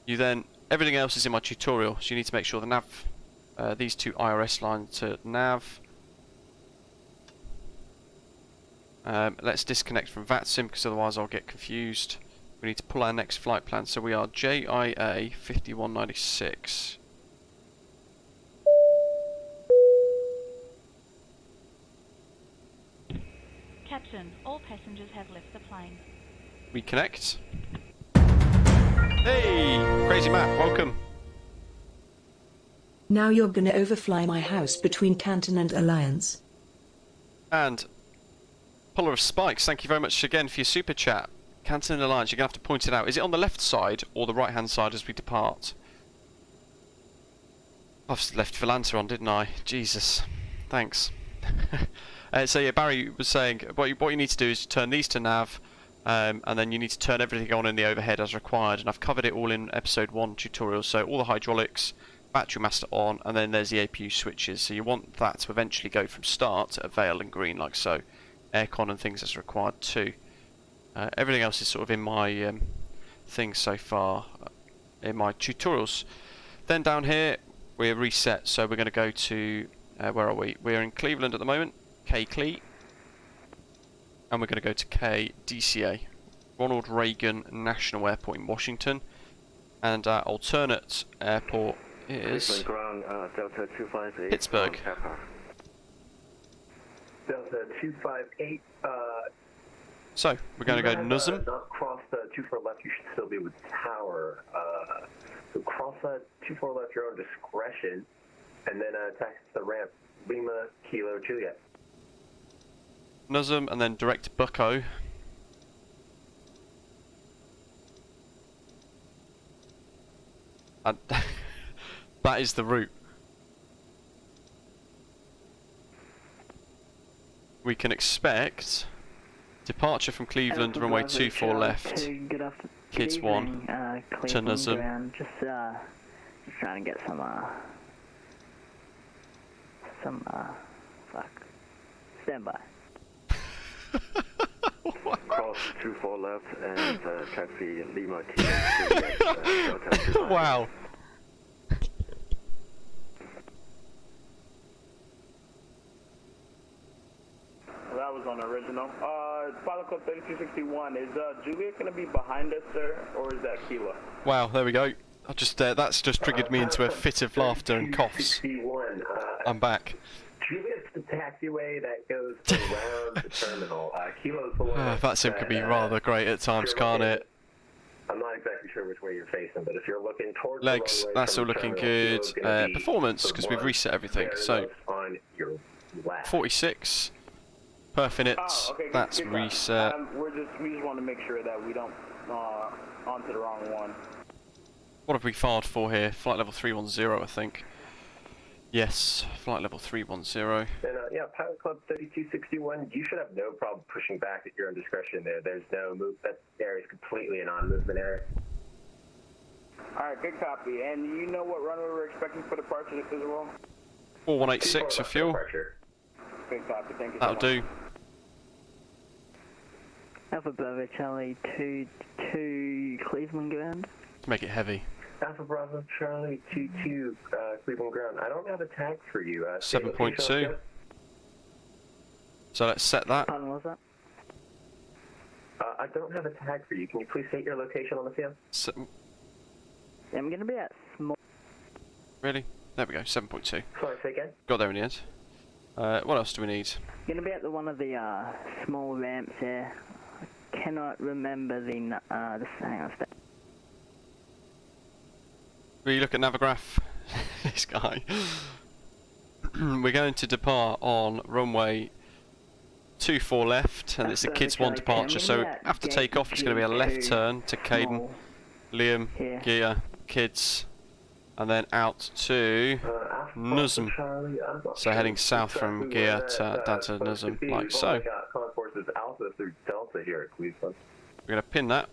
you then, everything else is in my tutorial, so you need to make sure the nav, these two IRS lines to nav. Let's disconnect from VATSIM because otherwise I'll get confused. We need to pull our next flight plan, so we are JIA 5196. Captain, all passengers have left the plane. Reconnect. Hey, Crazy Matt, welcome. Now you're gonna overfly my house between Canton and Alliance. And Puller of Spikes, thank you very much again for your super chat. Canton and Alliance, you're going to have to point it out. Is it on the left side or the right hand side as we depart? I've left Volanta on, didn't I? Jesus. Thanks. So yeah, Barry was saying what you need to do is turn these to nav, and then you need to turn everything on in the overhead as required, and I've covered it all in episode 1 tutorial. So all the hydraulics, battery master on, and then there's the APU switches. So you want that to eventually go from start to veil and green like so. Aircon and things as required too. Everything else is sort of in my things so far, in my tutorials. Then down here we're reset, so we're going to go to, where are we? We're in Cleveland at the moment, KCLE, and we're going to go to KDCA, Ronald Reagan National Airport in Washington, and our alternate airport is Pittsburgh. Delta 258. So we're going to go to NUSMM. Not cross 24 left, you should still be with tower. So cross 24 left your own discretion, and then taxi to the ramp. Lima Kilo Juliet. NUSMM and then direct to BUCKO. And that is the route. We can expect departure from Cleveland, runway 24 left, kids 1, to NUSMM. Just trying to get some fuck, stand by. Cross 24 left and taxi Lima Kilo. Wow. That was on original. Pilot Club 3261, is Juliet going to be behind us, sir, or is that Kilo? Wow, there we go. I just that's just triggered me into a fit of laughter and coughs. I'm back. Juliet's the taxiway that goes around the terminal. Kilo's the one VATSIM could be rather great at times, can't it? I'm not exactly sure which way you're facing, but if you're looking towards legs, the runway that's all from the looking terminal, good. Performance, because we've reset everything. So on your left. 46, Perfing it. Oh, okay, That's good reset. We just want to make sure that we don't onto the wrong one. What have we fired for here? Flight level 310, I think. Yes, flight level 310. And yeah, Pilot Club 3261, you should have no problem pushing back at your own discretion there. There's no move. That area is completely a non-movement area. All right, good copy. And you know what runway we're expecting for departure as well? 4186 for fuel. Good copy. Thank you. That'll do. Alpha Bravo Charlie 22 Cleveland ground. To make it heavy. Alpha Bravo Charlie 22 Cleveland ground. I don't have a tag for you. 7.2. So let's set that. Pardon, what was that? I don't have a tag for you. Can you please state your location on the field? I'm going to be at small. Really? There we go, 7.2. Sorry, say again? Got there in the end. What else do we need? Going to be at one of the small ramps there. I cannot remember the hang on. Will you look at Navigraph? This guy. We're going to depart on runway 24 left, and it's a kids 1 departure, so after takeoff it's going to be a left turn to Caden, Liam, Gia, kids, and then out to NUSMM. So heading south from Gia down to NUSMM, like so. We're going to pin that.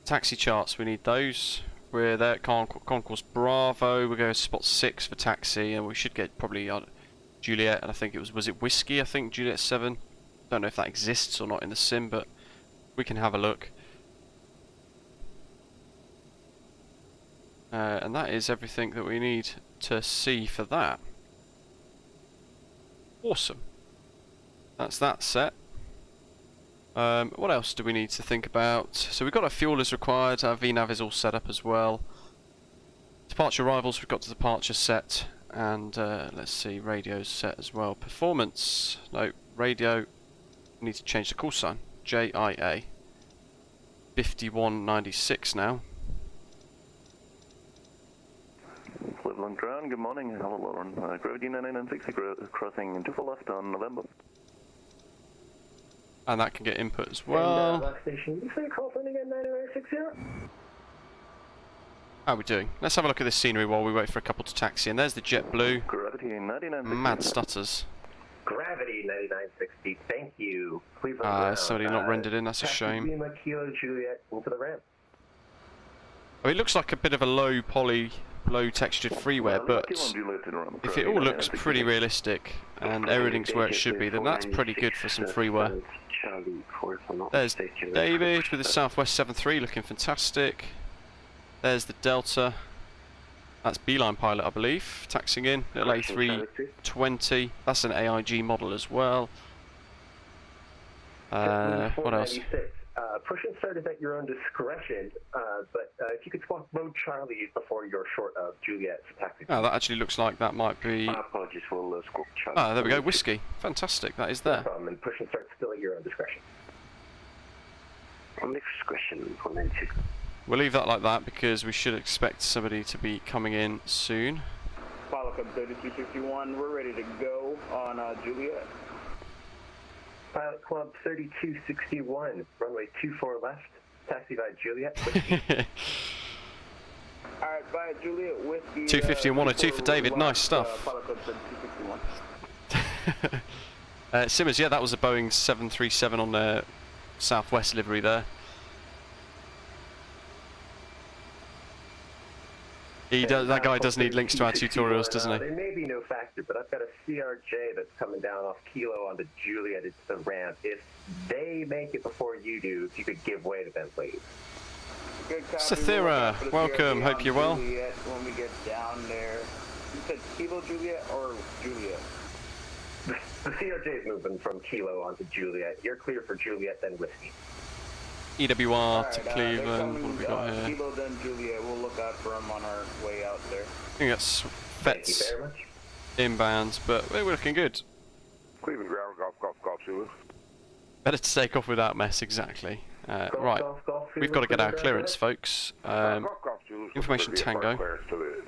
Taxi charts, we need those. We're there at Concourse Bravo. We're going to spot 6 for taxi, and we should get probably Juliet, and I think was it Whiskey? I think Juliet 7. Don't know if that exists or not in the sim, but we can have a look. And that is everything that we need to see for that. Awesome. That's that set. What else do we need to think about? So we've got our fuel as required, our VNAV is all set up as well. Departure arrivals, we've got the departure set, and let's see, radio's set as well. Performance, no, radio, we need to change the call sign, JIA. 5196 now. Cleveland ground, good morning, hello Lauren. Gravity 9960 crossing 24 left on November. And that can get input as well. And, station, you say call sign again, 9960? How are we doing? Let's have a look at this scenery while we wait for a couple to taxi. And there's the JetBlue. Gravity 9960. Mad stutters. Gravity 9960, thank you. Cleveland ground. Somebody not rendered in, that's a shame. Lima Kilo Juliet into the ramp. I mean, it looks like a bit of a low poly, low textured freeware, but if it all looks pretty realistic and everything's where it should be, then that's pretty good for some freeware. There's David with the Southwest 73 looking fantastic. There's the Delta. That's Beeline Pilot, I believe, taxiing in, little A320. That's an AIG model as well. What else? Push and start is at your own discretion, but if you could swap load Charlie before you're short of Juliet's taxi. Oh, that actually looks like that might be... Apologies for Charlie. Ah, there we go, Whiskey. Fantastic, that is there. No problem, and push and start still at your own discretion. On discretion, 192. We'll leave that like that because we should expect somebody to be coming in soon. Pilot Club 3261, we're ready to go on Juliet. Pilot Club 3261, runway 24 left, taxi by Juliet. Alright, by Juliet with the... 250 and 102 for David, nice stuff. Pilot Club 3261. Simmers, yeah, that was a Boeing 737 on their Southwest livery there. That guy does need links to our tutorials, doesn't he? There may be no factor, but I've got a CRJ that's coming down off Kilo onto Juliet. It's the ramp. If they make it before you do, if you could give way to them, please. Sathira, welcome. Hope you're well. Juliet, when we get down there, you said Kilo Juliet or Juliet? The CRJ is moving from Kilo onto Juliet. You're clear for Juliet, then Whiskey. EWR to Cleveland. What have we got here? Kilo, then Juliet. We'll look out for them on our way out there. I think that's VETS inbounds, but we're looking good. Cleveland ground, golf, Zulu. Better to take off without mess, exactly. Right, we've got to get our clearance, folks. Information Tango. To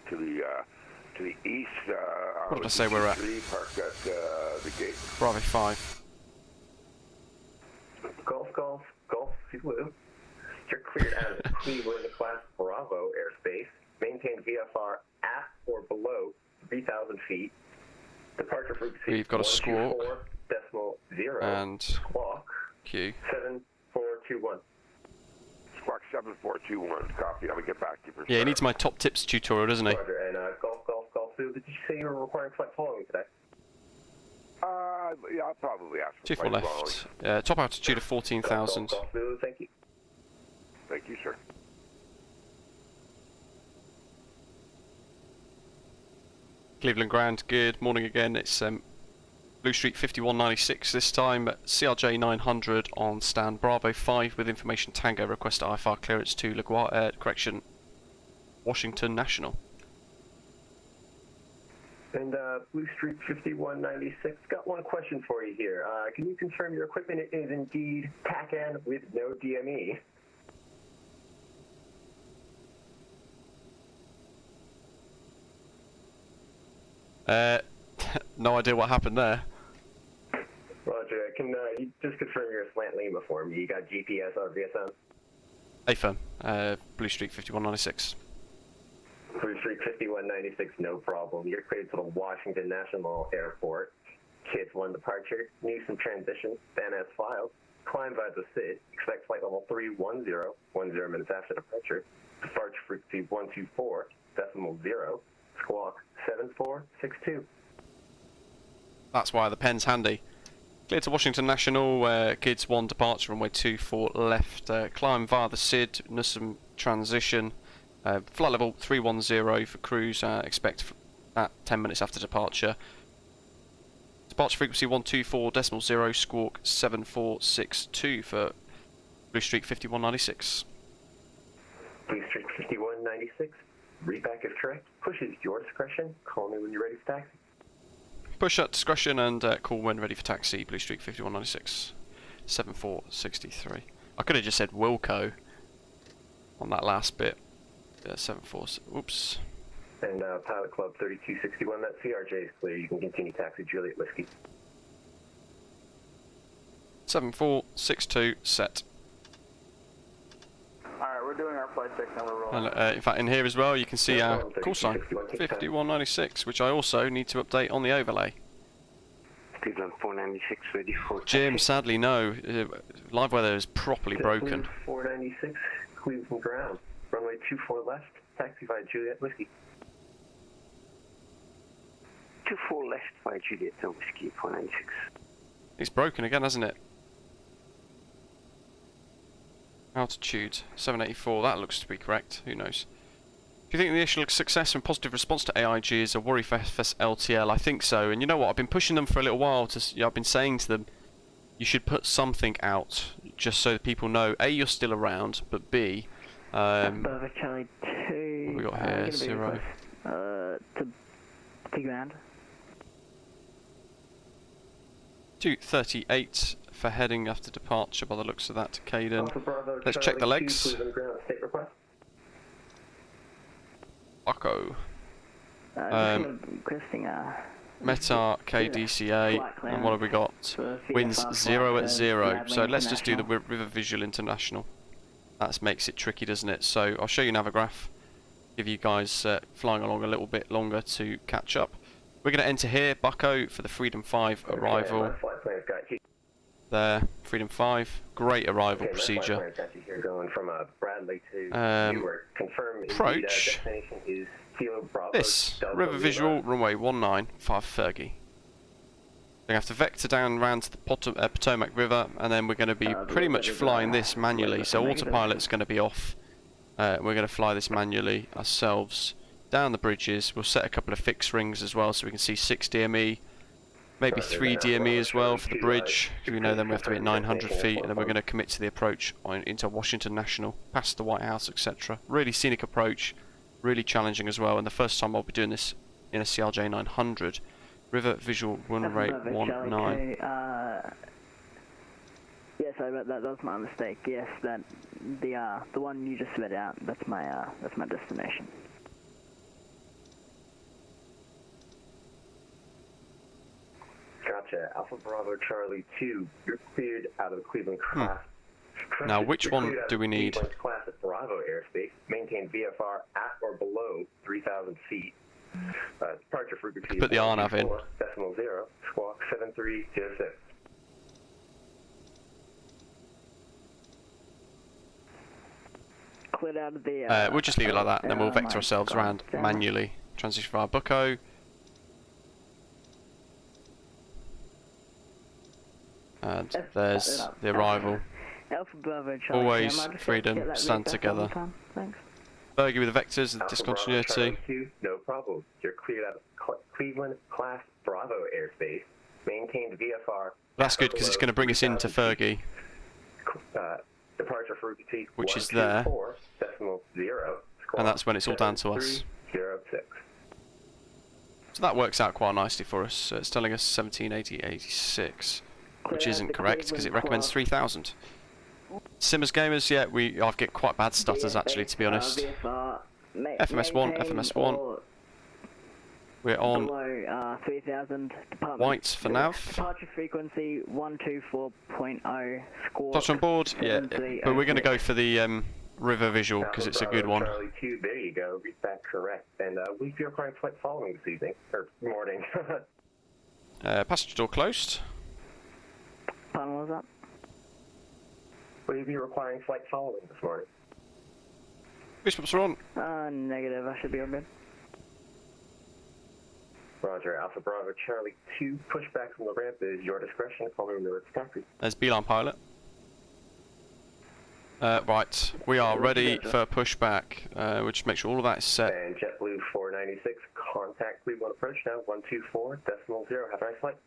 the east. What did I say we're at? Parked at the gate. Bravo 5. Zulu. You're cleared out of the Cleveland Class Bravo airspace. Maintain VFR at or below 3,000 feet. Departure frequency. We've got a squawk. 124.0 and squawk. Q. 7421. Squawk 7421. Copy. I'm gonna get back to you. Yeah, he needs my top tips tutorial, doesn't he? Roger. And Golf Zulu, did you say you were requiring flight following today? Yeah, I'll probably ask for 24 flight left. Top altitude of 14,000. Golf Zulu, thank you. Thank you, sir. Cleveland Grand, good morning again. It's Blue Street 5196 this time. CRJ900 on stand Bravo 5 with information Tango. Request IFR clearance to LaGuardia, Washington National. And Blue Street 5196, got one question for you here. Can you confirm your equipment is indeed TACAN with no DME? No idea what happened there. Roger, can you just confirm your slant lima for me? You got GPS or VSM? Affirm. Blue Street 5196. Blue Street 5196, no problem. You're cleared to the Washington National Airport. Kids 1 departure, NUSMM transition, then as filed. Climb via the SID, expect flight level 310, 10 minutes after departure. Departure frequency 124.0, squawk 7462. That's why the pen's handy. Clear to Washington National, Kids 1 departure, runway 24 left. Climb via the SID, NUSMM transition. Flight level 310 for cruise, expect at 10 minutes after departure. Departure frequency 124.0, squawk 7462 for Blue Street 5196. Blue Street 5196, read back if correct. Push is your discretion. Call me when you're ready for taxi. Push at discretion and call when ready for taxi. Blue Street 5196, 7463. I could have just said Wilco on that last bit. 74. Oops. And Pilot Club 3261, that CRJ is clear. You can continue taxi Juliet Whiskey. 7462 set. Alright, we're doing our flight check now. We're rolling. And, in fact, in here as well, you can see our call sign 5196, which I also need to update on the overlay. Cleveland 496 ready for Jim, sadly, no. Live weather is properly broken. 496, Cleveland ground. Runway 24 left, taxi via Juliet Whiskey. 24 left via Juliet Whiskey 496. It's broken again, hasn't it? Altitude 784, that looks to be correct. Who knows? Do you think the initial success and positive response to AIG is a worry for FS LTL? I think so. And you know what? I've been pushing them for a little while. I've been saying to them, you should put something out just so that people know A, you're still around, but B, Charlie 2. what we got here? 0. To ground. 238 for heading after departure by the looks of that to Caden. Let's check the legs. BUCKO. Meta KDCA, and what have we got? Winds 0 at 0. So let's just do the River Visual International. That makes it tricky, doesn't it? So I'll show you Navigraph. Give you guys flying along a little bit longer to catch up. We're going to enter here, BUCKO for the Freedom 5 arrival. There, Freedom 5, great arrival procedure. Approach. This, River Visual, runway 19, 5 Fergie. We have to vector down around to the Potomac River, and then we're going to be pretty much flying this manually. So autopilot's going to be off. We're going to fly this manually ourselves down the bridges. We'll set a couple of fixed rings as well, so we can see 6 DME, maybe 3 DME as well for the bridge. We know then we have to be at 900 feet, and then we're going to commit to the approach into Washington National, past the White House, etc. Really scenic approach, really challenging as well. And the first time I'll be doing this in a CRJ900. River Visual run rate 19. Yes, that was my mistake. Yes, that the one you just read out. That's my destination. Gotcha. Alpha Bravo Charlie 2. You're cleared out of the Cleveland Class Now, which one do we need? Class at Bravo airspace. Maintain VFR at or below 3,000 feet. Departure frequency. Put the RNAV in. Decimal 0. Squawk 7306. Cleared out of the. We'll just leave it like that, and then we'll vector ourselves around manually. Transition via BUCKO. And there's the arrival. Alpha Bravo Charlie. Always freedom, stand together. Fergie with the vectors and discontinuity. No problem. You're cleared out of Cleveland Class Bravo airspace. Maintained VFR. That's good because it's going to bring us into Fergie. Departure frequency. Which is there. 0. And that's when it's all down to us. 06. So that works out quite nicely for us. So it's telling us 1780.86, which isn't correct because it recommends 3000. Simmers gamers, yeah, I've get quite bad stutters actually, to be honest. FMS1, FMS1. We're on 3000 white for nav. Departure frequency 124.0. Score. Touch on board, yeah, but we're going to go for the river visual because it's a good one. Charlie 2, there you go, read that correct. And we'll be requiring flight following this evening, or morning. Passenger door closed. Panel is up. Will you be requiring flight following this morning? Goosebumps are on. Negative, I should be all good. Roger, Alpha Bravo Charlie 2, pushback from the ramp is your discretion. Call me when the taxi. There's Beeline pilot. Right, we are ready for pushback. We'll just make sure all of that is set. And JetBlue 496, contact Cleveland approach now, 124.0. Have a nice flight.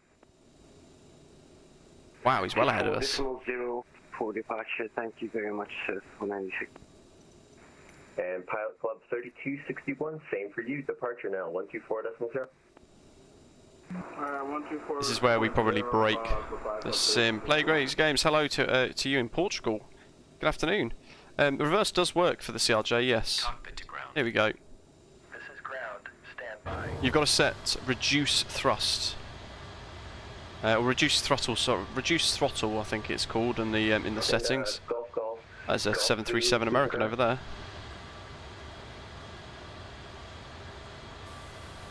Wow, he's well ahead of us. Decimal 0 for departure. Thank you very much, sir. 496. And Pilot Club 3261, same for you. Departure now, 124.0. This is where we probably break the sim. Play great games. Hello to you in Portugal. Good afternoon. The reverse does work for the CRJ, yes. Here we go. This is ground. Stand by. You've got to set reduce thrust. Or reduce throttle, sorry, reduce throttle I think it's called in the settings. There's a 737 American over there.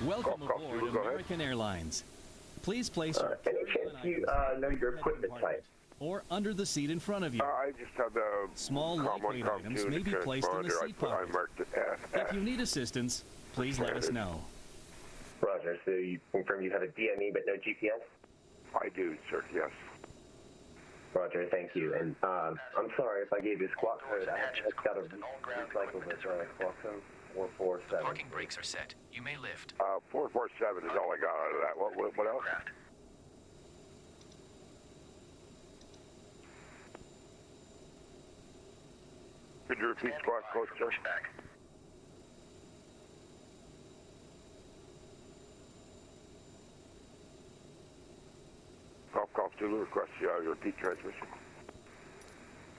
Welcome aboard American Airlines. Please place your any chance you know your equipment type? Or under the seat in front of you. I just have the small lightweight items may be placed in the seat pocket. I marked it If you need assistance, please let us know. Roger, so you confirm you have a DME but no GPS? I do, sir, yes. Roger, thank you. And I'm sorry if I gave you a squawk code. I've got to recycle this squawk code. 447. Parking brakes are set. You may lift. 447 is all I got out of that. What else? Could you repeat squawk code, sir? Golf Zulu, request your repeat transmission.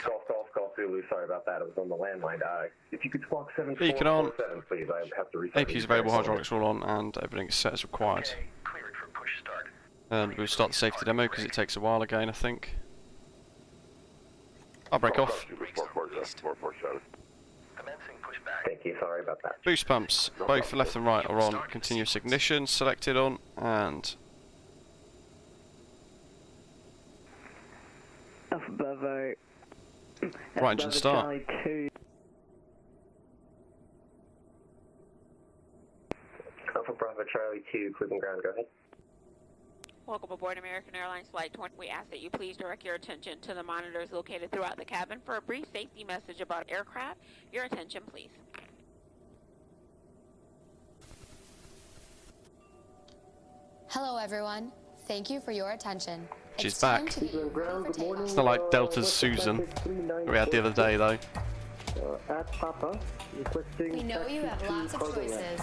Golf Zulu, sorry about that. It was on the landline. If you could squawk Beacon on. 7447, please. I have to reset. AP's available, hydraulics all on, and everything is set as required. Cleared for push start. And we'll start the safety demo because it takes a while again, I think. I'll break off. 447. Commencing pushback. Thank you, sorry about that. Boost pumps, both left and right are on. Continuous ignition selected on, and Alpha Bravo. right engine start. Charlie 2. Alpha Bravo Charlie 2, Cleveland ground, go ahead. Welcome aboard American Airlines Flight 20. We ask that you please direct your attention to the monitors located throughout the cabin for a brief safety message about aircraft. Your attention, please. Hello, everyone. Thank you for your attention. She's back. It's not like Delta's Susan that we had the other day, though. We know you have lots of choices,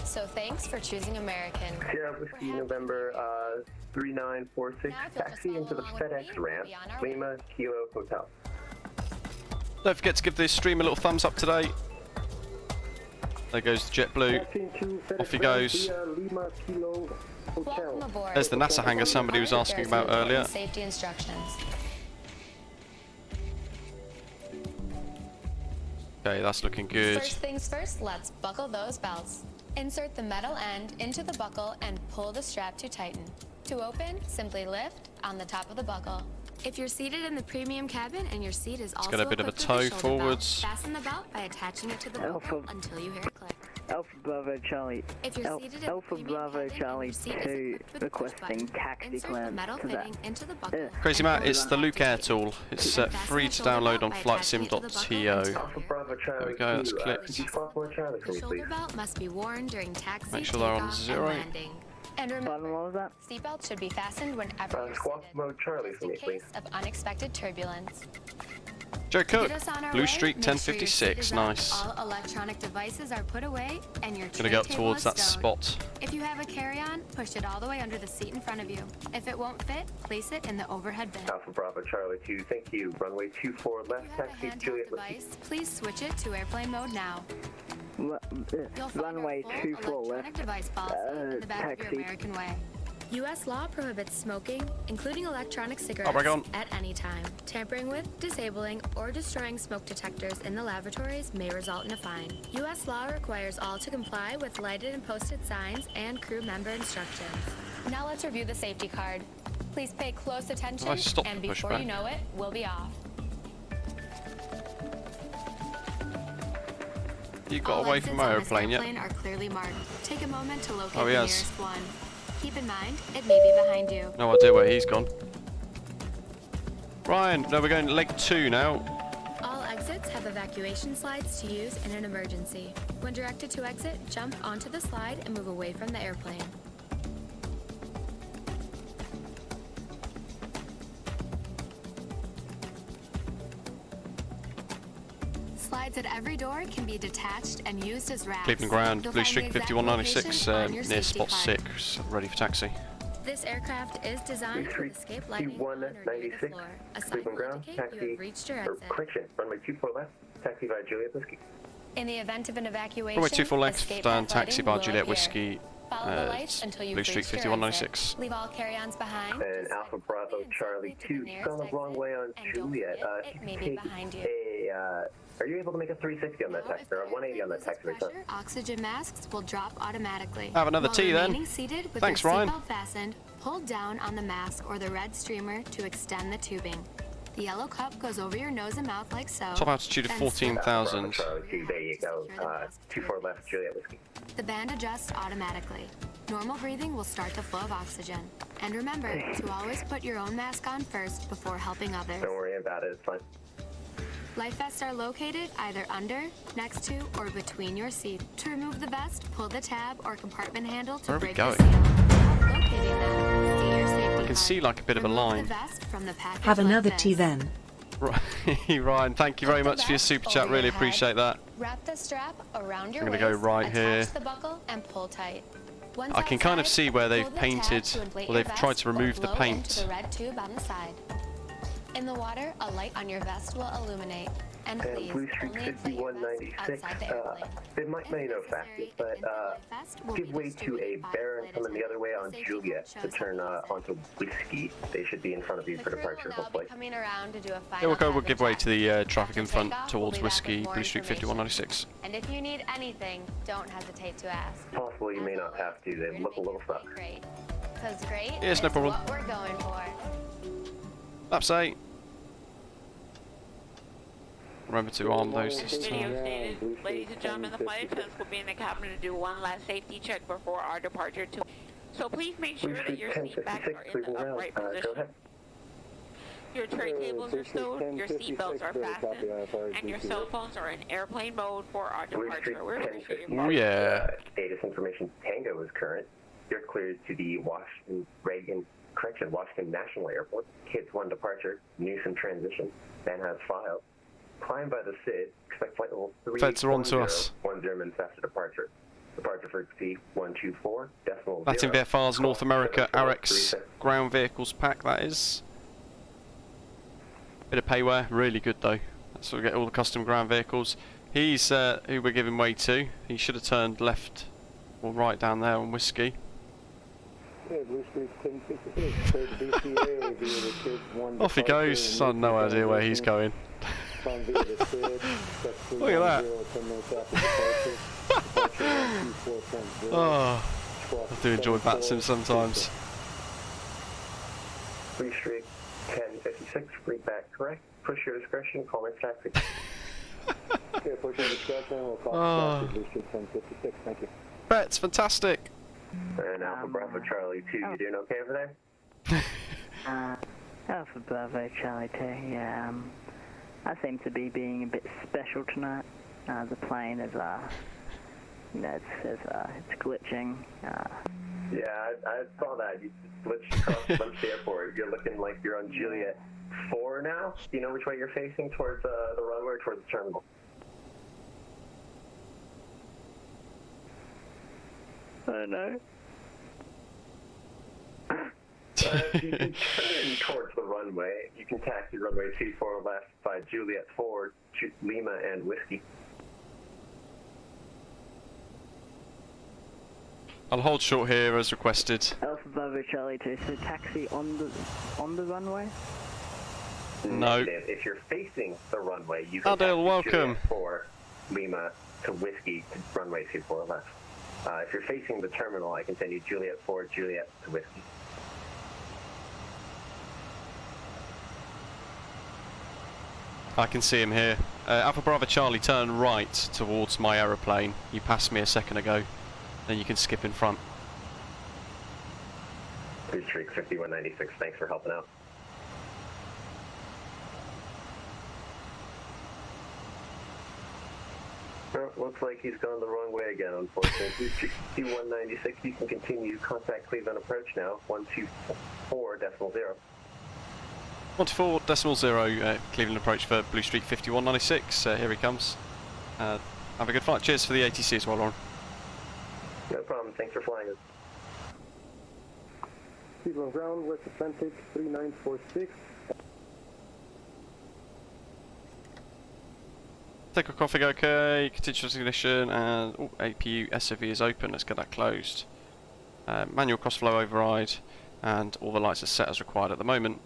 so thanks for choosing American. Sierra Whiskey November 3946, taxi into the FedEx ramp, Lima Kilo Hotel. Don't forget to give this stream a little thumbs up today. There goes the JetBlue. Off he goes. Welcome aboard. There's the NASA hangar somebody was asking about earlier. Safety instructions. Okay, that's looking good. First things first, let's buckle those belts. Insert the metal end into the buckle and pull the strap to tighten. To open, simply lift on the top of the buckle. If you're seated in the premium cabin and your seat is also got a bit of a equipped with toe shoulder forwards. belt, fasten the belt by attaching it to the buckle until you hear it click. Alpha Bravo Charlie. If you're seated in Alpha the Bravo premium cabin Charlie and your seat is 2 equipped with a push requesting button, taxi insert the clearance metal to that. fitting into the buckle. Crazy Matt, it's the Luke Air tool. It's free to download on flightsim.to. Alpha Bravo There Charlie we go, that's 2, clicked. could you follow more Charlie for The me, shoulder please? belt must be worn during taxi, Make sure they're on takeoff, zero. and landing. And remember, seatbelts should be fastened whenever you're Squawk seated, mode Charlie for in me, please. case of unexpected turbulence. Joe Cook, Get us on our Blue way, Streak make sure your seat 1056, is up, nice. All electronic devices are put away, and your Gonna tray go up table towards is that stowed. spot. If you have a carry-on, push it all the way under the seat in front of you. If it won't fit, place it in the overhead bin. Alpha Bravo Charlie 2, thank you. Runway 24 left, If you have a taxi handheld Juliet Whiskey. device, please switch it to airplane mode now. You'll find Runway our full 24 electronic left. device policy in the back of Taxi. your American Way. U.S. law prohibits smoking, including electronic Oh, cigarettes, we're gone. at any time. Tampering with, disabling, or destroying smoke detectors in the lavatories may result in a fine. U.S. law requires all to comply with lighted and posted signs and crew member instructions. Now let's review the safety card. Please pay close attention, I stopped and the before pushback. you know it, we'll be off. You got All away exits from my on this aeroplane yet? airplane are clearly marked. Take a moment to locate Oh, he the has. nearest one. Keep in mind, it may be behind you. No idea where he's gone. Ryan, no, we're going to leg 2 now. All exits have evacuation slides to use in an emergency. When directed to exit, jump onto the slide and move away from the airplane. Slides at every door can be detached and used as racks. Cleveland ground, You'll Blue find the Streak exact 5196 location on your near safety spot card. 6, ready for taxi. This aircraft is designed Blue with Streak escape lighting on or near the 5196, floor. A sign Cleveland will ground, indicate you taxi, have reached your or exit. correction, runway 24 left, taxi by Juliet Whiskey. In the event of an evacuation, Runway 24 left escape and path taxi lighting by will Juliet appear. Whiskey, Follow the lights until you've Blue Streak reached your 5196. exit. Leave all carry-ons behind. And Alpha Bravo Charlie 2, just on the wrong way on Juliet. It may be behind you. Are you able to make a 360 on that taxi, or a 180 on that taxi return? Oxygen masks will drop automatically. Have another While tea then. remaining seated with Thanks, your Ryan. seatbelt fastened, hold down on the mask or the red streamer to extend the tubing. The yellow cup goes over your nose and mouth like so. Top altitude of then 14,000. Charlie 2, there you go. 24 left, Juliet Whiskey. The band adjusts automatically. Normal breathing will start the flow of oxygen. And remember to always put your own mask on first before helping others. Don't worry about it, it's fine. Life vests are located either under, next to, or between your seat. To remove the vest, pull the tab or compartment handle to Where are we break going? the seal. Locating them, see your safety I can see like a bit of a Remove line. the vest from the package Have like another this. tea then. Right, Ryan, thank you very much for your super chat, really appreciate that. Wrap the strap around your I'm waist, gonna go right attach here. the buckle, and pull tight. Once I can kind of outside, see where pull they've the tab painted, to inflate or your they've tried vest to or remove the blow into paint. the red tube on the side. In the water, a light on your vest will illuminate. And And please, Blue Streak only inflate your vest 5196, outside the airplane. it may know fastest, but give way to a Baron coming the other way on Juliet to turn onto Whiskey. They should be in front of you for departure, hopefully. Coming around to do a Yeah, final we'll give way to the traffic in front takeoff, towards we'll be back Whiskey, with more Blue Streak information. 5196. And if you need anything, don't hesitate to ask. Possible you may not have to, they look a little stuck. Great. Because great Yes, no is problem. what we're going for. Laps 8. Remember to arm those this Video time. stated, ladies and gentlemen, the flight attendants will be in the cabin to do one last safety check before our departure. So please make sure that your seat backs are in the upright position. Your tray tables are stowed, your seat belts are fastened, and your cell phones are in airplane mode for our departure. We appreciate your Oh yeah. Status information Tango is current. You're cleared to the Washington National Airport. Kids 1 departure, NUSMM transition, Van has filed. Climb by the SID, expect flight level 3. Feds are on to us. 10 manifest departure. Departure frequency 124, decimal That's in 0. VFR's North America Call RX ground vehicles pack, that is. Bit of payware, really good though. That's where we get all the custom ground vehicles. He's who we're giving way to. He should have turned left or right down there on Whiskey. Blue Streak 1066, DCA, via the kids 1 Off he departure goes. and I have no idea where he's going. Look at that. Oh, I do enjoy VATSIM sometimes. Blue Street 1056, read back correct. Push your discretion, call next taxi. Okay, push your discretion, we'll call taxi, Blue Street 1056, thank you. That's fantastic. And Alpha Bravo Charlie 2, you doing okay over there? Alpha Bravo Charlie 2, yeah, I seem to be being a bit special tonight. The plane is, you know, it's glitching. Yeah, I saw that. You glitched across the airport. You're looking like you're on Juliet 4 now. Do you know which way you're facing? Towards the runway or towards the terminal? I don't know. If you can turn towards the runway, you can taxi runway 24 left by Juliet 4, Lima and Whiskey. I'll hold short here as requested. Alpha Bravo Charlie 2, so taxi on the runway? No. If you're facing the runway, you can Adele, welcome. Juliet 4, Lima to Whiskey to runway 24 left. If you're facing the terminal, I can send you Juliet 4, Juliet to Whiskey. I can see him here. Alpha Bravo Charlie, turn right towards my aeroplane. You passed me a second ago. Then you can skip in front. Blue Street 5196, thanks for helping out. Well, looks like he's gone the wrong way again, unfortunately. Blue Street 5196, you can continue contact Cleveland approach now, 124.0. 124.0, Cleveland approach for Blue Street 5196. Here he comes. Have a good flight. Cheers for the ATC as well, Lauren. No problem, thanks for flying us. Cleveland ground, West Atlantic 3946. Take a config OK, continuous ignition, and APU SOV is open. Let's get that closed. Manual cross-flow override, and all the lights are set as required at the moment.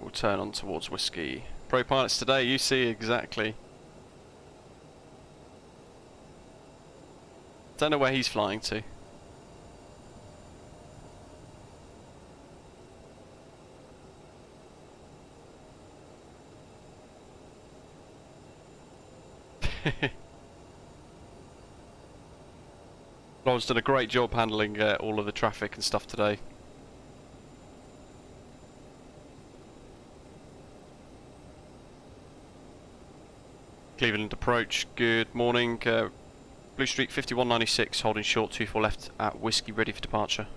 We'll turn on towards Whiskey. Pro pilots today, you see exactly. Don't know where he's flying to. Rob's done a great job handling all of the traffic and stuff today. Cleveland approach, good morning. Blue Street 5196, holding short 24 left at Whiskey, ready for departure.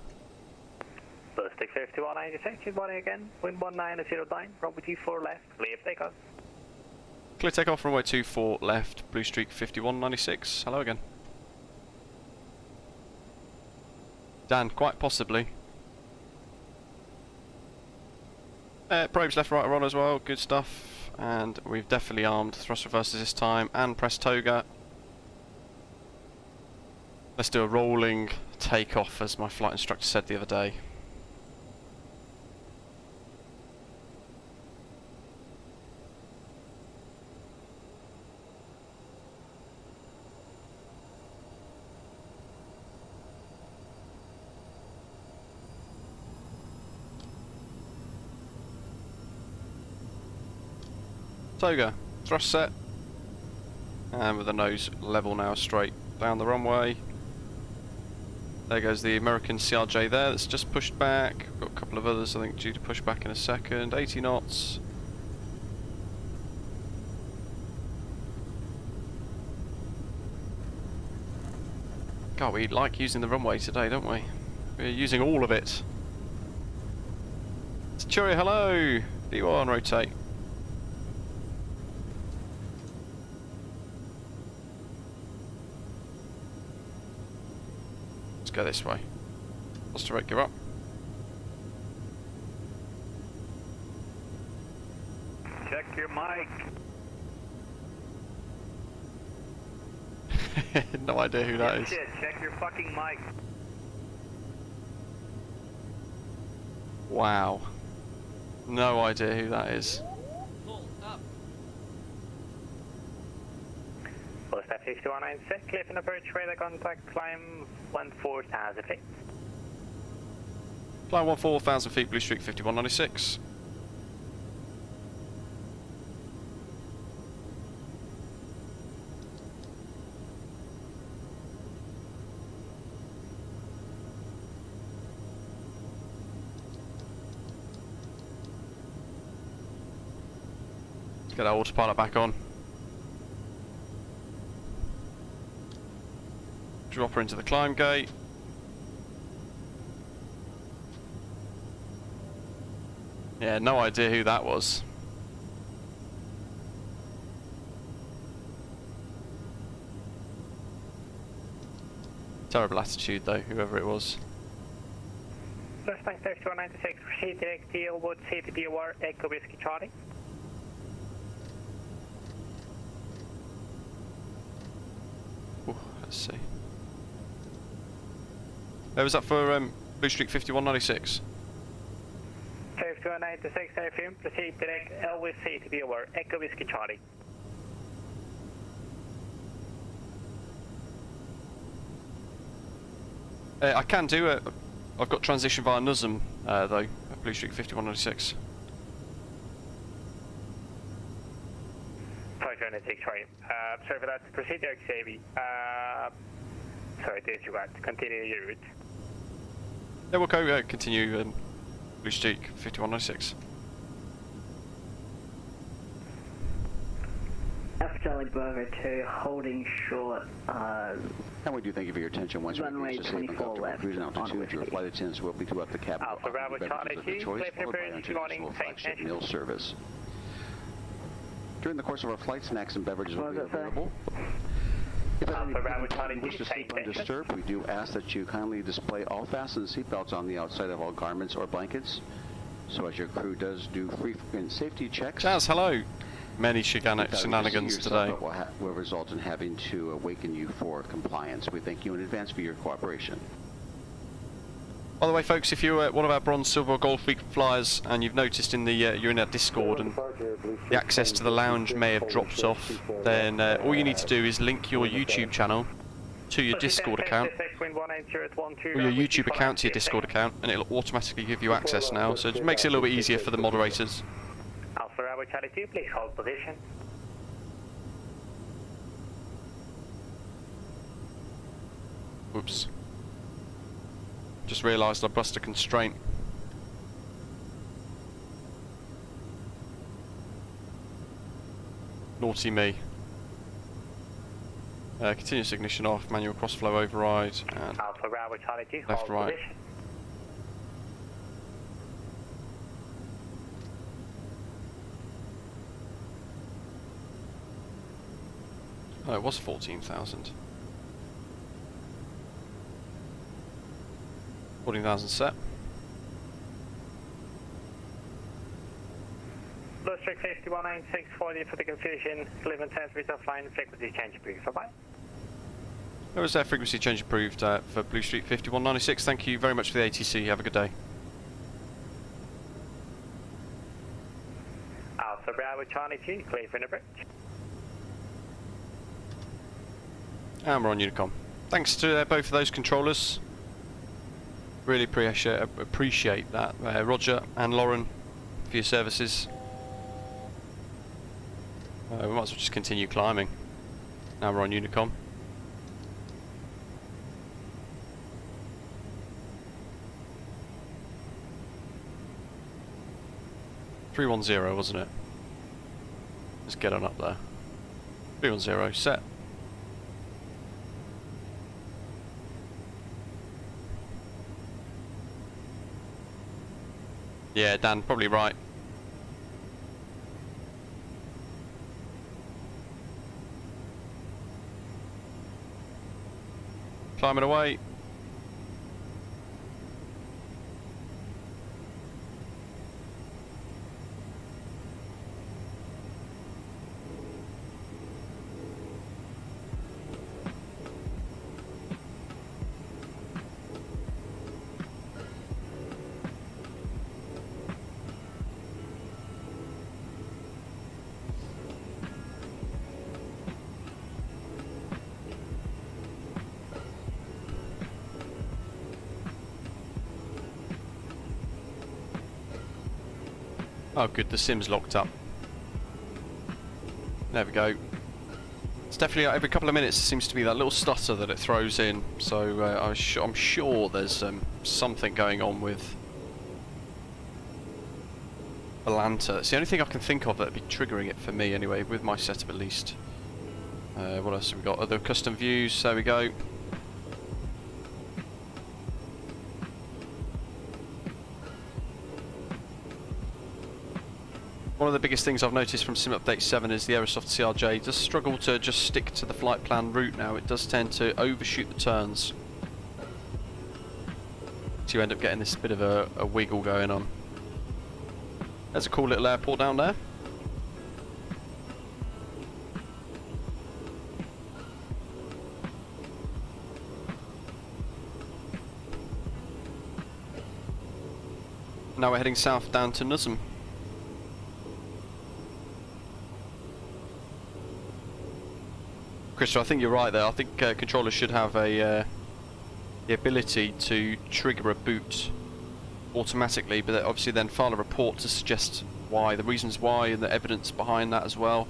Blue Street 5196, good morning again. Wind 1909, runway 24 left, clear takeoff. Clear takeoff, runway 24 left, Blue Street 5196. Hello again. Dan, quite possibly. Probes left, right are on as well, good stuff. And we've definitely armed thrust reversers this time and pressed toga. Let's do a rolling takeoff, as my flight instructor said the other day. Toga, thrust set, and with the nose level now, straight down the runway. There goes the American CRJ there, that's just pushed back. We've got a couple of others I think due to push back in a second. 80 knots. God, we like using the runway today, don't we? We're using all of it. Centuria, hello! B1, rotate. Let's go this way. Let's direct gear up. Check your mic. No idea who that is. Shit, check your fucking mic. Wow. No idea who that is. 5196, clear for approach, radar contact, climb 14,000 feet. Climb 14,000 feet, Blue Streak 5196. Get our autopilot back on. Drop her into the climb gate. Yeah, no idea who that was. Terrible attitude though, whoever it was. Mustang 5196, proceed direct to Elwood, CTPOR, Echo Whiskey Charlie. Ooh, let's see. Was that for Blue Streak 5196? 5196, airfield, proceed direct Elwood, CTPOR, Echo Whiskey Charlie. I can do it. I've got transition via NUSMM though, at Blue Streak 5196. 5196, sorry. Sorry for that. Proceed direct Xavier. Sorry, there's your route. Continue your route. Yeah, we'll go continue Blue Streak 5196. F Charlie Bravo 2, holding short. And we do thank you for your attention. Once we reach the safe and comfortable cruising altitude, your flight attendants will be throughout the cabin. Alpha Bravo Charlie 2, clear for approach, morning, flagship meal service. During the course of our flight, snacks and beverages will be available. If at any point you wish to sleep undisturbed, we do ask that you kindly display all fastened seatbelts on the outside of all garments or blankets, so as your crew does do frequent safety checks. Jazz, hello. Many shenanigans today. Will result in having to awaken you for compliance. We thank you in advance for your cooperation. By the way, folks, if you're one of our bronze, silver, or gold frequent flyers, and you've noticed in the you're in our Discord and the access to the lounge may have dropped off, then all you need to do is link your YouTube channel to your Discord account, or your YouTube account to your Discord account, and it'll automatically give you access now. So it just makes it a little bit easier for the moderators. Alpha Bravo Charlie 2, please hold position. Oops. Just realised I bust a constraint. Naughty me. Continuous ignition off, manual crossflow override, and Alpha Bravo Charlie 2, left, hold right. position. Oh, it was 14,000. 14,000 set. Blue Streak 5196, for the confusion, 11 transmit offline, frequency change approved. Bye-bye. There was frequency change approved for Blue Streak 5196. Thank you very much for the ATC. Have a good day. Alpha Bravo Charlie 2, clear for the bridge. And we're on Unicom. Thanks to both of those controllers. Really appreciate that. Roger and Lauren, for your services. We might as well just continue climbing. Now we're on Unicom. $310, wasn't it? Let's get on up there. 310 set. Yeah, Dan, probably right. Climbing away. Oh good, the sim's locked up. There we go. It's definitely every couple of minutes there seems to be that little stutter that it throws in, so I'm sure there's something going on with Atlanta. It's the only thing I can think of that would be triggering it for me anyway, with my setup at least. What else have we got? Other custom views, there we go. One of the biggest things I've noticed from Sim Update 7 is the Aerosoft CRJ does struggle to just stick to the flight plan route now. It does tend to overshoot the turns. So you end up getting this bit of a wiggle going on. There's a cool little airport down there. Now we're heading south down to NUSMM. Christopher, I think you're right there. I think controllers should have the ability to trigger a boot automatically, but obviously then file a report to suggest why, the reasons why, and the evidence behind that as well,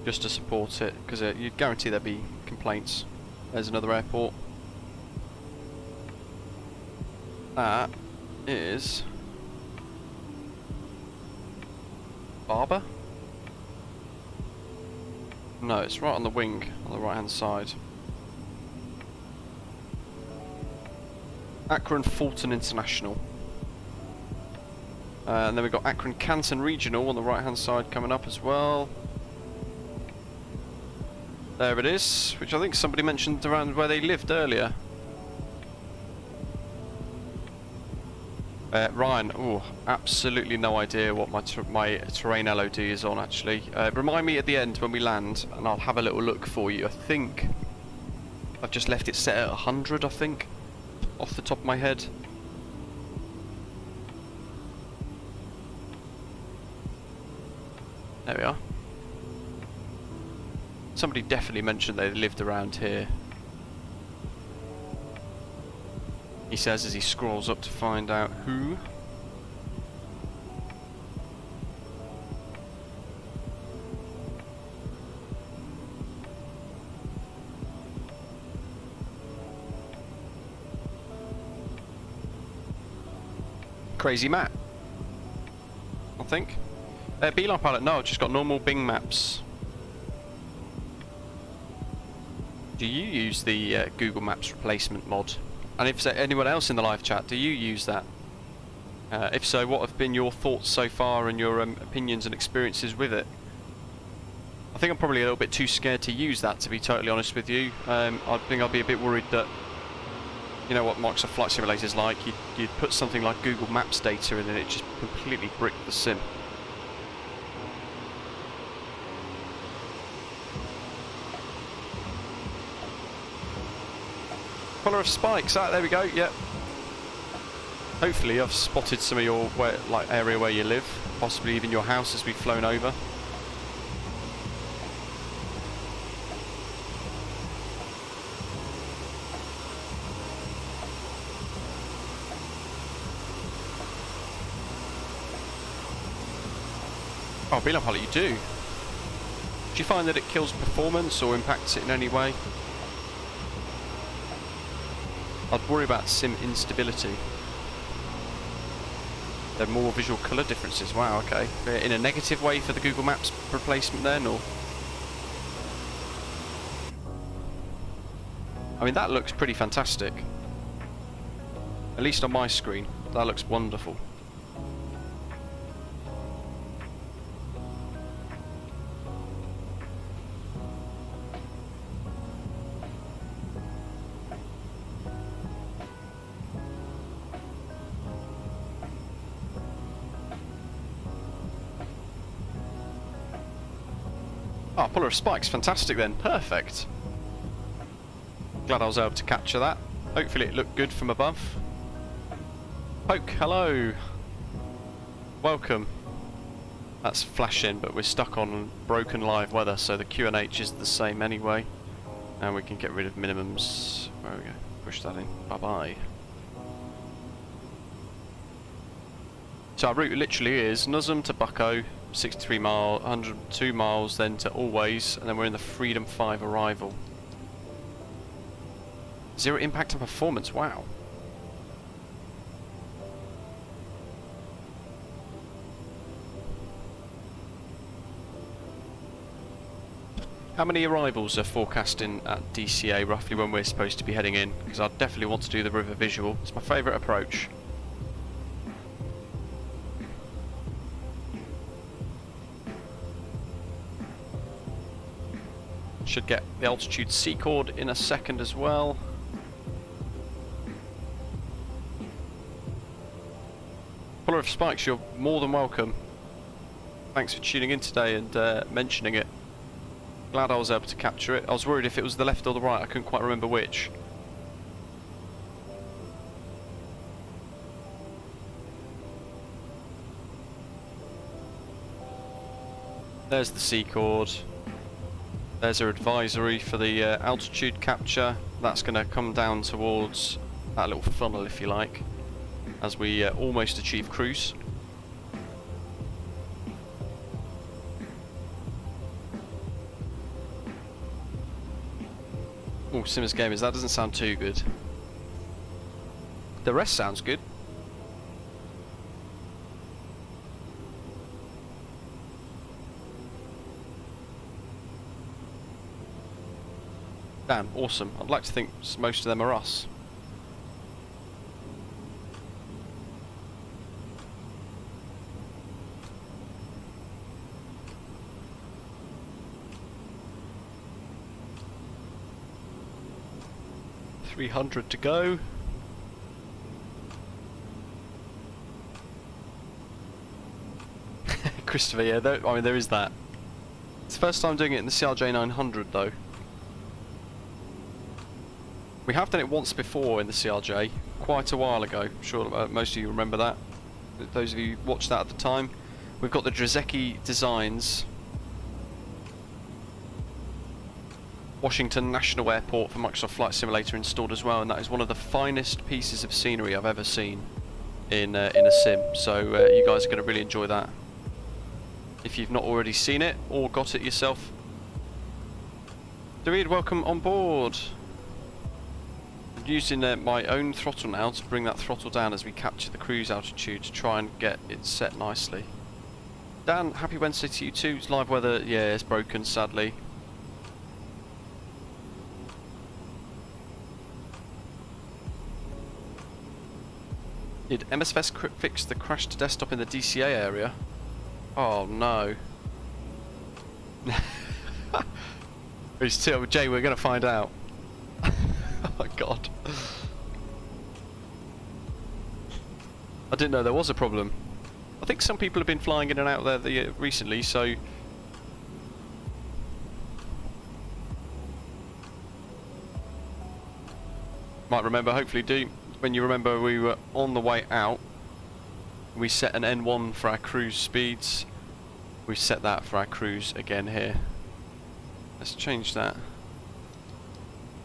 just to support it, because you'd guarantee there'd be complaints. There's another airport. That is Barber? No, it's right on the wing, on the right hand side. Akron Fulton International. And then we've got Akron Canton Regional on the right hand side coming up as well. There it is, which I think somebody mentioned around where they lived earlier. Ryan, oh, absolutely no idea what my terrain LOD is on actually. Remind me at the end when we land and I'll have a little look for you. I think I've just left it set at 100, I think, off the top of my head. There we are. Somebody definitely mentioned they lived around here. He says as he scrolls up to find out who. Crazy Matt, I think. Beeline Pilot, no, I've just got normal Bing maps. Do you use the Google Maps replacement mod? And if so, anyone else in the live chat, do you use that? If so, what have been your thoughts so far and your opinions and experiences with it? I think I'm probably a little bit too scared to use that, to be totally honest with you. I think I'd be a bit worried that, you know what Microsoft Flight Simulator is like, you'd put something like Google Maps data in and it just completely bricked the sim. Collar of spikes, there we go, yep. Hopefully I've spotted some of your area where you live, possibly even your house as we've flown over. Oh, Beeline Pilot, you do? Do you find that it kills performance or impacts it in any way? I'd worry about sim instability. There are more visual colour differences. Wow, okay. In a negative way for the Google Maps replacement then, or? I mean, that looks pretty fantastic. At least on my screen, that looks wonderful. Oh, Puller of Spikes, fantastic then, perfect. Glad I was able to capture that. Hopefully it looked good from above. Poke, hello. Welcome. That's flashing, but we're stuck on broken live weather, so the QNH is the same anyway. And we can get rid of minimums. There we go, push that in, bye-bye. So our route literally is NUSMM to BUCKO, 63 miles, 102 miles, then to Always, and then we're in the Freedom 5 arrival. 0 impact on performance, wow. How many arrivals are forecasting at DCA roughly when we're supposed to be heading in? Because I definitely want to do the river visual. It's my favourite approach. Should get the altitude C chord in a second as well. Puller of Spikes, you're more than welcome. Thanks for tuning in today and mentioning it. Glad I was able to capture it. I was worried if it was the left or the right, I couldn't quite remember which. There's the C chord. There's our advisory for the altitude capture. That's going to come down towards that little funnel, if you like, as we almost achieve cruise. Oh, Simmers Gamers, that doesn't sound too good. The rest sounds good. Damn, awesome. I'd like to think most of them are us. $300 to go. Christopher, yeah, I mean there is that. It's the first time doing it in the CRJ900 though. We have done it once before in the CRJ, quite a while ago. I'm sure most of you remember that. Those of you who watched that at the time. We've got the Drzecki Designs Washington National Airport for Microsoft Flight Simulator installed as well, and that is one of the finest pieces of scenery I've ever seen in a sim. So you guys are going to really enjoy that. If you've not already seen it or got it yourself. David, welcome on board. Using my own throttle now to bring that throttle down as we capture the cruise altitude to try and get it set nicely. Dan, happy Wednesday to you too. It's live weather, yeah, it's broken sadly. Did MSFS fix the crashed desktop in the DCA area? Oh no. Jay, we're going to find out. Oh my god. I didn't know there was a problem. I think some people have been flying in and out there recently, so... Might remember, hopefully do. When you remember we were on the way out, we set an N1 for our cruise speeds. We set that for our cruise again here. Let's change that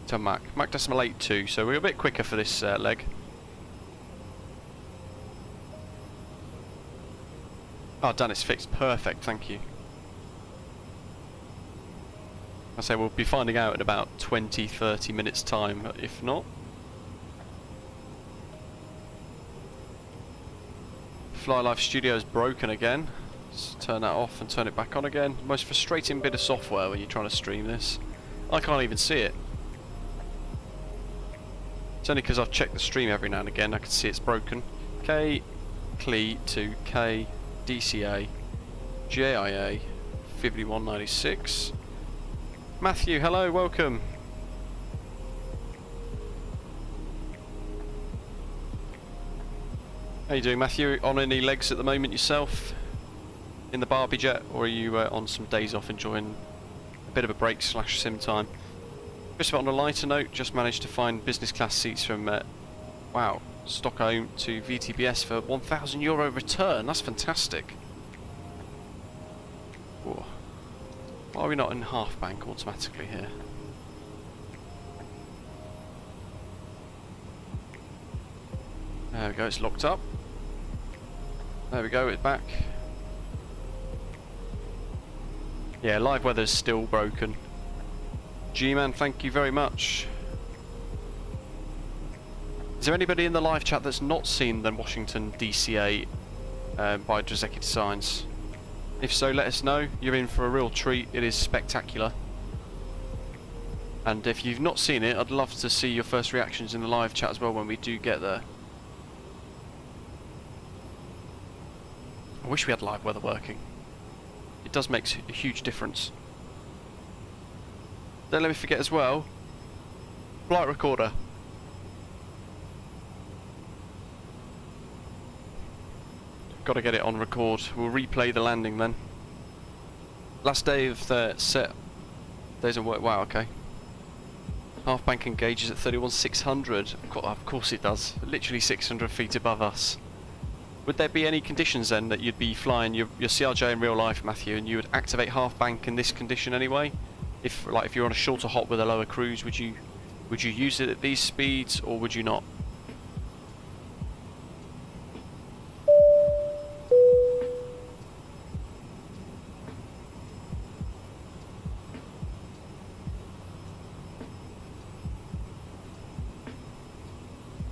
to Mach 8.2, so we're a bit quicker for this leg. Oh, Dan, it's fixed. Perfect, thank you. I say we'll be finding out in about 20-30 minutes time, if not. Fly Life Studio is broken again. Let's turn that off and turn it back on again. Most frustrating bit of software when you're trying to stream this. I can't even see it. It's only because I've checked the stream every now and again I can see it's broken. KCLE to KDCA JIA 5196. Matthew, hello, welcome. How you doing, Matthew? On any legs at the moment yourself? In the Barbie jet, or are you on some days off enjoying a bit of a break / sim time? Christopher, on a lighter note, just managed to find business class seats from wow, Stockholm to VTBS for €1,000 return. That's fantastic. Whoa. Why are we not in half bank automatically here? There we go, it's locked up. There we go, it's back. Yeah, live weather's still broken. G-Man, thank you very much. Is there anybody in the live chat that's not seen the Washington DCA by Drzecki Designs? If so, let us know. You're in for a real treat. It is spectacular. And if you've not seen it, I'd love to see your first reactions in the live chat as well when we do get there. I wish we had live weather working. It does make a huge difference. Don't let me forget as well, flight recorder. Got to get it on record. We'll replay the landing then. Last day of the set. Days of work. Wow, okay. Half bank engages at 31,600. Of course it does. Literally 600 feet above us. Would there be any conditions then that you'd be flying your CRJ in real life, Matthew, and you would activate half bank in this condition anyway? If you're on a shorter hop with a lower cruise, would you use it at these speeds or would you not?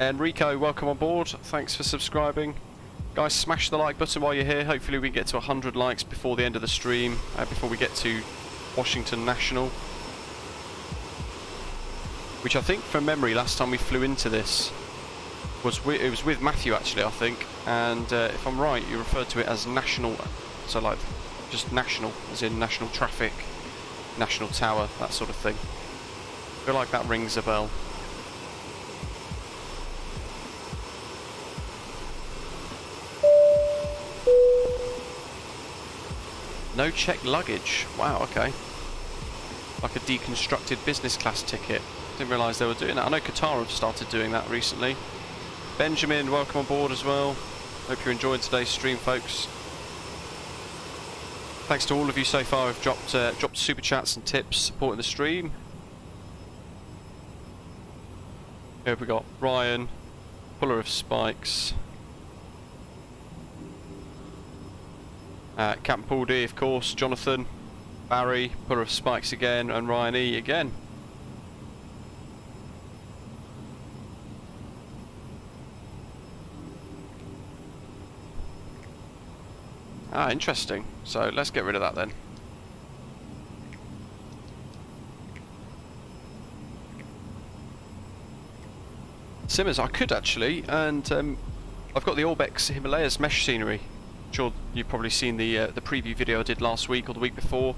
Enrico, welcome on board. Thanks for subscribing. Guys, smash the like button while you're here. Hopefully we get to 100 likes before the end of the stream, before we get to Washington National. Which I think, from memory, last time we flew into this, it was with Matthew actually, I think. And if I'm right, you referred to it as national, so like just national, as in national traffic, national tower, that sort of thing. I feel like that rings a bell. No checked luggage. Wow, okay. Like a deconstructed business class ticket. Didn't realise they were doing that. I know Qatar have started doing that recently. Benjamin, welcome on board as well. Hope you're enjoying today's stream, folks. Thanks to all of you so far who've dropped super chats and tips supporting the stream. Here we got Ryan, puller of spikes. Captain Paul D, of course, Jonathan, Barry, puller of spikes again, and Ryan E again. Ah, interesting. So let's get rid of that then. Simmers, I could actually, and I've got the Orbex Himalayas mesh scenery. Sure, you've probably seen the preview video I did last week or the week before.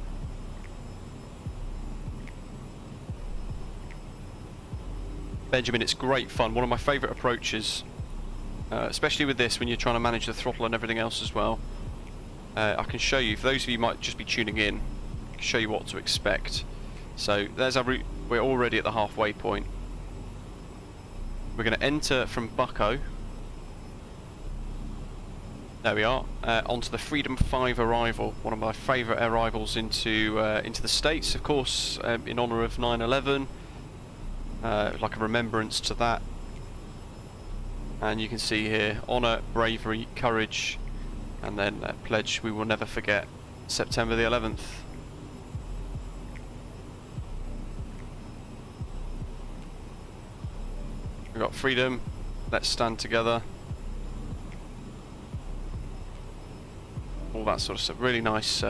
Benjamin, it's great fun. One of my favourite approaches, especially with this when you're trying to manage the throttle and everything else as well. I can show you, for those of you who might just be tuning in, I can show you what to expect. So there's our route. We're already at the halfway point. We're going to enter from BUCKO. There we are, onto the Freedom 5 arrival, one of my favourite arrivals into the States, of course, in honour of 9/11, like a remembrance to that. And you can see here, honour, bravery, courage, and then pledge we will never forget, September the 11th. We've got freedom, let's stand together. All that sort of stuff. Really nice,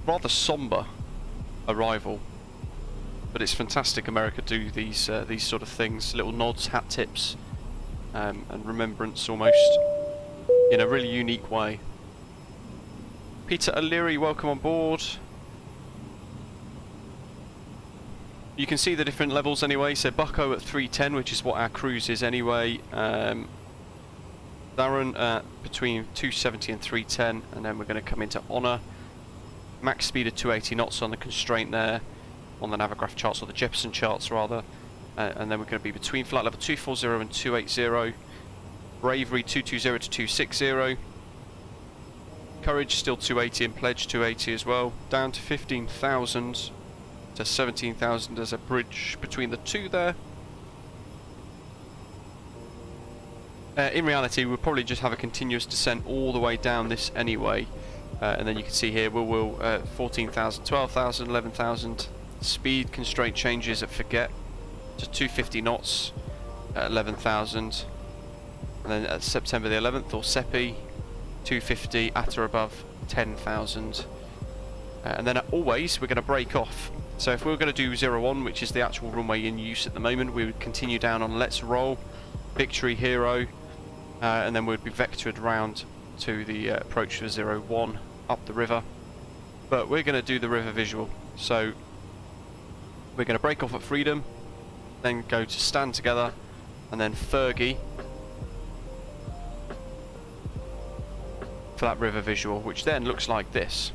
rather somber arrival, but it's fantastic. America do these sort of things, little nods, hat tips, and remembrance almost, in a really unique way. Peter O'Leary, welcome on board. You can see the different levels anyway. So BUCKO at 310, which is what our cruise is anyway. Darren at between 270 and 310, and then we're going to come into honour. Max speed of 280 knots on the constraint there, on the Navigraph charts, or the Jeppesen charts rather. And then we're going to be between flight level 240 and 280. Bravery 220 to 260. Courage still 280 and pledge 280 as well. Down to 15,000 to 17,000. There's a bridge between the two there. In reality, we'll probably just have a continuous descent all the way down this anyway. And then you can see here, we'll 14,000, 12,000, 11,000. Speed constraint changes at Forget to 250 knots at 11,000. And then at September the 11th, or SEPI, 250 at or above 10,000. And then at Always, we're going to break off. So if we were going to do 01, which is the actual runway in use at the moment, we would continue down on Let's Roll, Victory Hero, and then we'd be vectored round to the approach for 01 up the river. But we're going to do the river visual. So we're going to break off at Freedom, then go to Stand Together, and then Fergie for that river visual, which then looks like this.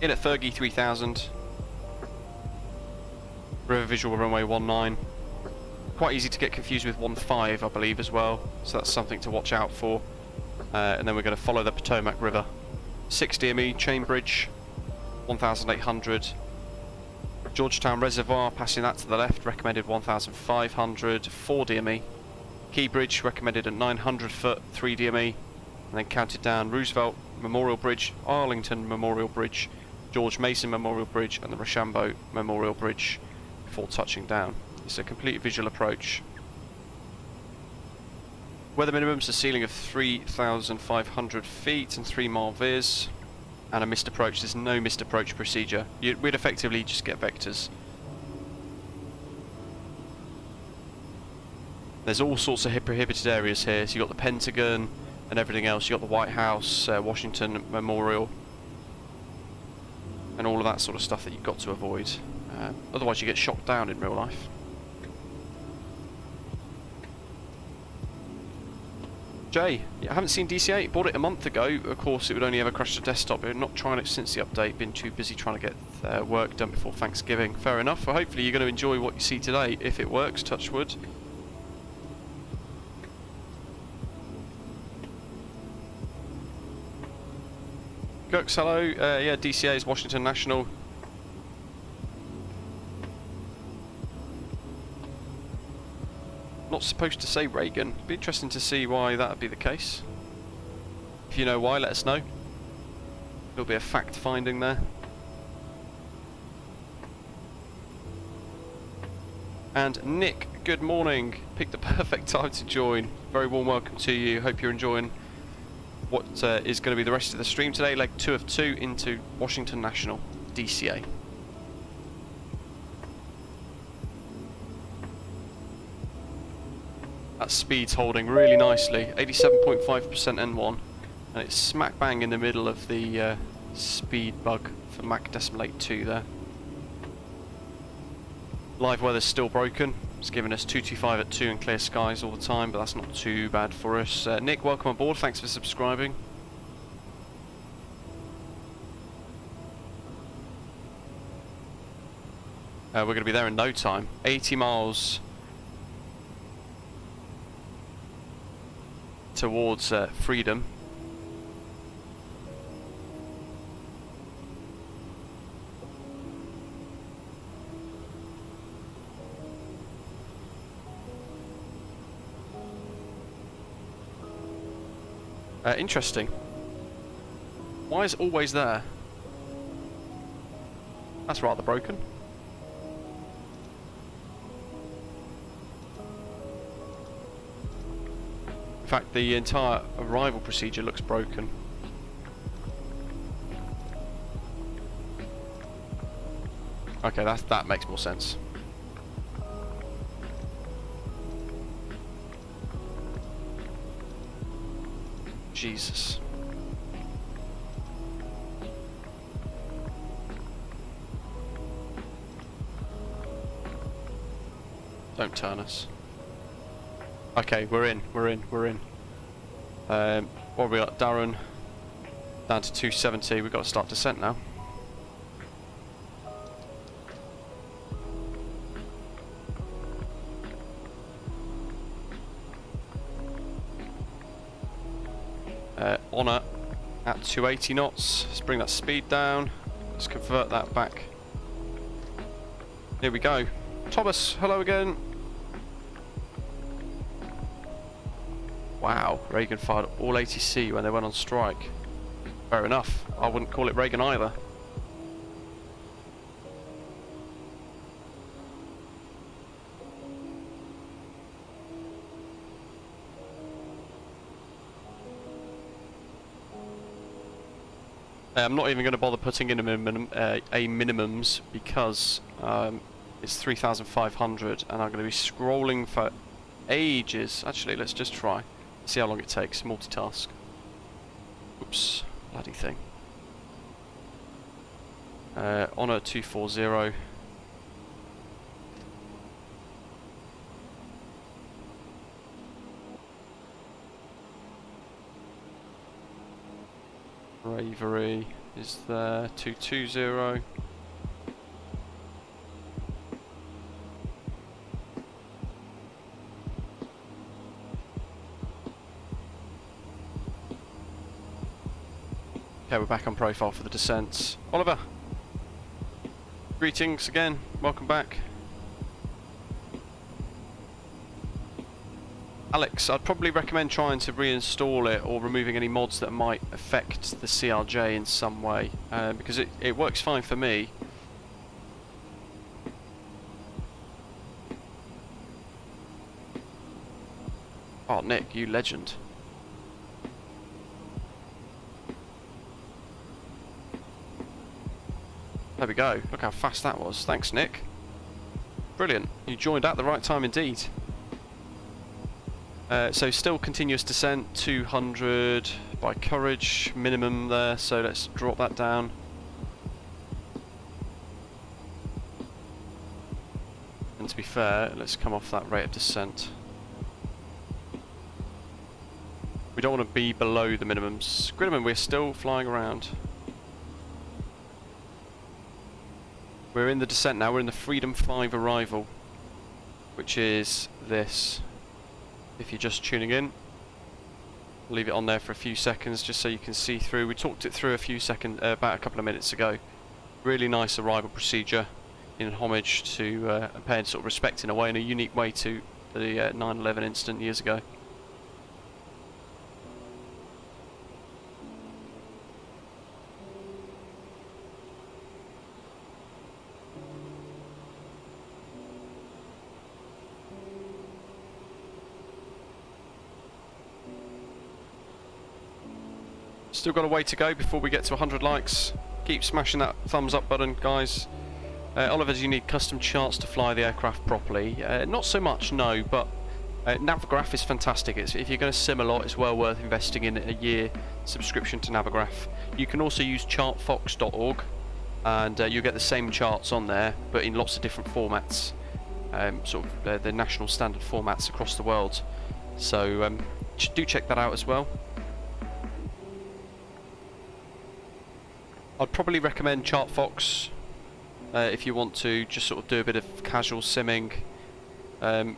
In at Fergie 3000, river visual runway 19. Quite easy to get confused with 15, I believe, as well, so that's something to watch out for. And then we're going to follow the Potomac River. 6 DME, Chain Bridge, 1800. Georgetown Reservoir, passing that to the left, recommended 1500, 4 DME. Key Bridge, recommended at 900 foot, 3 DME. And then counted down Roosevelt Memorial Bridge, Arlington Memorial Bridge, George Mason Memorial Bridge, and the Rochambeau Memorial Bridge before touching down. It's a complete visual approach. Weather minimums, a ceiling of 3,500 feet and 3 mile VIS, and a missed approach. There's no missed approach procedure. We'd effectively just get vectors. There's all sorts of prohibited areas here. So you've got the Pentagon and everything else. You've got the White House, Washington Memorial, and all of that sort of stuff that you've got to avoid. Otherwise you get shot down in real life. Jay, I haven't seen DCA, bought it a month ago. Of course it would only ever crash the desktop. We're not trying it since the update, been too busy trying to get work done before Thanksgiving. Fair enough, well, hopefully you're going to enjoy what you see today, if it works, touch wood. Gux, hello, yeah, DCA is Washington National. Not supposed to say Reagan. It'd be interesting to see why that would be the case. If you know why, let us know. There'll be a fact finding there. And Nick, good morning. Picked the perfect time to join. Very warm welcome to you. Hope you're enjoying what is going to be the rest of the stream today. Leg 2 of 2 into Washington National DCA. That speed's holding really nicely, 87.5% N1, and it's smack bang in the middle of the speed bug for Mach decimal 8.2 there. Live weather's still broken. It's giving us 225 at 2 and clear skies all the time, but that's not too bad for us. Nick, welcome aboard. Thanks for subscribing. We're going to be there in no time. 80 miles towards Freedom. Interesting. Why is it always there? That's rather broken. In fact, the entire arrival procedure looks broken. Okay, that makes more sense. Jesus. Don't turn us. Okay, we're in. What have we got? Darren down to 270. We've got to start descent now. Honour at 280 knots. Let's bring that speed down. Let's convert that back. Here we go. Thomas, hello again. Wow, Reagan fired all ATC when they went on strike. Fair enough. I wouldn't call it Reagan either. I'm not even going to bother putting in a minimums because it's 3,500 and I'm going to be scrolling for ages. Actually, let's just try. See how long it takes. Multitask. Oops, bloody thing. Honor 240. Bravery is there. 220. Okay, we're back on profile for the descents. Oliver, greetings again, welcome back. Alex, I'd probably recommend trying to reinstall it or removing any mods that might affect the CRJ in some way, because it works fine for me. Oh, Nick, you legend. There we go. Look how fast that was. Thanks, Nick. Brilliant. You joined at the right time indeed. So still continuous descent, 200 by courage, minimum there, so let's drop that down. And to be fair, let's come off that rate of descent. We don't want to be below the minimums. Gridman, we're still flying around. We're in the descent now, we're in the Freedom 5 arrival, which is this. If you're just tuning in, leave it on there for a few seconds just so you can see through. We talked it through about a couple of minutes ago. Really nice arrival procedure in homage to paying sort of respect in a way, in a unique way to the 9/11 incident years ago. Still got a way to go before we get to 100 likes. Keep smashing that thumbs up button, guys. Oliver, do you need custom charts to fly the aircraft properly? Not so much, no, but Navigraph is fantastic. If you're going to sim a lot, it's well worth investing in a year subscription to Navigraph. You can also use chartfox.org and you'll get the same charts on there, but in lots of different formats, sort of the national standard formats across the world. So do check that out as well. I'd probably recommend ChartFox if you want to just sort of do a bit of casual simming,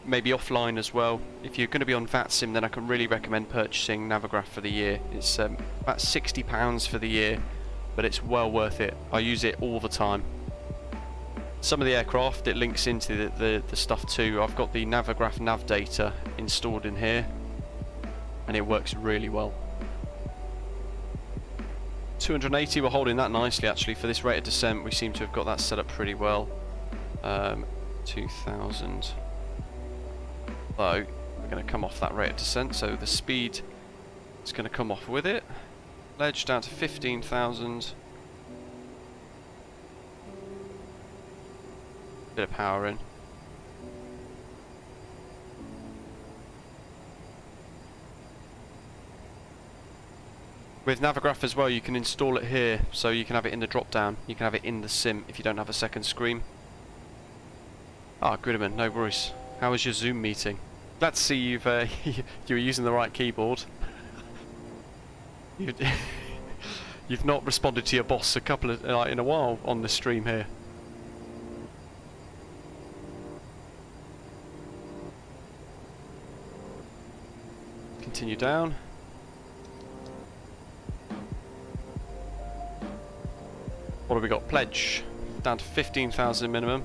maybe offline as well. If you're going to be on VATSIM, then I can really recommend purchasing Navigraph for the year. It's about £60 for the year, but it's well worth it. I use it all the time. Some of the aircraft, it links into the stuff too. I've got the Navigraph nav data installed in here, and it works really well. 280, we're holding that nicely actually for this rate of descent. We seem to have got that set up pretty well. 2000. So we're going to come off that rate of descent, so the speed is going to come off with it. Ledge down to 15,000. Bit of power in. With Navigraph as well, you can install it here, so you can have it in the drop down. You can have it in the sim if you don't have a second screen. Ah, Gridman, no worries. How was your Zoom meeting? Glad to see you've you were using the right keyboard. You've not responded to your boss in a while on the stream here. Continue down. What have we got? Pledge down to 15,000 minimum.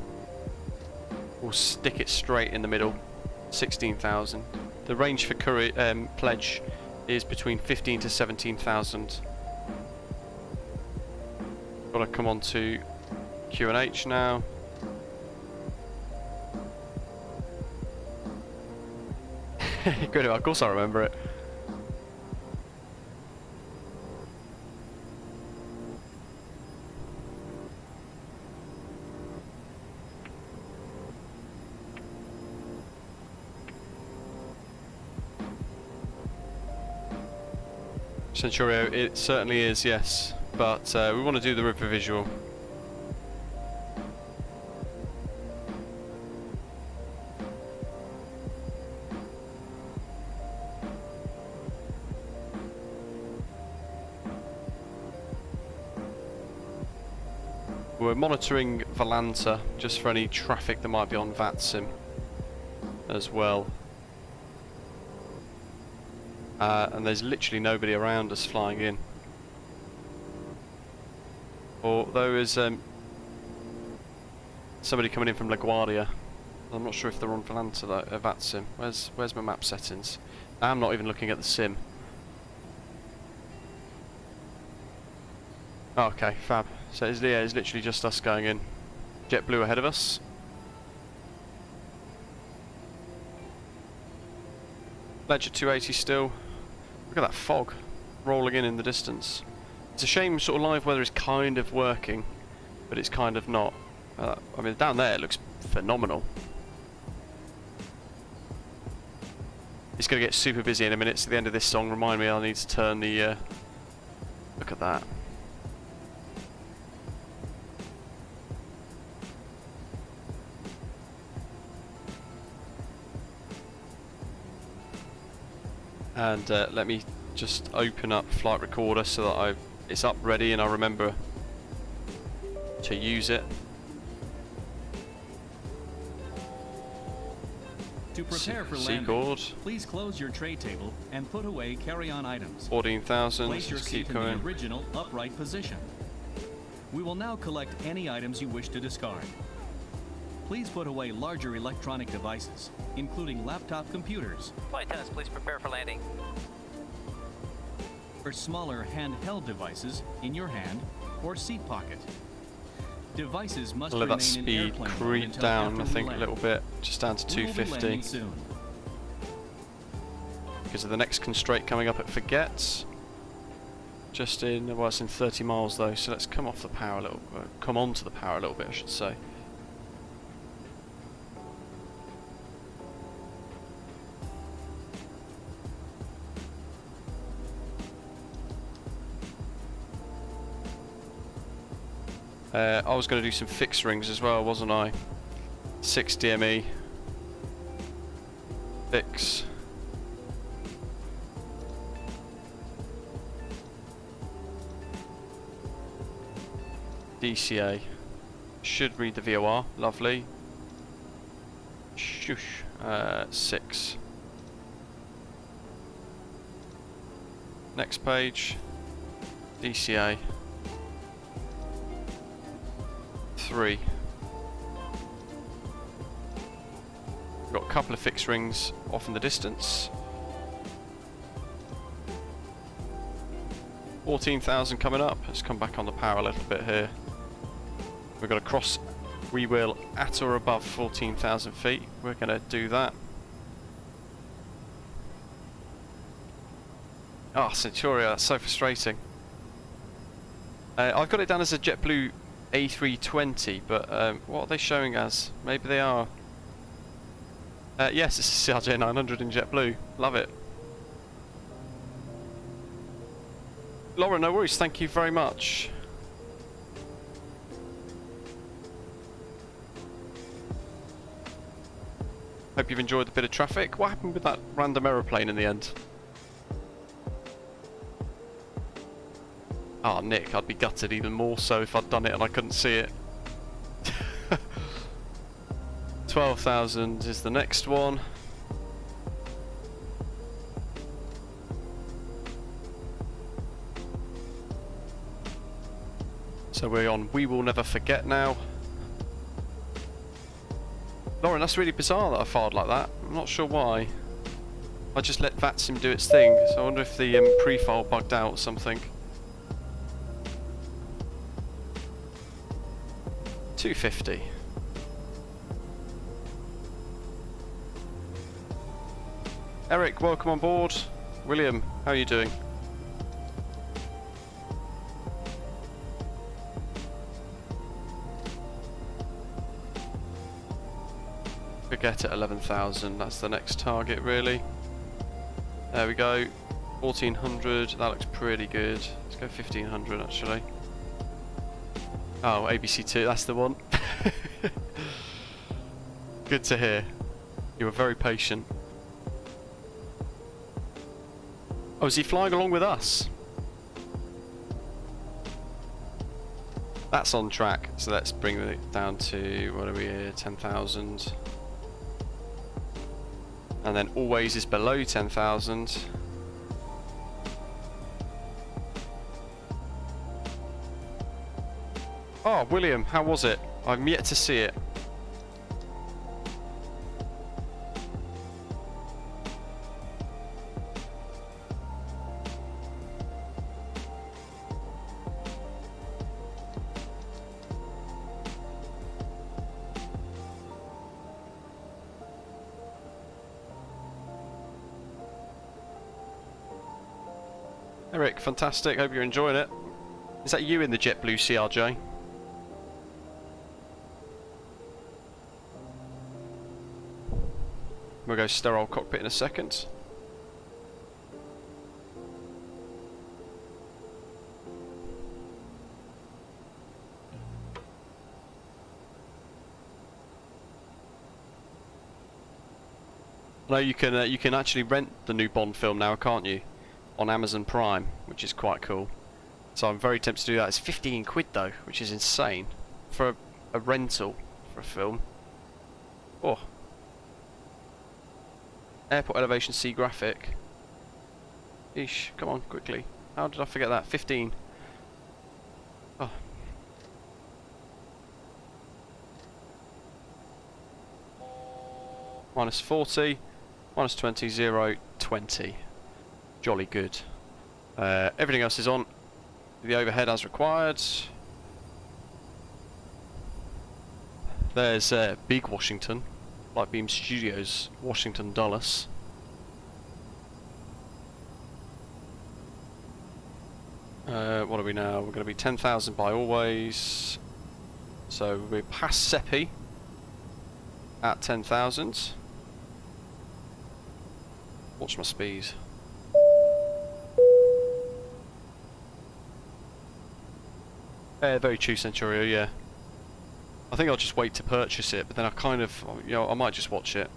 We'll stick it straight in the middle. 16,000. The range for pledge is between 15 to 17,000. Got to come on to Q&H now. Good, of course I remember it. Centurio, it certainly is, yes, but we want to do the river visual. We're monitoring Volanta just for any traffic that might be on VATSIM as well. And there's literally nobody around us flying in. Although there's somebody coming in from LaGuardia. I'm not sure if they're on Volanta though, VATSIM. Where's my map settings? I'm not even looking at the sim. Oh, okay, fab. So it's literally just us going in. JetBlue ahead of us. Ledger 280 still. Look at that fog rolling in the distance. It's a shame sort of live weather is kind of working, but it's kind of not. I mean, down there it looks phenomenal. It's going to get super busy in a minute, so at the end of this song, remind me I need to turn the... look at that. And let me just open up Flight Recorder so that it's up ready and I remember to use it. To prepare for landing, please close your tray table and put away carry-on items. 14,000. Place your Let's seat keep in going. the original upright position. We will now collect any items you wish to discard. Please put away larger electronic devices, including laptop computers. Flight attendants, please prepare for landing. Or smaller handheld devices in your hand or seat pocket. Devices must I'll let that remain in speed airplane mode creep until down, after I we think, a land. little bit, just down to We will be 250. landing soon. Because of the next constraint coming up at Forgets. Just in, well, it's in 30 miles though, so let's come off the power a little, come onto the power a little bit, I should say. I was going to do some fixed rings as well, wasn't I? 6 DME. Fix. DCA. Should read the VOR. Lovely. Shush. 6. Next page. DCA. 3. We've got a couple of fixed rings off in the distance. 14,000 coming up. Let's come back on the power a little bit here. We've got to cross. We will at or above 14,000 feet. We're going to do that. Ah, Centuria, that's so frustrating. I've got it down as a JetBlue A320, but what are they showing as? Maybe they are. Yes, it's a CRJ900 in JetBlue. Love it. Laura, no worries. Thank you very much. Hope you've enjoyed the bit of traffic. What happened with that random aeroplane in the end? Ah, Nick, I'd be gutted even more so if I'd done it and I couldn't see it. 12,000 is the next one. So we're on We Will Never Forget now. Lauren, that's really bizarre that I fired like that. I'm not sure why. I just let VATSIM do its thing, so I wonder if the pre-file bugged out or something. 250. Eric, welcome on board. William, how are you doing? Get at 11,000, that's the next target really. There we go, 1400, that looks pretty good. Let's go 1500 actually. Oh, ABC2, that's the one. Good to hear. You were very patient. Oh, is he flying along with us? That's on track, so let's bring it down to, what are we here, 10,000. And then always is below 10,000. Oh, William, how was it? I'm yet to see it. Eric, fantastic. Hope you're enjoying it. Is that you in the JetBlue CRJ? We'll go sterile cockpit in a second. No, you can actually rent the new Bond film now, can't you? On Amazon Prime, which is quite cool. So I'm very tempted to do that. It's 15 quid though, which is insane for a rental for a film. Oh. Airport elevation C graphic. Eesh, come on, quickly. How did I forget that? 15. Oh. Minus 40, minus 20, 0, 20. Jolly good. Everything else is on the overhead as required. There's big Washington, Lightbeam Studios, Washington Dulles. What are we now? We're going to be 10,000 by always. So we're past Seppi at 10,000. Watch my speed. Very true, Centurio, yeah. I think I'll just wait to purchase it, but then I kind of, you know, I might just watch it.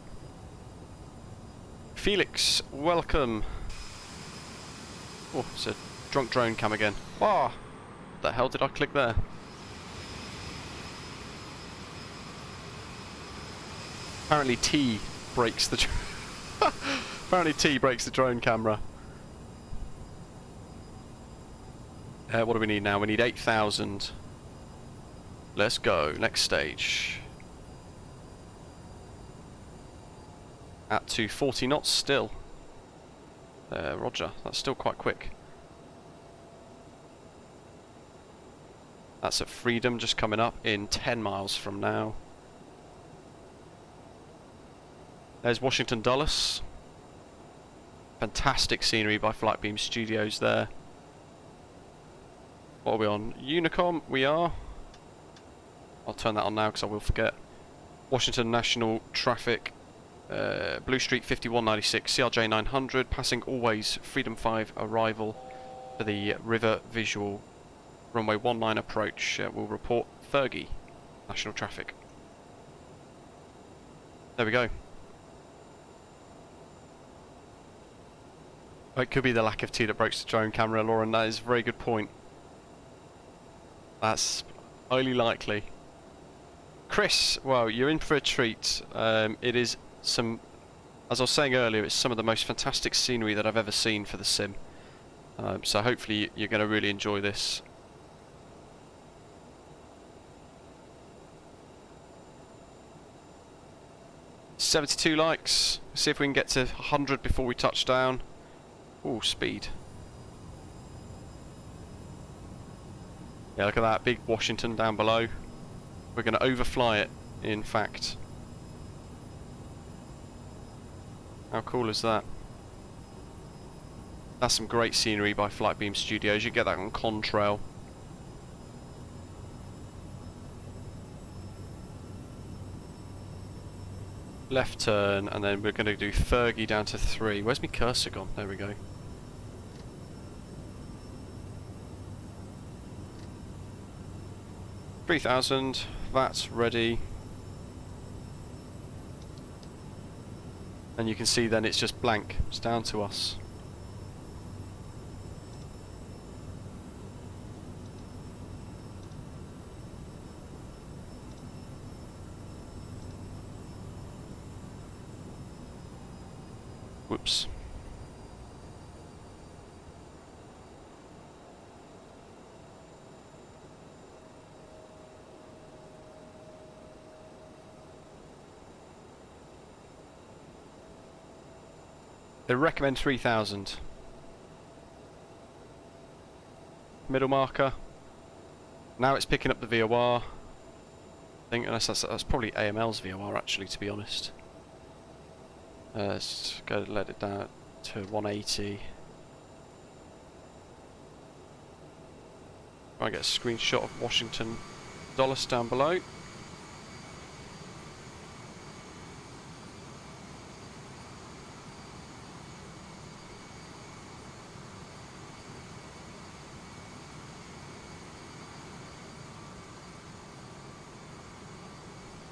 Felix, welcome. Oh, it's a drunk drone cam again. Ah, what the hell did I click there? Apparently T breaks the apparently T breaks the drone camera. What do we need now? We need 8,000. Let's go. Next stage. At 240 knots still. Roger. That's still quite quick. That's at Freedom, just coming up in 10 miles from now. There's Washington Dulles. Fantastic scenery by Flightbeam Studios there. What are we on? Unicom, we are. I'll turn that on now because I will forget. Washington National Traffic, Blue Street 5196, CRJ900, passing always Freedom 5 arrival for the river visual. Runway 19 approach, will report Fergie, National Traffic. There we go. Oh, it could be the lack of T that breaks the drone camera, Lauren, that is a very good point. That's highly likely. Chris, well, you're in for a treat. It is some, as I was saying earlier, it's some of the most fantastic scenery that I've ever seen for the sim. So hopefully you're going to really enjoy this. 72 likes. See if we can get to 100 before we touch down. Ooh, speed. Yeah, look at that big Washington down below. We're going to overfly it, in fact. How cool is that? That's some great scenery by Flightbeam Studios. You get that on Contrail. Left turn, and then we're going to do Fergie down to 3. Where's my cursor gone? There we go. $3,000, that's ready. And you can see then it's just blank, it's down to us. Whoops. They recommend 3,000. Middle marker. Now it's picking up the VOR. I think unless that's probably AML's VOR actually, to be honest. Let's go let it down to 180. I get a screenshot of Washington Dulles down below.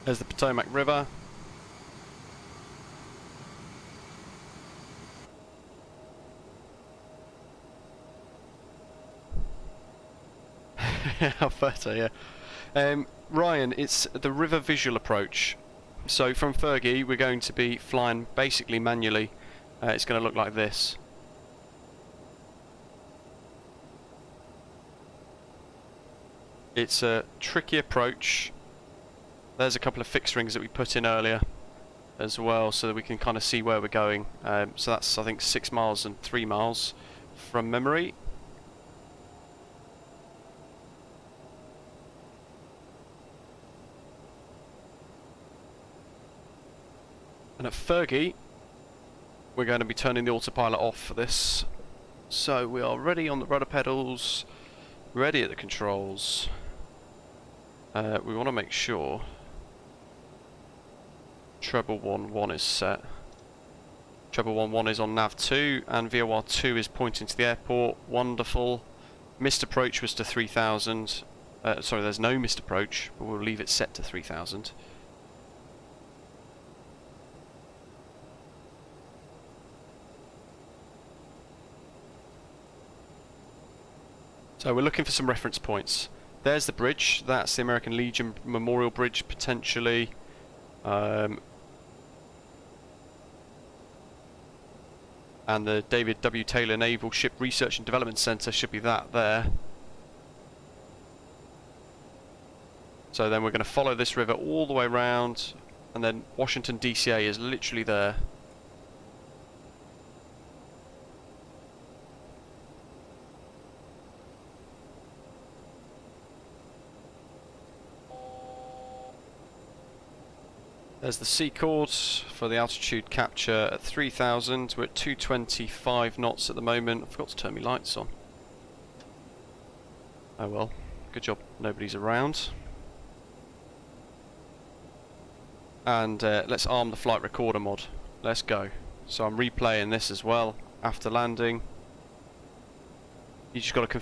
There's the Potomac River. Alberta, yeah. Ryan, it's the river visual approach. So from Fergie, we're going to be flying basically manually. It's going to look like this. It's a tricky approach. There's a couple of fixed rings that we put in earlier as well, so that we can kind of see where we're going. So that's, I think, 6 miles and 3 miles from memory. And at Fergie, we're going to be turning the autopilot off for this. So we are ready on the rudder pedals, ready at the controls. We want to make sure treble 1-1 is set. Treble 1-1 is on nav 2 and VOR 2 is pointing to the airport. Wonderful. Missed approach was to 3,000. Sorry, there's no missed approach, but we'll leave it set to 3,000. So we're looking for some reference points. There's the bridge. That's the American Legion Memorial Bridge, potentially. And the David W. Taylor Naval Ship Research and Development Center should be that there. So then we're going to follow this river all the way around, and then Washington DCA is literally there. There's the C course for the altitude capture at 3,000. We're at 225 knots at the moment. I forgot to turn my lights on. Oh well, good job nobody's around. And let's arm the flight recorder mod. Let's go. So I'm replaying this as well after landing. You just got to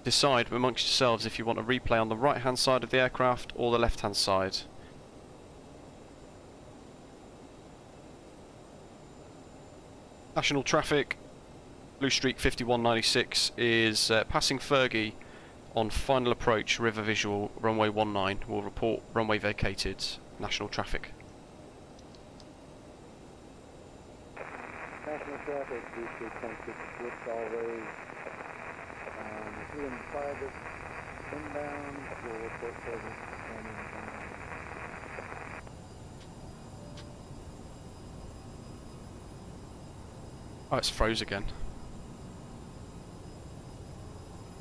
decide amongst yourselves if you want to replay on the right hand side of the aircraft or the left hand side. National traffic, Blue Streak 5196 is passing Fergie on final approach, river visual, runway 19. We'll report runway vacated, national traffic. National traffic, Blue Streak 166, switch always. 3 and 5 is inbound, we'll report presence and inbound. Oh, it's froze again.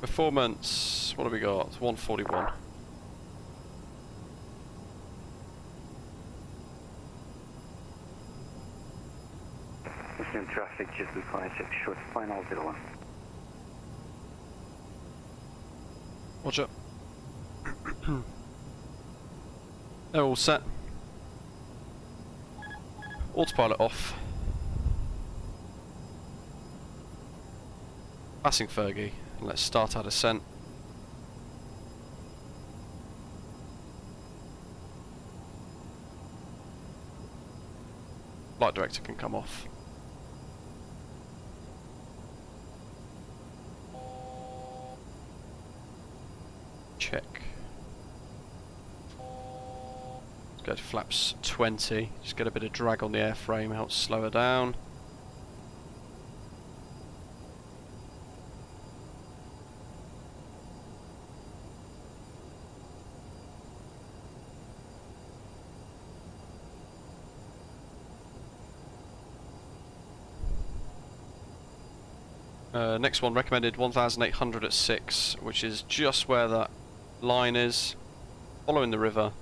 Performance, what have we got? 141. In traffic, just be 56, short, final 01. Roger. They're all set. Autopilot off. Passing Fergie. And let's start our descent. Flight director can come off. Check. Let's go to flaps 20. Just get a bit of drag on the airframe, helps slow her down. Next one recommended 1,800 at 6, which is just where that line is, following the river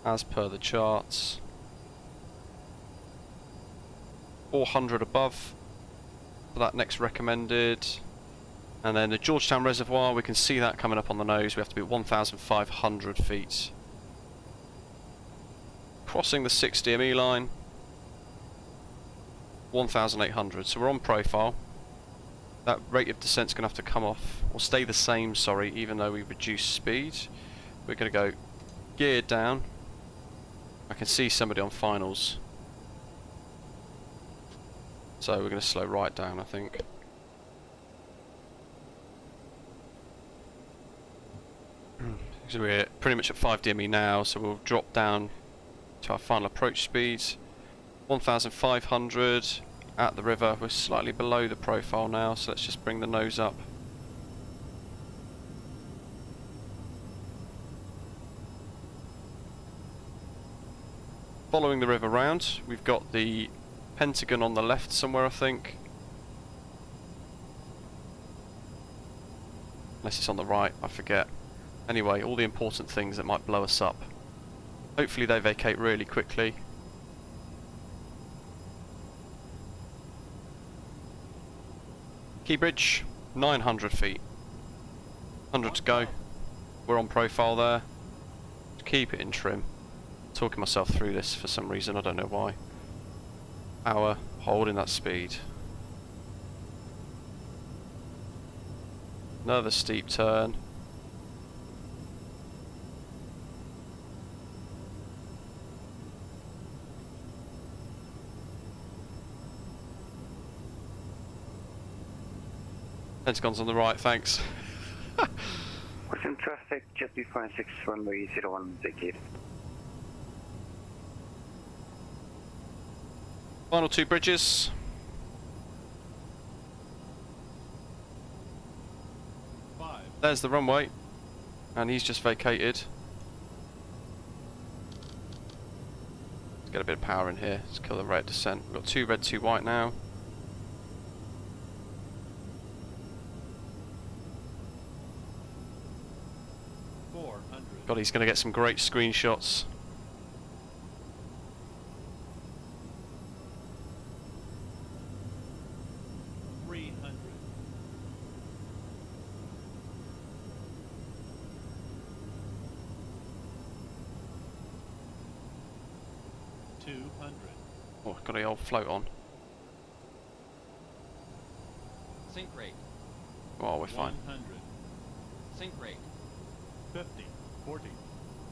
as per the charts. 400 above for that next recommended, and then the Georgetown Reservoir, we can see that coming up on the nose. We have to be at 1,500 feet. Crossing the 6 DME line, 1,800, so we're on profile. That rate of descent's going to have to come off, or stay the same, sorry, even though we reduce speed. We're going to go geared down. I can see somebody on finals. So we're going to slow right down, I think. So we're pretty much at 5 DME now, so we'll drop down to our final approach speeds. 1,500. At the river. We're slightly below the profile now, so let's just bring the nose up. Following the river round, we've got the Pentagon on the left somewhere, I think. Unless it's on the right, I forget. Anyway, all the important things that might blow us up. Hopefully they vacate really quickly. Key bridge, 900 feet. 100 to go. We're on profile there. Keep it in trim. Talking myself through this for some reason, I don't know why. Power, holding that speed. Another steep turn. Pentagon's on the right, thanks. What's in traffic, just before 6, runway 01, vacate. Final 2 bridges. There's the runway, and he's just vacated. Let's get a bit of power in here, let's kill the rate of descent. We've got 2 red, 2 white now. God, he's going to get some great screenshots. Oh, got a old float on. Sync rate. Oh, we're fine. 100. Sync rate. 50, 40,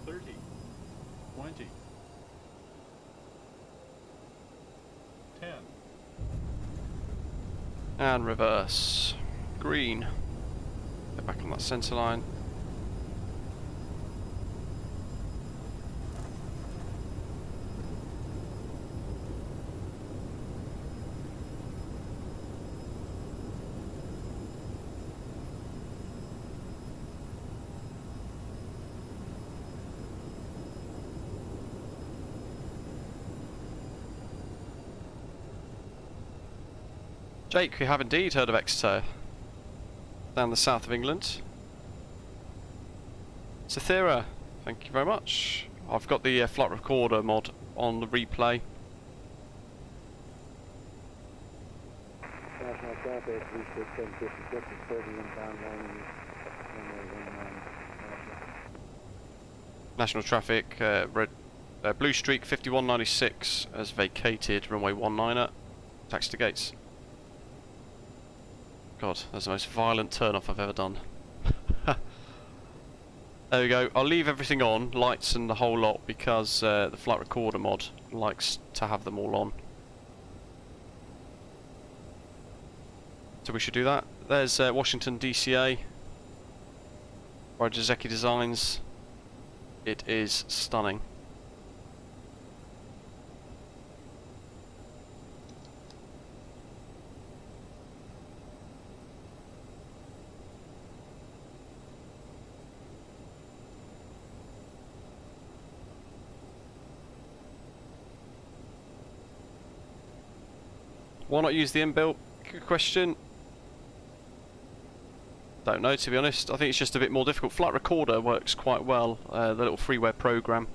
30, 20, 10. And reverse. Green. Get back on that centre line. Jake, we have indeed heard of Exeter. Down the south of England. Cythera, thank you very much. I've got the flight recorder mod on the replay. National traffic, 3656 is 30 inbound landing. National traffic, Blue Streak 5196 has vacated runway 19er. Taxi to gates. God, that's the most violent turn-off I've ever done. There we go. I'll leave everything on, lights and the whole lot, because the flight recorder mod likes to have them all on. So we should do that. There's Washington DCA. Roger Zeki Designs. It is stunning. Why not use the inbuilt? Good question. Don't know, to be honest. I think it's just a bit more difficult. Flight Recorder works quite well, the little freeware program.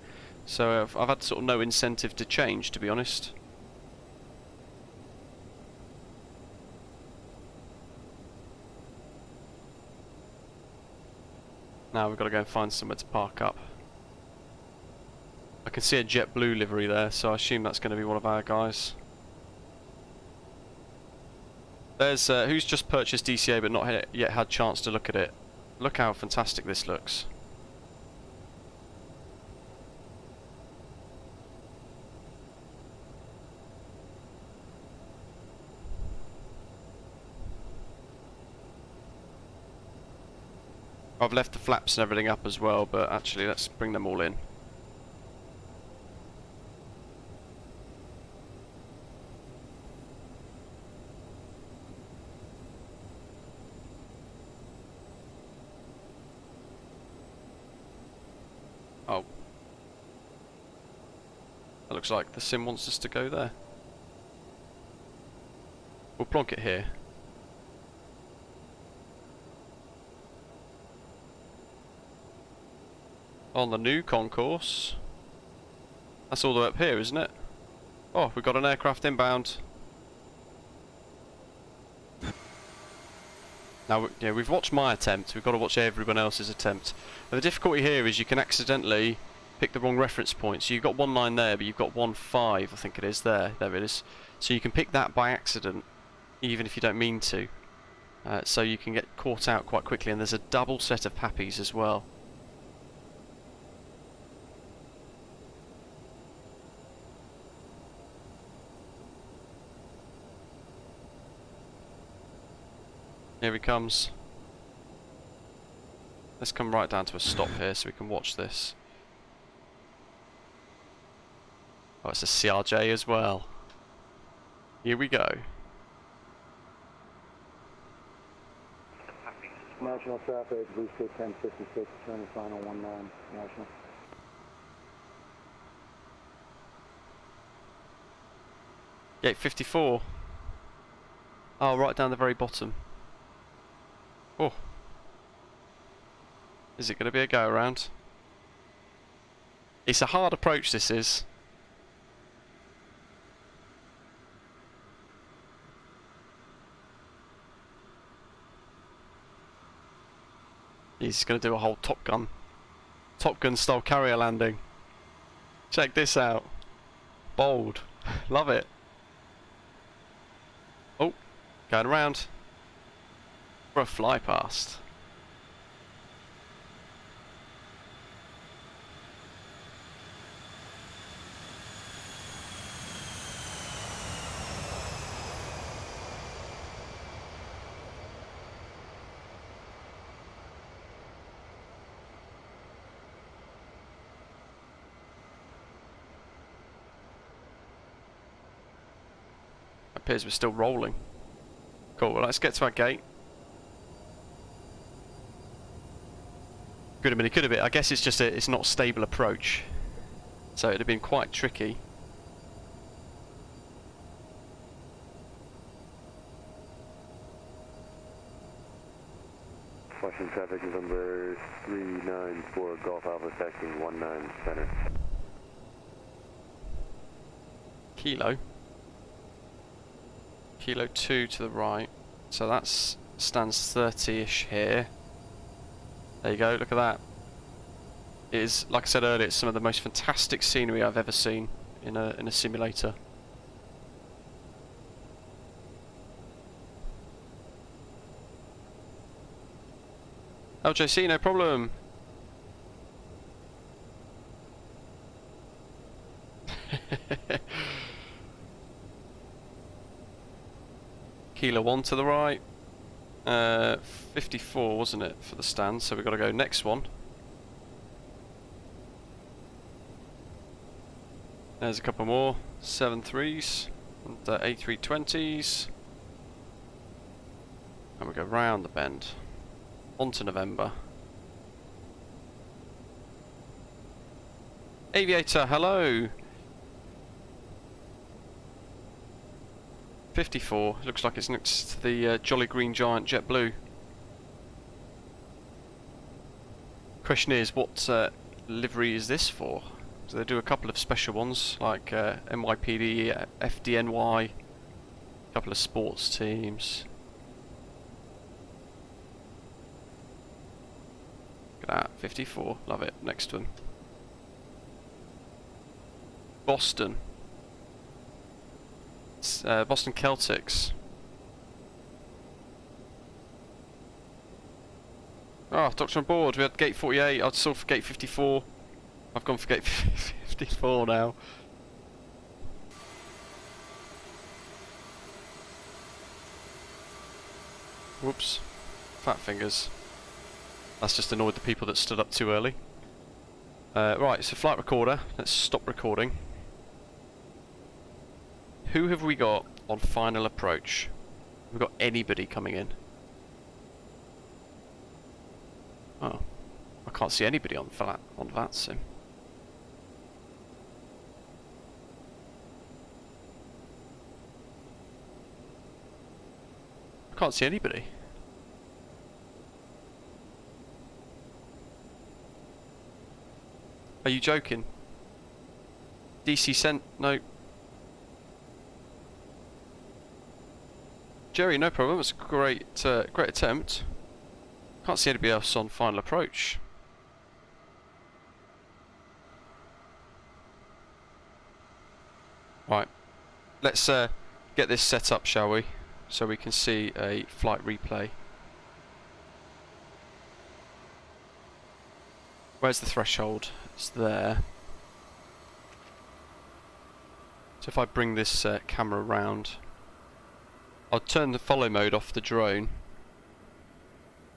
So I've had sort of no incentive to change, to be honest. Now we've got to go and find somewhere to park up. I can see a JetBlue livery there, so I assume that's going to be one of our guys. There's who's just purchased DCA but not yet had chance to look at it. Look how fantastic this looks. I've left the flaps and everything up as well, but actually let's bring them all in. Oh. That looks like the sim wants us to go there. We'll plonk it here. On the new concourse. That's all the way up here, isn't it? Oh, we've got an aircraft inbound. Now, yeah, we've watched my attempt, we've got to watch everyone else's attempt. Now, the difficulty here is you can accidentally pick the wrong reference point. So you've got 19 there, but you've got 15, I think it is, there it is. So you can pick that by accident, even if you don't mean to. So you can get caught out quite quickly, and there's a double set of pappies as well. Here he comes. Let's come right down to a stop here so we can watch this. Oh, it's a CRJ as well. Here we go. National traffic, Blue Streak 1056, turn final 19, national. Gate 54. Oh, right down the very bottom. Oh. Is it going to be a go around? It's a hard approach, this is. He's going to do a whole Top Gun style carrier landing. Check this out. Bold. Love it. Oh, going around. For a fly past. Appears we're still rolling. Cool, well, let's get to our gate. Could have been, it could have been. I guess it's just it's not a stable approach. So it'd have been quite tricky. Washington traffic is number 394 Golf Alpha taxing 19 center. Kilo. Kilo 2 to the right. So that's stands 30-ish here. There you go, look at that. It is, like I said earlier, it's some of the most fantastic scenery I've ever seen in a simulator. LJC, no problem. Kilo 1 to the right. 54, wasn't it, for the stand? So we've got to go next one. There's a couple more. 7-3s and A320s. And we go round the bend. On to November. Aviator, hello! 54, looks like it's next to the Jolly Green Giant JetBlue. Question is, what livery is this for? So they do a couple of special ones, like NYPD, FDNY, a couple of sports teams. Look at that, 54, love it, next one. Boston. It's, Boston Celtics. Oh, Doctor on board, we had gate 48, I saw for gate 54. I've gone for gate 54 now. Whoops. Fat fingers. That's just annoyed the people that stood up too early. Right, so flight recorder. Let's stop recording. Who have we got on final approach? Have we got anybody coming in? Oh, I can't see anybody on VATSIM. I can't see anybody. Are you joking? DC sent... no. Jerry, no problem. It's a great attempt. Can't see anybody else on final approach. Right. Let's get this set up, shall we? So we can see a flight replay. Where's the threshold? It's there. So if I bring this camera around, I'll turn the follow mode off the drone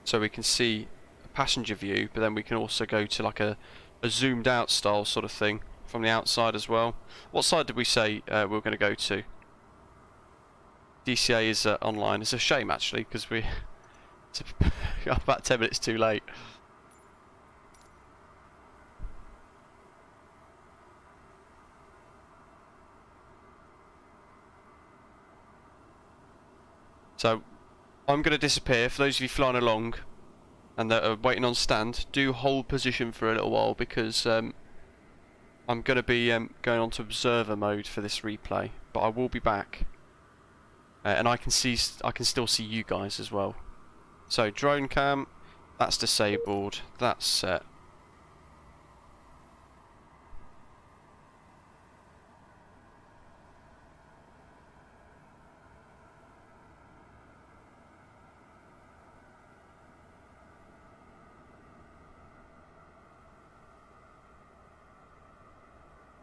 so we can see a passenger view, but then we can also go to like a zoomed out style sort of thing from the outside as well. What side did we say we're going to go to? DCA is online. It's a shame actually, because it's about 10 minutes too late. So I'm going to disappear. For those of you flying along and that are waiting on stand, do hold position for a little while, because I'm going to be going on to observer mode for this replay, but I will be back, and I can still see you guys as well. So drone cam, that's disabled, that's set.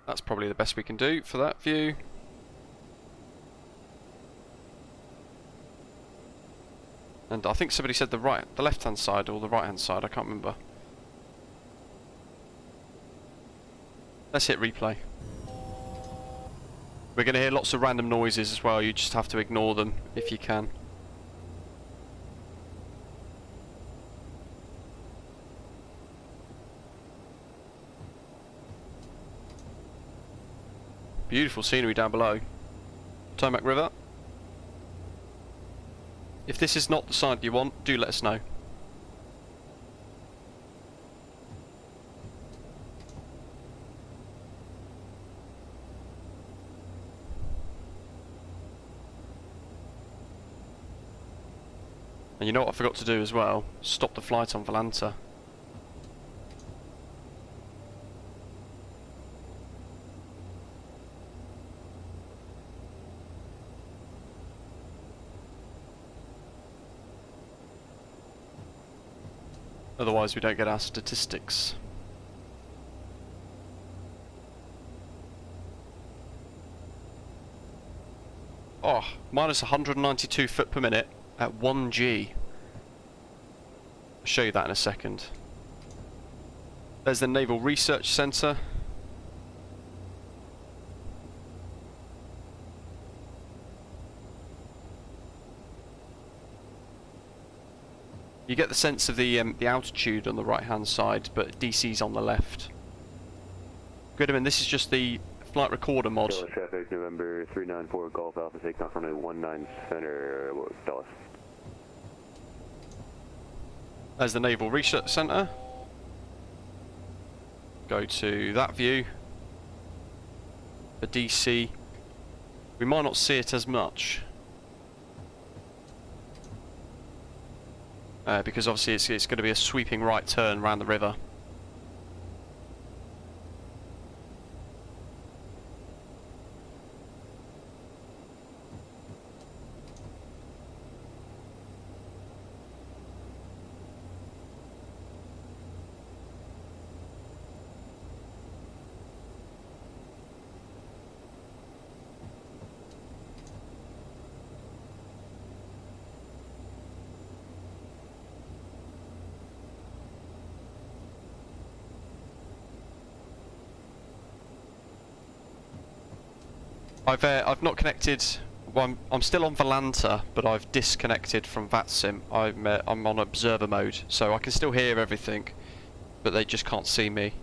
That's probably the best we can do for that view. And I think somebody said the left-hand side or the right-hand side, I can't remember. Let's hit replay. We're going to hear lots of random noises as well, you just have to ignore them if you can. Beautiful scenery down below. Tomac River. If this is not the side you want, do let us know. And you know what I forgot to do as well? Stop the flight on Volanta. Otherwise we don't get our statistics. Oh, minus 192 foot per minute at 1G. I'll show you that in a second. There's the Naval Research Centre. You get the sense of the altitude on the right hand side, but DC's on the left. Goodman, this is just the flight recorder mod. Traffic November 394 Golf Alpha, take off from 19 Center, Dallas. There's the Naval Research Centre. Go to that view. The DC. We might not see it as much. Because obviously it's going to be a sweeping right turn around the river. I've not connected. Well, I'm still on Volanta, but I've disconnected from VATSIM. I'm on observer mode, so I can still hear everything, but they just can't see me.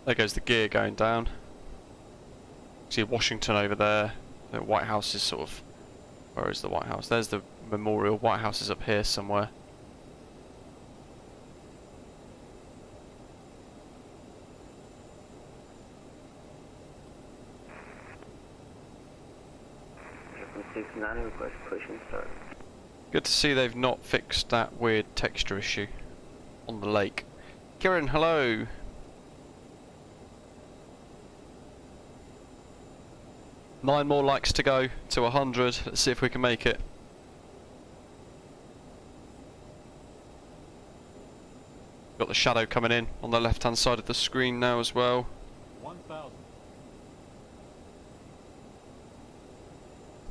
There goes the gear going down. See Washington over there. The White House is sort of. Where is the White House? There's the memorial. White House is up here somewhere. Good to see they've not fixed that weird texture issue on the lake. Kieran, hello. Nine more likes to go to 100. Let's see if we can make it. Got the shadow coming in on the left hand side of the screen now as well. 1,000.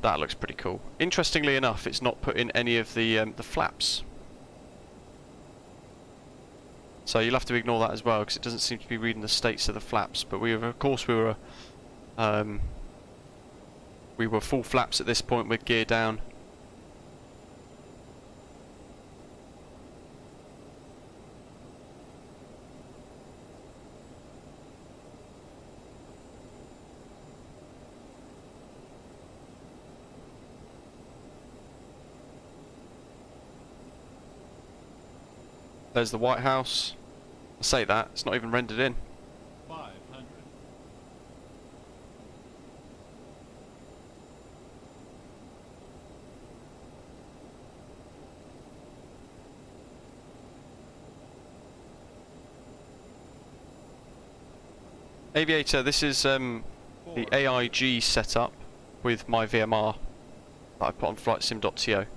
That looks pretty cool. Interestingly enough, it's not put in any of the flaps. So you'll have to ignore that as well, because it doesn't seem to be reading the states of the flaps. But we were full flaps at this point with gear down. There's the White House. I say that, it's not even rendered in. 500. Aviator, this is the AIG setup with my VMR that I put on flightsim.to.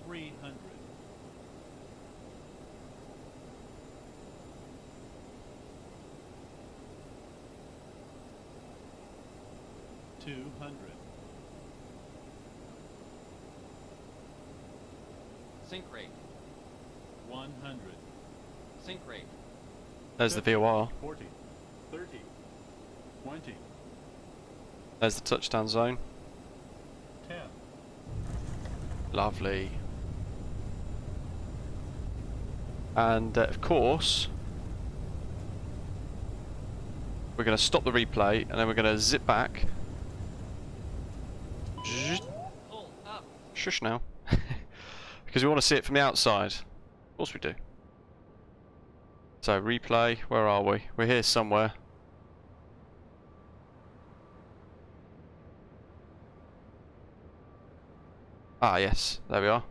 300. 200. Sync rate. 100. Sync rate. There's the VOR. 40. 30. 20. There's the touchdown zone. 10. Lovely. And of course, we're going to stop the replay and then we're going to zip back. Shush now. Because we want to see it from the outside. Of course we do. So replay, where are we? We're here somewhere. Ah yes, there we are.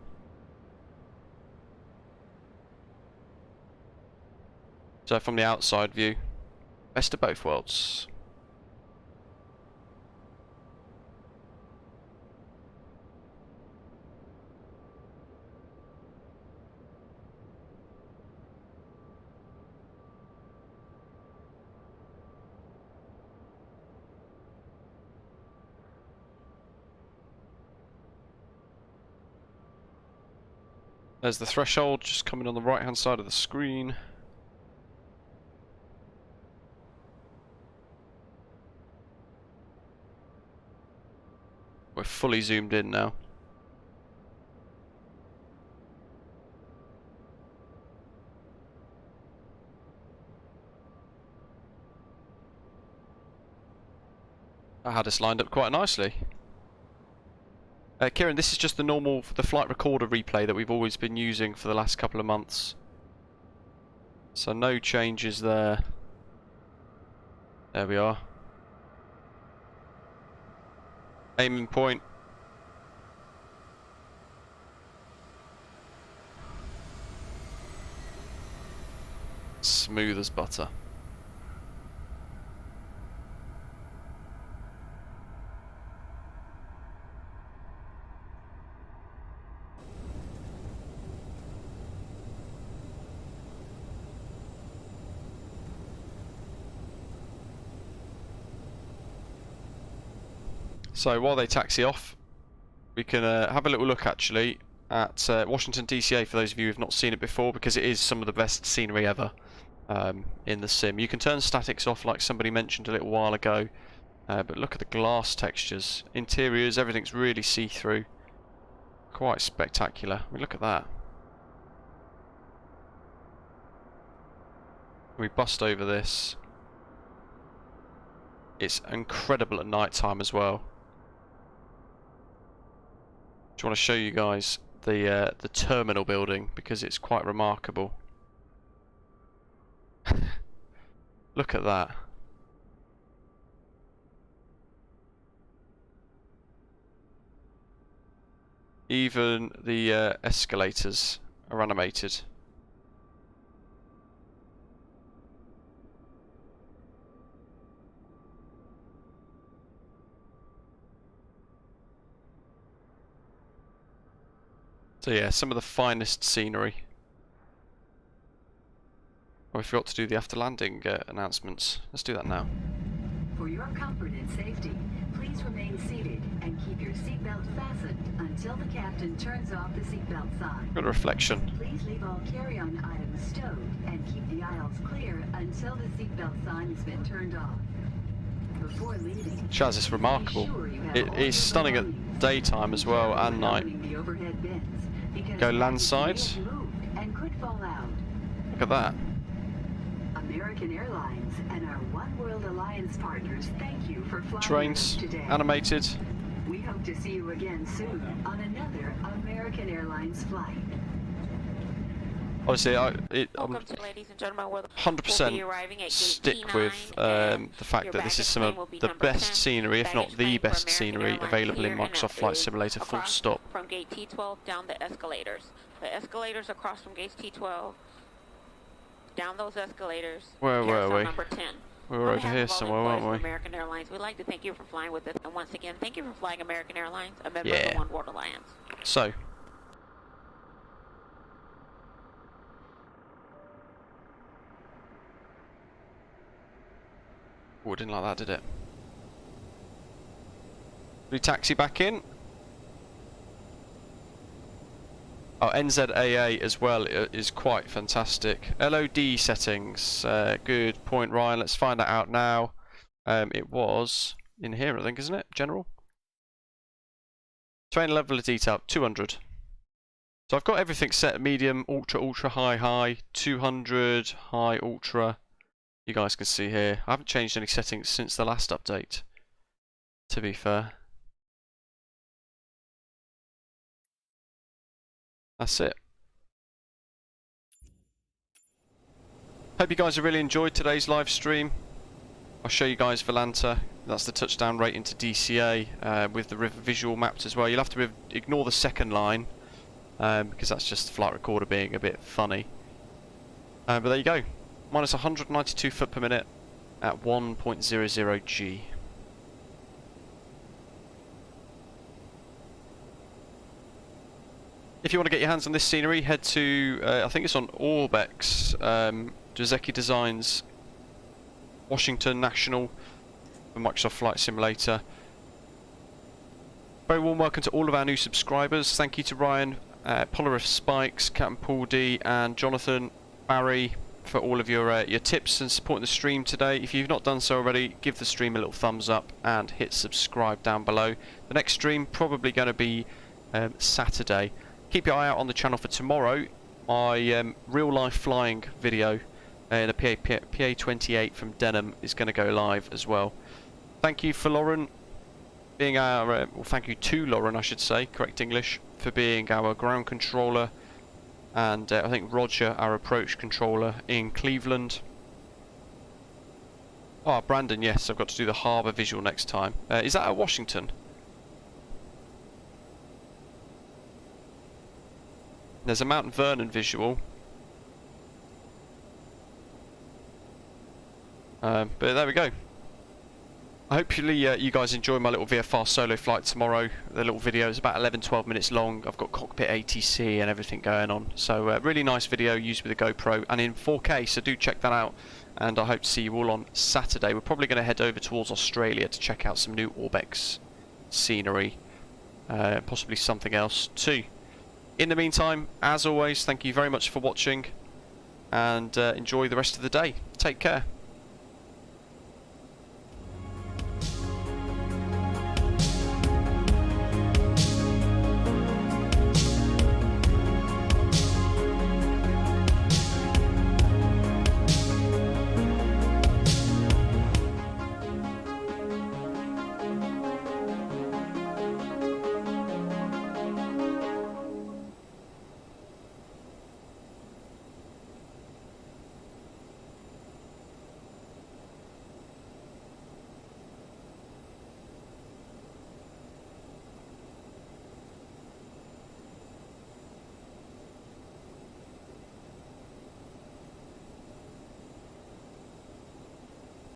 So from the outside view, best of both worlds. There's the threshold just coming on the right hand side of the screen. We're fully zoomed in now. I had us lined up quite nicely. Kieran, this is just the normal, the flight recorder replay that we've always been using for the last couple of months. So no changes there. There we are. Aiming point. Smooth as butter. So while they taxi off, we can have a little look actually at Washington DCA for those of you who have not seen it before, because it is some of the best scenery ever in the sim. You can turn statics off like somebody mentioned a little while ago, but look at the glass textures. Interiors, everything's really see-through. Quite spectacular. I mean, look at that. We bust over this. It's incredible at night time as well. Just want to show you guys the terminal building because it's quite remarkable. Look at that. Even the escalators are animated. So yeah, some of the finest scenery. Oh, we forgot to do the after landing announcements. Let's do that now. For your comfort and safety, please remain seated and keep your seatbelt fastened until the captain turns off the seatbelt sign. Got a reflection. Please leave all carry-on items stowed and keep the aisles clear until the seatbelt sign has been turned off. Before leaving, Chaz, it's remarkable. It is stunning at daytime as well and night. Go landside. Look at that. American Airlines and our One World Alliance partners thank you for flying Trains with us today. animated. We hope to see you again soon on another American Airlines flight. Honestly, I'm Welcome to, ladies and gentlemen, we'll 100% be arriving at stick gate with T9, the fact that this is some of the best scenery, if not the best scenery, available in Microsoft Flight Simulator, full stop. From gate T12 down the escalators. The escalators across from gate T12, down those escalators. Where were we? Number 10. We were over here somewhere, weren't we? American Airlines, we'd like to thank you for flying with us, and once again, thank you for flying American Airlines, a member of the One World Alliance. So. Oh, didn't like that, did it? We taxi back in. Oh, NZAA as well is quite fantastic. LOD settings, good point, Ryan. Let's find that out now. It was in here, I think, isn't it? General. Train level of detail 200. So I've got everything set at medium, ultra, ultra, high, high, 200, high, ultra. You guys can see here. I haven't changed any settings since the last update, to be fair. That's it. Hope you guys have really enjoyed today's live stream. I'll show you guys Volanta. That's the touchdown rate into DCA with the river visual mapped as well. You'll have to ignore the second line because that's just the flight recorder being a bit funny. But there you go. Minus 192 foot per minute at 1.00 G. If you want to get your hands on this scenery, head to, I think it's on Orbex, Joseki Designs, Washington National, for Microsoft Flight Simulator. Very warm welcome to all of our new subscribers. Thank you to Ryan, Polarif Spikes, Captain Paul D, and Jonathan, Barry, for all of your tips and supporting the stream today. If you've not done so already, give the stream a little thumbs up and hit subscribe down below. The next stream probably going to be Saturday. Keep your eye out on the channel for tomorrow. My real life flying video in a PA-28 from Denham is going to go live as well. Thank you for Lauren being our, well, thank you to Lauren, I should say, correct English, for being our ground controller, and I think Roger, our approach controller in Cleveland. Oh, Brandon, yes, I've got to do the harbour visual next time. Is that at Washington? There's a Mount Vernon visual. But there we go. Hopefully you guys enjoy my little VFR solo flight tomorrow. The little video is about 11-12 minutes long. I've got cockpit ATC and everything going on. So really nice video used with a GoPro and in 4K, so do check that out. And I hope to see you all on Saturday. We're probably going to head over towards Australia to check out some new Orbex scenery. Possibly something else too. In the meantime, as always, thank you very much for watching. And enjoy the rest of the day. Take care.